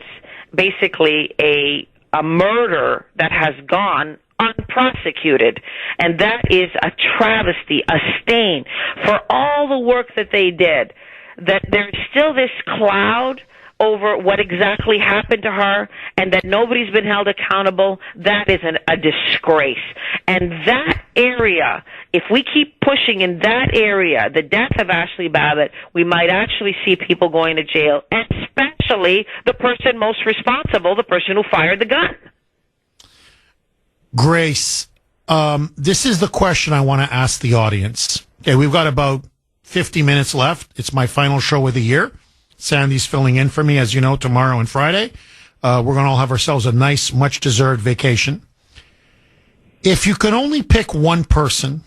basically a murder that has gone unprosecuted. And that is a travesty, a stain for all the work that they did. That there's still this cloud over what exactly happened to her and that nobody's been held accountable. That is a disgrace. And that area, if we keep pushing in that area, the death of Ashley Babbitt, we might actually see people going to jail, especially the person most responsible, the person who fired the gun. Grace, this is the question I want to ask the audience. Okay, we've got about 50 minutes left. It's my final show of the year. Sandy's filling in for me, as you know, tomorrow and Friday. We're going to all have ourselves a nice, much-deserved vacation. If you can only pick one person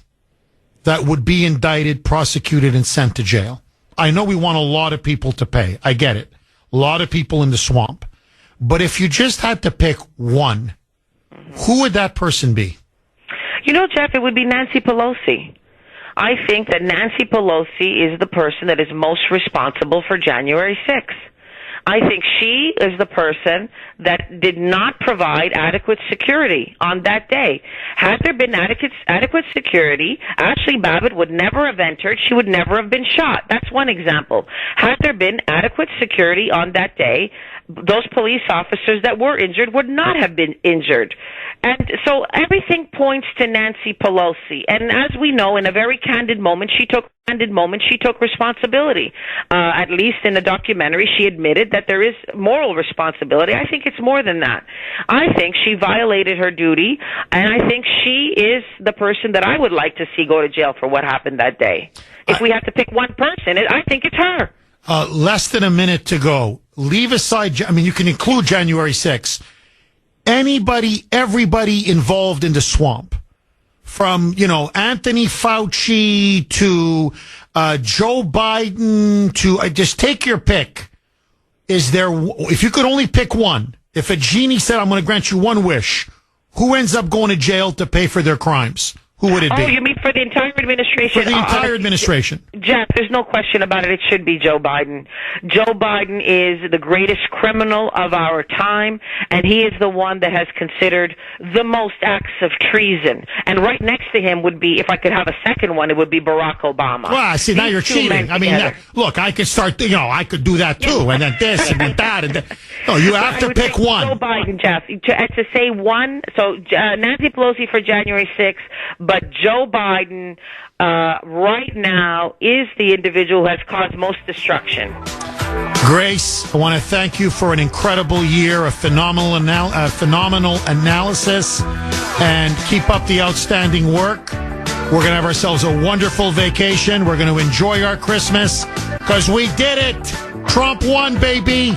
that would be indicted, prosecuted, and sent to jail, I know we want a lot of people to pay. I get it. A lot of people in the swamp. But if you just had to pick one, who would that person be? You know, Jeff, it would be Nancy Pelosi. I think that Nancy Pelosi is the person that is most responsible for January 6th. I think she is the person that did not provide adequate security on that day. Had there been adequate security, Ashley Babbitt would never have entered. She would never have been shot. That's one example. Had there been adequate security on that day, those police officers that were injured would not have been injured. And so everything points to Nancy Pelosi. And as we know, in a very candid moment, she took candid moment, she took responsibility. At least in the documentary, she admitted that there is moral responsibility. I think it's more than that. I think she violated her duty, and I think she is the person that I would like to see go to jail for what happened that day. If we have to pick one person, I think it's her. Less than a minute to go. Leave aside, I mean, you can include January 6th. Everybody involved in the swamp. From, Anthony Fauci to Joe Biden to just take your pick. If you could only pick one, if a genie said, I'm going to grant you one wish, who ends up going to jail to pay for their crimes? Who would it be? Oh, you mean for the entire administration? For the entire administration. Jeff, there's no question about it. It should be Joe Biden. Joe Biden is the greatest criminal of our time, and he is the one that has considered the most acts of treason. And right next to him would be, if I could have a second one, it would be Barack Obama. Well, see, now you're cheating. I mean, look, I could start, I could do that too, and then this and then that. And then, no, you have to pick one. Joe Biden, Jeff. To say one, so Nancy Pelosi for January 6th, but Joe Biden right now is the individual who has caused most destruction. Grace, I want to thank you for an incredible year, a phenomenal analysis, and keep up the outstanding work. We're going to have ourselves a wonderful vacation. We're going to enjoy our Christmas because we did it. Trump won, baby.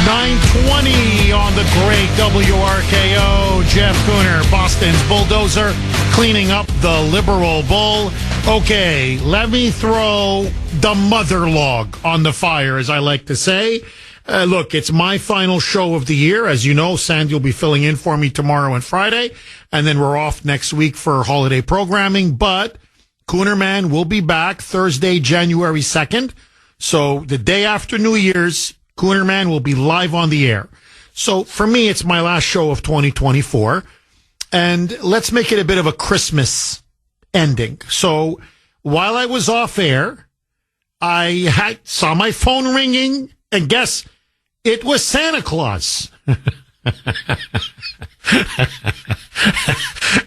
9:20 on the great WRKO. Jeff Kuhner, Boston's bulldozer, cleaning up the liberal bull. Okay, let me throw the mother log on the fire, as I like to say. Look, it's my final show of the year. As you know, Sandy will be filling in for me tomorrow and Friday, and then we're off next week for holiday programming. But Kuhnerman will be back Thursday, January 2nd. So the day after New Year's, Kuhnerman will be live on the air. So for me, it's my last show of 2024. And let's make it a bit of a Christmas ending. So while I was off air, I saw my phone ringing, and guess it was Santa Claus.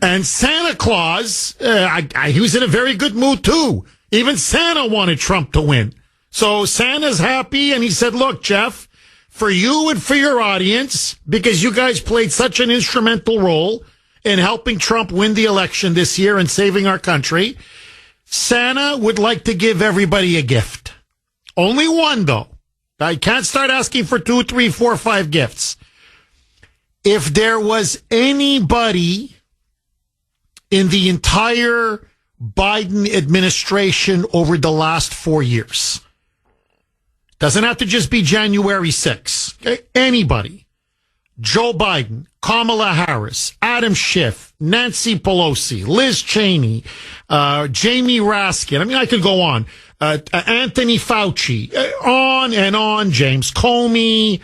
And Santa Claus, he was in a very good mood too. Even Santa wanted Trump to win. So Santa's happy, and he said, look, Jeff, for you and for your audience, because you guys played such an instrumental role in helping Trump win the election this year and saving our country, Santa would like to give everybody a gift. Only one, though. I can't start asking for 2, 3, 4, 5 gifts. If there was anybody in the entire Biden administration over the last 4 years, doesn't have to just be January 6th. Okay? Anybody. Joe Biden, Kamala Harris, Adam Schiff, Nancy Pelosi, Liz Cheney, Jamie Raskin. I mean, I could go on. Anthony Fauci, on and on. James Comey,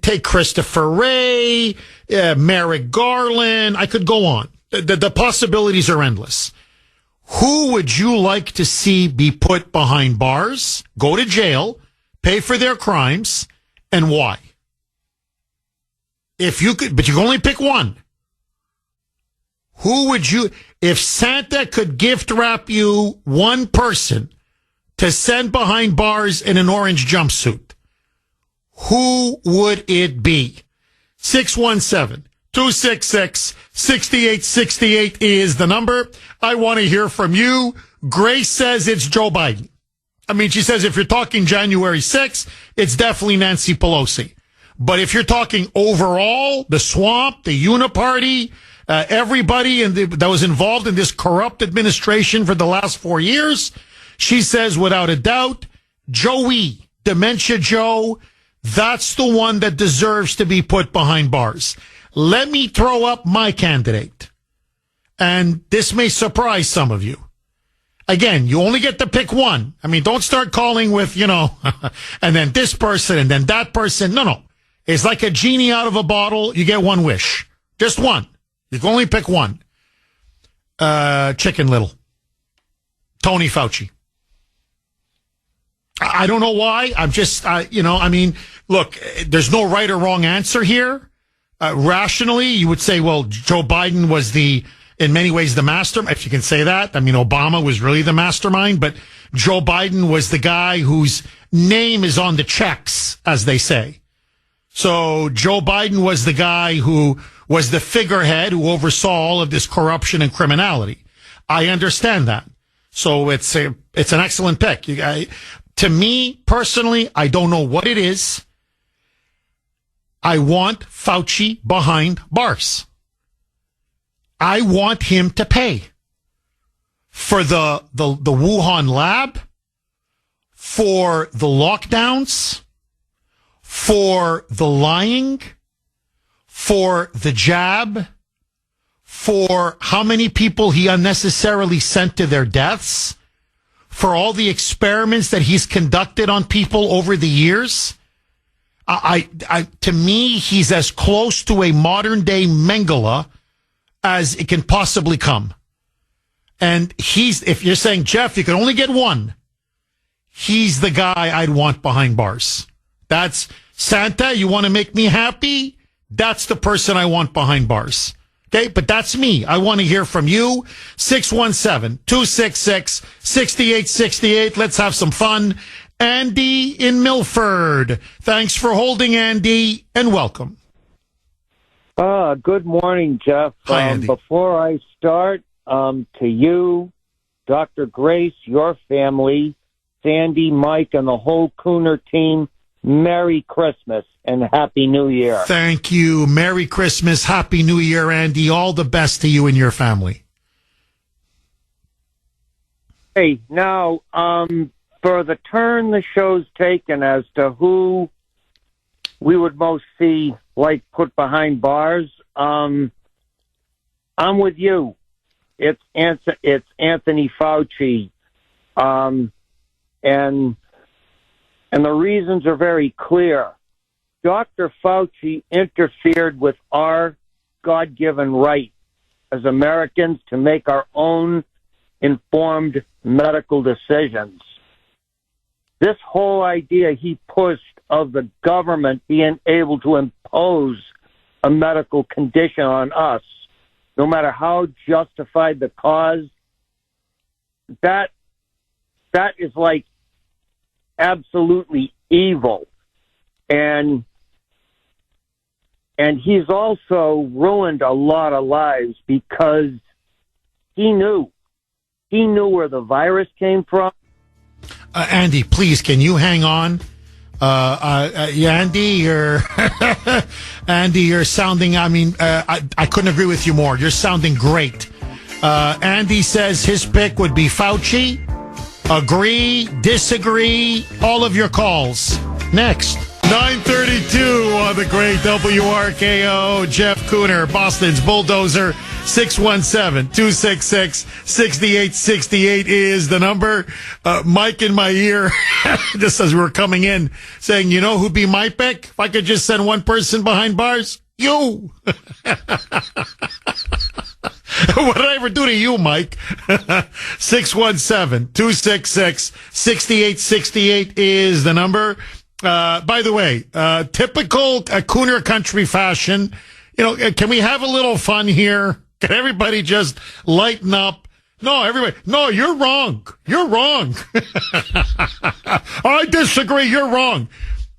take Christopher Wray, Merrick Garland. I could go on. The possibilities are endless. Who would you like to see be put behind bars, go to jail, pay for their crimes, and why? If you could, but you can only pick one. Who would you, if Santa could gift wrap you one person to send behind bars in an orange jumpsuit, who would it be? 617-266-6868 is the number. I want to hear from you. Grace says it's Joe Biden. I mean, she says if you're talking January 6th, it's definitely Nancy Pelosi. But if you're talking overall, the swamp, the uniparty, everybody that was involved in this corrupt administration for the last 4 years, she says without a doubt, Joey, Dementia Joe, that's the one that deserves to be put behind bars. Let me throw up my candidate. And this may surprise some of you. Again, you only get to pick one. I mean, don't start calling with, and then this person and then that person. No. It's like a genie out of a bottle. You get one wish. Just one. You can only pick one. Chicken Little. Tony Fauci. I don't know why. I'm just, look, there's no right or wrong answer here. Rationally, you would say, well, Joe Biden was the in many ways the mastermind, if you can say that. I mean, Obama was really the mastermind, but Joe Biden was the guy whose name is on the checks, as they say. So Joe Biden was the guy who was the figurehead who oversaw all of this corruption and criminality. I understand that. So it's an excellent pick. To me, personally, I don't know what it is. I want Fauci behind bars. I want him to pay for the Wuhan lab, for the lockdowns, for the lying, for the jab, for how many people he unnecessarily sent to their deaths, for all the experiments that he's conducted on people over the years. To me, he's as close to a modern day Mengele as it can possibly come. And if you're saying, Jeff, you can only get one, he's the guy I'd want behind bars. That's Santa. You want to make me happy? That's the person I want behind bars. Okay, but that's me. I want to hear from you. 617-266-6868. Let's have some fun. Andy in Milford. Thanks for holding, Andy, and welcome. Good morning, Jeff. Hi, Andy. Before I start, to you, Dr. Grace, your family, Sandy, Mike, and the whole Kuhner team, Merry Christmas and Happy New Year. Thank you. Merry Christmas. Happy New Year, Andy. All the best to you and your family. Hey, now, for the turn the show's taken as to who we would most see, like, put behind bars, I'm with you. It's Anthony Fauci. And the reasons are very clear. Dr. Fauci interfered with our God-given right as Americans to make our own informed medical decisions. This whole idea he pushed of the government being able to impose a medical condition on us, no matter how justified the cause, that is like absolutely evil. And he's also ruined a lot of lives because he knew where the virus came from. Andy, please, can you hang on? Andy, you're sounding, I couldn't agree with you more. You're sounding great. Andy says his pick would be Fauci. Agree, disagree, all of your calls. Next. 9:32 on the great WRKO. Jeff Kuhner, Boston's Bulldozer. 617-266-6868 is the number. Mike in my ear, just as we were coming in, saying, you know who'd be my pick? If I could just send one person behind bars? You! What did I ever do to you, Mike? 617-266-6868 is the number. By the way, typical Kuhner country fashion, can we have a little fun here? Can everybody just lighten up? No, everybody. No, you're wrong. You're wrong. I disagree. You're wrong.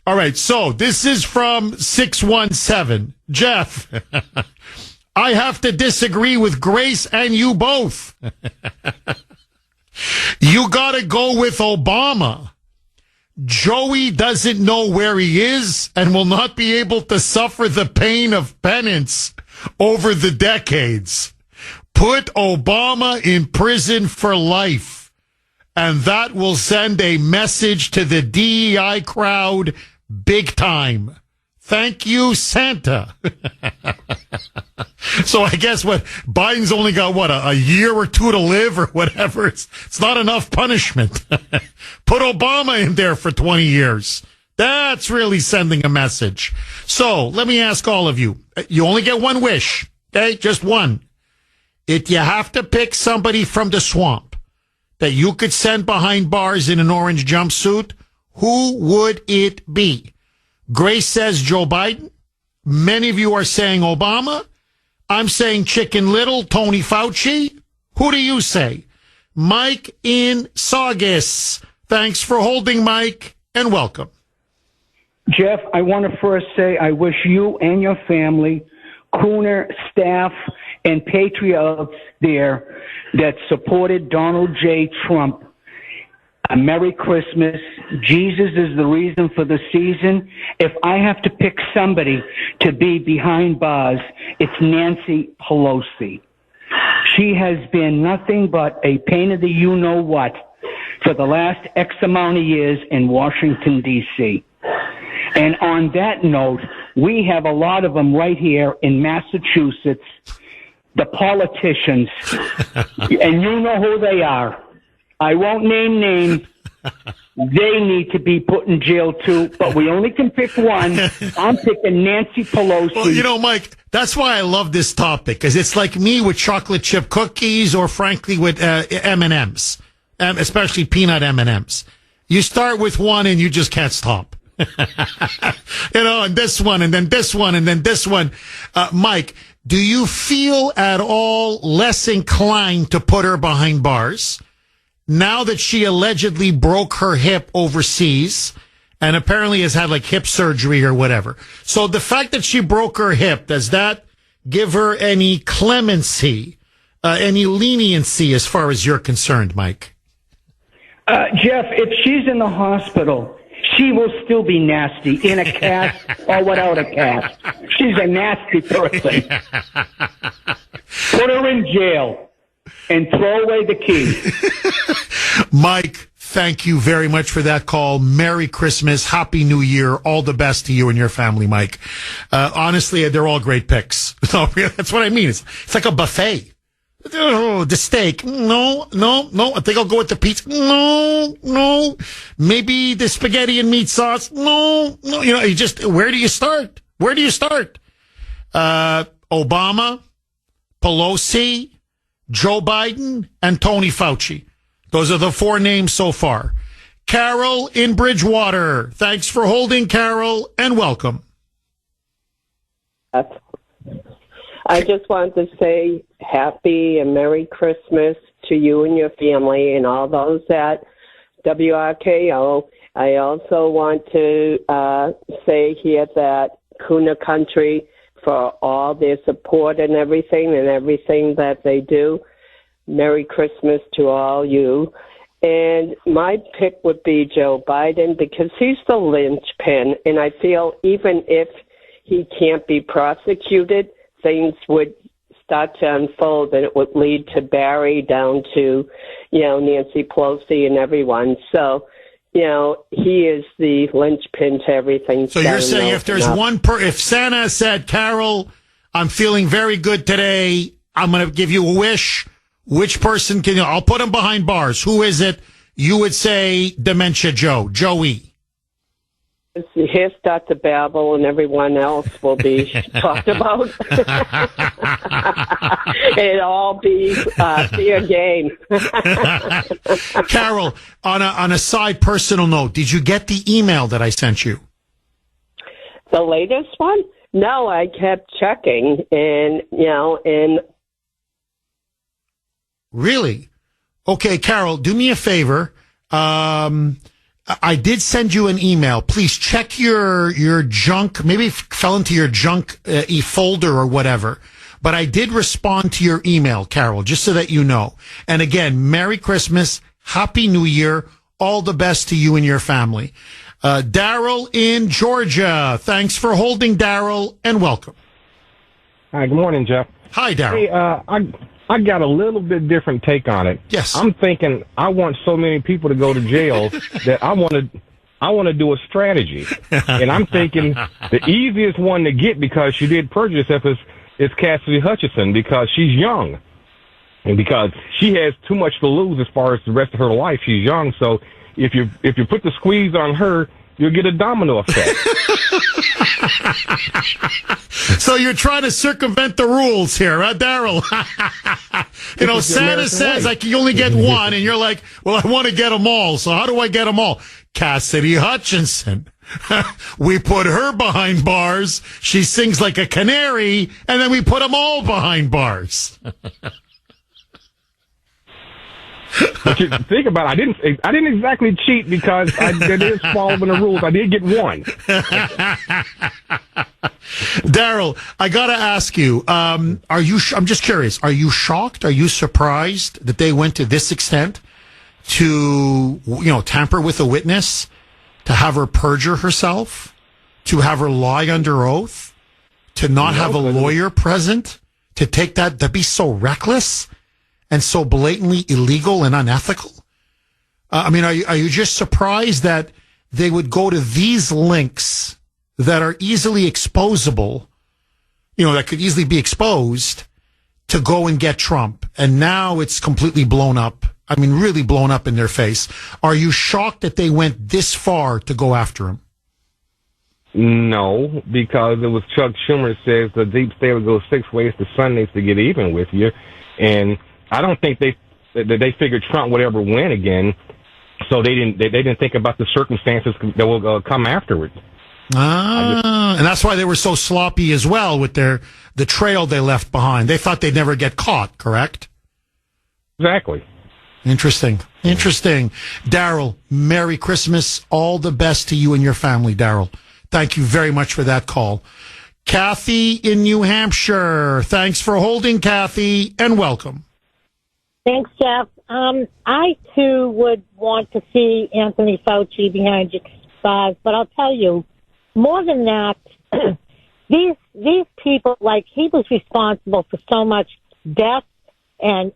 All right. So this is from 617. Jeff, I have to disagree with Grace and you both. You got to go with Obama. Joey doesn't know where he is and will not be able to suffer the pain of penance over the decades. Put Obama in prison for life, and that will send a message to the DEI crowd big time. Thank you, Santa. So I guess Biden's only got a year or two to live or whatever. It's not enough punishment. Put Obama in there for 20 years. That's really sending a message. So let me ask all of you. You only get one wish. Okay? Just one. If you have to pick somebody from the swamp that you could send behind bars in an orange jumpsuit, who would it be? Grace says Joe Biden. Many of you are saying Obama. I'm saying Chicken Little, Tony Fauci. Who do you say? Mike in Saugus. Thanks for holding, Mike, and welcome. Jeff, I want to first say I wish you and your family, Kuhner staff, and patriots there that supported Donald J. Trump a Merry Christmas. Jesus is the reason for the season. If I have to pick somebody to be behind bars, it's Nancy Pelosi. She has been nothing but a pain in the you-know-what for the last X amount of years in Washington, D.C. And on that note, we have a lot of them right here in Massachusetts, the politicians, and you know who they are. I won't name names. They need to be put in jail too, but we only can pick one. I'm picking Nancy Pelosi. Well, you know, Mike, that's why I love this topic, because it's like me with chocolate chip cookies or, frankly, with M&Ms, especially peanut M&Ms. You start with one and you just can't stop. You know, and this one, and then this one, and then this one. Mike, do you feel at all less inclined to put her behind bars now that she allegedly broke her hip overseas and apparently has had like hip surgery or whatever? So the fact that she broke her hip, does that give her any clemency, any leniency as far as you're concerned, Mike? Jeff, if she's in the hospital, she will still be nasty in a cast or without a cast. She's a nasty person. Put her in jail and throw away the key. Mike, thank you very much for that call. Merry Christmas. Happy New Year. All the best to you and your family, Mike. Honestly, they're all great picks. No, that's what I mean. It's like a buffet. Oh, the steak. No. I think I'll go with the pizza. No. Maybe the spaghetti and meat sauce. No. You know, where do you start? Obama, Pelosi, Joe Biden, and Tony Fauci. Those are the four names so far. Carol in Bridgewater. Thanks for holding, Carol, and welcome. I just want to say happy and Merry Christmas to you and your family and all those at WRKO. I also want to say here that Kuhner Country, for all their support and everything that they do. Merry Christmas to all you. And my pick would be Joe Biden because he's the linchpin, and I feel even if he can't be prosecuted, things would start to unfold and it would lead to Barry down to, Nancy Pelosi and everyone. So, he is the linchpin to everything. So you're saying if there's if Santa said, Carol, I'm feeling very good today, I'm going to give you a wish, which person I'll put him behind bars. Who is it? You would say Dementia Joey. He'll start to babble and everyone else will be talked about. It'll all be fair game. Carol, on a side personal note, did you get the email that I sent you? The latest one? No, I kept checking and Really? Okay, Carol, do me a favor. I did send you an email. Please check your junk. Maybe it fell into your junk folder or whatever. But I did respond to your email, Carol, just so that you know. And again, Merry Christmas, Happy New Year, all the best to you and your family. Daryl in Georgia. Thanks for holding, Daryl, and welcome. Hi, good morning, Jeff. Hi, Daryl. Hey, I got a little bit different take on it. Yes. I'm thinking I want so many people to go to jail that I want to do a strategy. And I'm thinking the easiest one to get because she did perjure herself is Cassidy Hutchinson because she's young. And because she has too much to lose as far as the rest of her life. She's young. So if you put the squeeze on her, you'll get a domino effect. So you're trying to circumvent the rules here, huh, Daryl? Santa says I can only get one, and you're like, well, I want to get them all. So how do I get them all? Cassidy Hutchinson. We put her behind bars. She sings like a canary, and then we put them all behind bars. But you think about it, I didn't exactly cheat because it is following the rules. I did get one. Daryl, I got to ask you, I'm just curious, are you shocked? Are you surprised that they went to this extent to, tamper with a witness, to have her perjure herself, to have her lie under oath, to not have a lawyer present, to be so reckless and so blatantly illegal and unethical? Are you just surprised that they would go to these lengths that are easily exposable, that could easily be exposed, to go and get Trump? And now it's completely blown up. Really blown up in their face. Are you shocked that they went this far to go after him? No, because it was Chuck Schumer says the deep state will go 6 ways to Sundays to get even with you. And I don't think they figured Trump would ever win again, so they didn't think about the circumstances that will come afterwards. And that's why they were so sloppy as well with the trail they left behind. They thought they'd never get caught, correct? Exactly. Interesting. Daryl, Merry Christmas. All the best to you and your family, Daryl. Thank you very much for that call. Kathy in New Hampshire. Thanks for holding, Kathy, and welcome. Thanks, Jeff. I, too, would want to see Anthony Fauci behind bars, but I'll tell you, more than that, these people, like, he was responsible for so much death and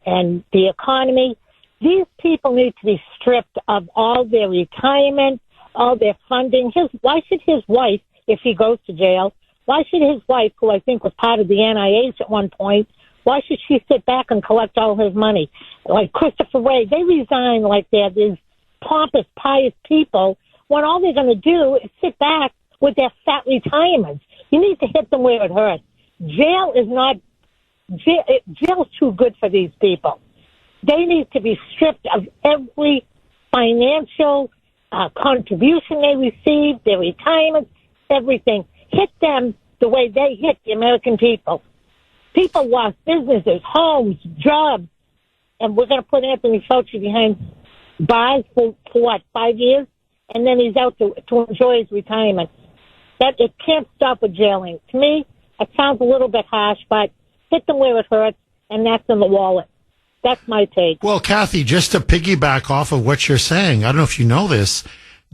the economy. These people need to be stripped of all their retirement, all their funding. Why should his wife, if he goes to jail, why should his wife, who I think was part of the NIH at one point, why should she sit back and collect all his money? Like Christopher Wray, they resign like they're these pompous, pious people when all they're going to do is sit back with their fat retirements. You need to hit them where it hurts. Jail's too good for these people. They need to be stripped of every financial contribution they receive, their retirement, everything. Hit them the way they hit the American people. People lost businesses, homes, jobs, and we're going to put Anthony Fauci behind bars for what, 5 years? And then he's out to enjoy his retirement. It can't stop with jailing. To me, it sounds a little bit harsh, but hit them where it hurts, and that's in the wallet. That's my take. Well, Kathy, just to piggyback off of what you're saying, I don't know if you know this.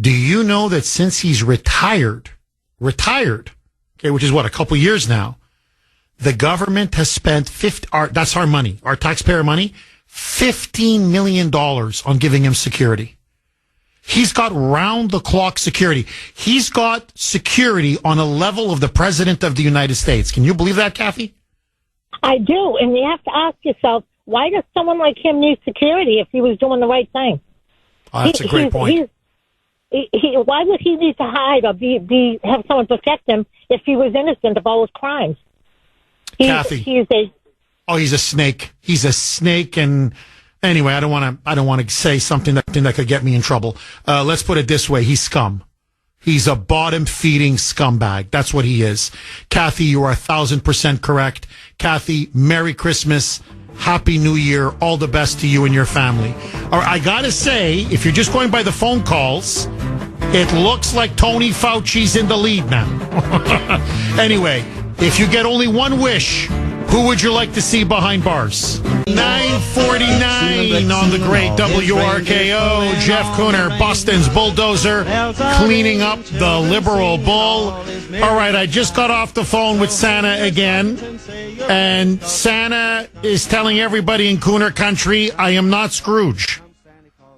Do you know that since he's retired, okay, which is what, a couple years now, the government has spent that's our money, our taxpayer money, $15 million on giving him security. He's got round-the-clock security. He's got security on a level of the President of the United States. Can you believe that, Kathy? I do, and you have to ask yourself, why does someone like him need security if he was doing the right thing? Oh, that's a great point. Why would he need to hide or have someone protect him if he was innocent of all his crimes? Kathy. He's a snake. He's a snake, and anyway, I don't want to say something that could get me in trouble. Let's put it this way: he's scum. He's a bottom-feeding scumbag. That's what he is. Kathy, you are 1,000% correct. Kathy, Merry Christmas, Happy New Year, all the best to you and your family. All right, I gotta say, if you're just going by the phone calls, it looks like Tony Fauci's in the lead now. Anyway, if you get only one wish, who would you like to see behind bars? 9:49 on the great WRKO. Jeff Kuhner, Boston's bulldozer, cleaning up the liberal bull. All right, I just got off the phone with Santa again, and Santa is telling everybody in Kuhner country, I am not Scrooge.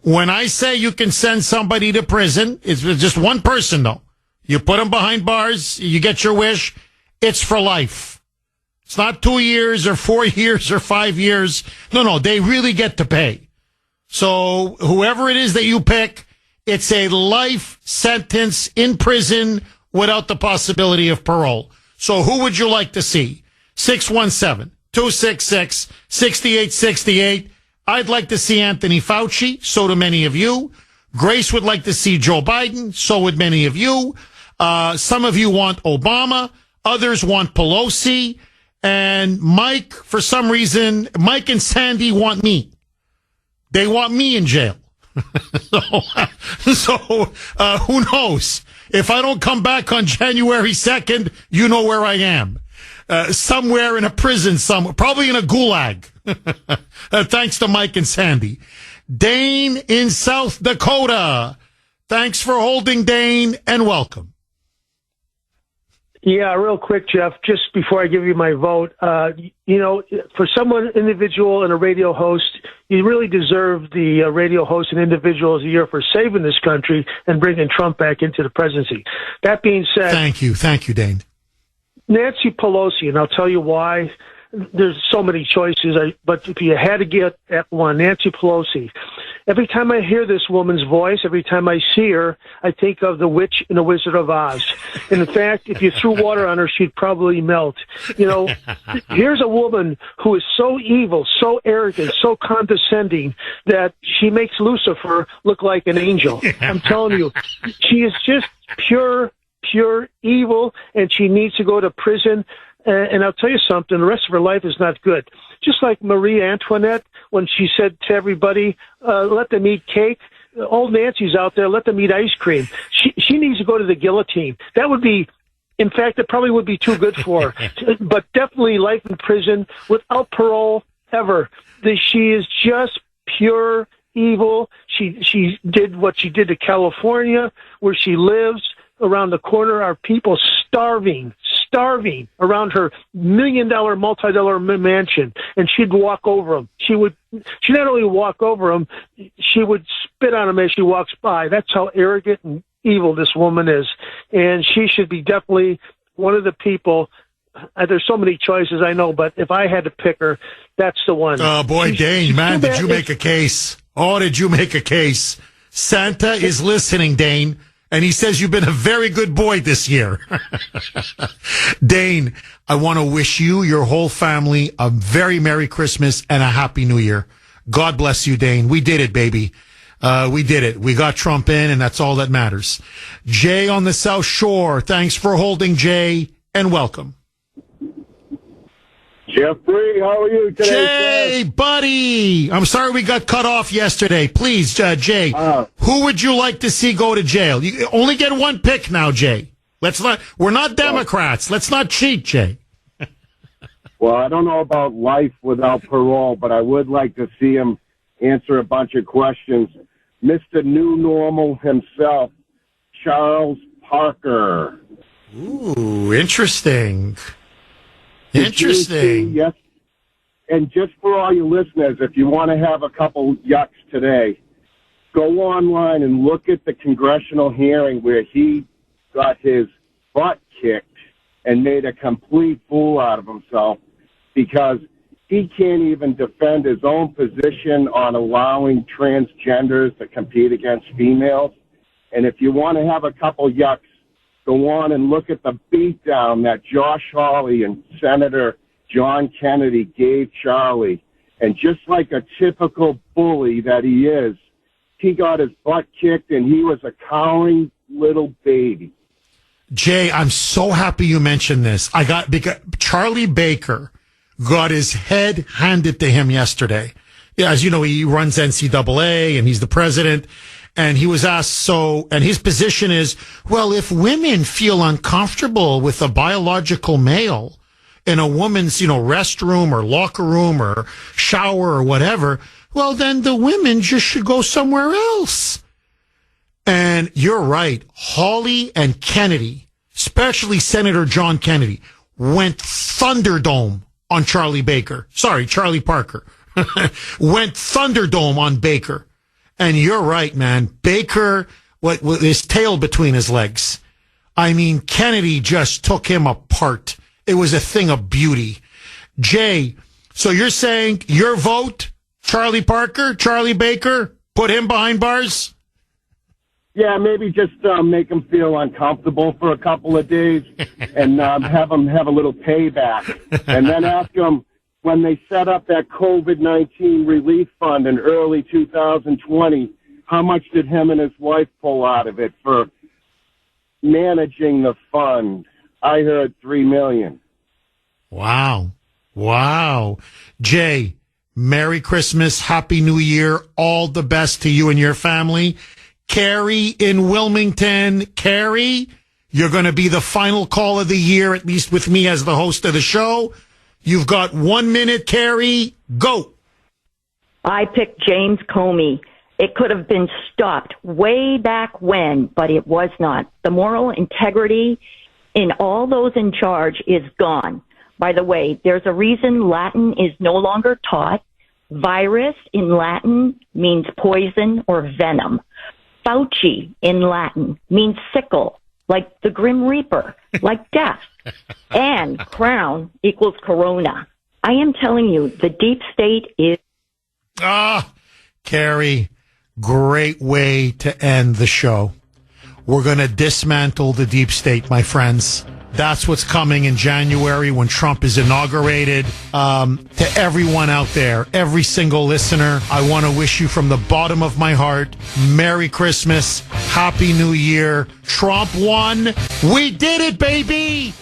When I say you can send somebody to prison, it's just one person, though. You put them behind bars, you get your wish, it's for life. It's not 2 years or 4 years or 5 years. No, they really get to pay. So whoever it is that you pick, it's a life sentence in prison without the possibility of parole. So who would you like to see? 617-266-6868. I'd like to see Anthony Fauci. So do many of you. Grace would like to see Joe Biden. So would many of you. Some of you want Obama. Others want Pelosi. And Mike, for some reason, Mike and Sandy want me. They want me in jail. So who knows? If I don't come back on January 2nd, you know where I am. Somewhere in a prison, somewhere, probably in a gulag. Thanks to Mike and Sandy. Dane in South Dakota. Thanks for holding, Dane, and welcome. Yeah, real quick, Jeff, just before I give you my vote, for someone individual and a radio host, you really deserve the radio host and individual of the year for saving this country and bringing Trump back into the presidency. That being said... Thank you, Dane. Nancy Pelosi, and I'll tell you why. There's so many choices, but if you had to get at one, Nancy Pelosi. Every time I hear this woman's voice, every time I see her, I think of the witch in the Wizard of Oz. And in fact, if you threw water on her, she'd probably melt. Here's a woman who is so evil, so arrogant, so condescending that she makes Lucifer look like an angel. I'm telling you, she is just pure evil, and she needs to go to prison. And I'll tell you something, the rest of her life is not good. Just like Marie Antoinette, when she said to everybody, let them eat cake. Old Nancy's out there, let them eat ice cream. She needs to go to the guillotine. That would be, in fact, it probably would be too good for her. But definitely life in prison without parole ever. She is just pure evil. She did what she did to California, where she lives. Around the corner are people starving around her $1 million, multi-dollar mansion, and she'd walk over them. She not only walk over them, she would spit on them as she walks by. That's how arrogant and evil this woman is, and she should be definitely one of the people. There's so many choices, I know, but if I had to pick her, that's the one. Oh, boy, Dane, man, did you make a case? Oh, did you make a case? Santa is listening, Dane. And he says you've been a very good boy this year. Dane, I want to wish you, your whole family, a very Merry Christmas and a Happy New Year. God bless you, Dane. We did it, baby. We did it. We got Trump in, and that's all that matters. Jay on the South Shore, thanks for holding, Jay, and welcome. Jeffrey, how are you today? Jay, buddy. I'm sorry we got cut off yesterday. Please, Jay, who would you like to see go to jail? You only get one pick now, Jay. We're not Democrats. Let's not cheat, Jay. Well, I don't know about life without parole, but I would like to see him answer a bunch of questions. Mr. New Normal himself, Charles Parker. Ooh, interesting. Interesting. Yes. And just for all you listeners, if you want to have a couple yucks today, go online and look at the congressional hearing where he got his butt kicked and made a complete fool out of himself because he can't even defend his own position on allowing transgenders to compete against females. And if you want to have a couple yucks, go on and look at the beatdown that Josh Hawley and Senator John Kennedy gave Charlie. And just like a typical bully that he is, he got his butt kicked and he was a cowering little baby. Jay, I'm so happy you mentioned this. Because Charlie Baker got his head handed to him yesterday. Yeah, as you know, he runs NCAA and he's the president. And he was asked, and his position is, well, if women feel uncomfortable with a biological male in a woman's, restroom or locker room or shower or whatever, well, then the women just should go somewhere else. And you're right. Hawley and Kennedy, especially Senator John Kennedy, went Thunderdome on Charlie Parker, went Thunderdome on Baker. And you're right, man. Baker, with his tail between his legs. I mean, Kennedy just took him apart. It was a thing of beauty. Jay, so you're saying your vote, Charlie Parker, Charlie Baker, put him behind bars? Yeah, maybe just make him feel uncomfortable for a couple of days and have him have a little payback. And then ask him, when they set up that COVID-19 relief fund in early 2020, how much did him and his wife pull out of it for managing the fund. I heard $3 million. Wow. Wow. Jay, Merry Christmas, Happy New Year, all the best to you and your family. Carrie in Wilmington. Carrie, you're going to be the final call of the year, at least with me as the host of the show. You've got 1 minute, Carrie. Go. I picked James Comey. It could have been stopped way back when, but it was not. The moral integrity in all those in charge is gone. By the way, there's a reason Latin is no longer taught. Virus in Latin means poison or venom. Fauci in Latin means sickle, like the Grim Reaper, like death. And crown equals corona. I am telling you, the deep state is... Carrie, great way to end the show. We're going to dismantle the deep state, my friends. That's what's coming in January when Trump is inaugurated. To everyone out there, every single listener, I want to wish you from the bottom of my heart, Merry Christmas, Happy New Year. Trump won. We did it, baby.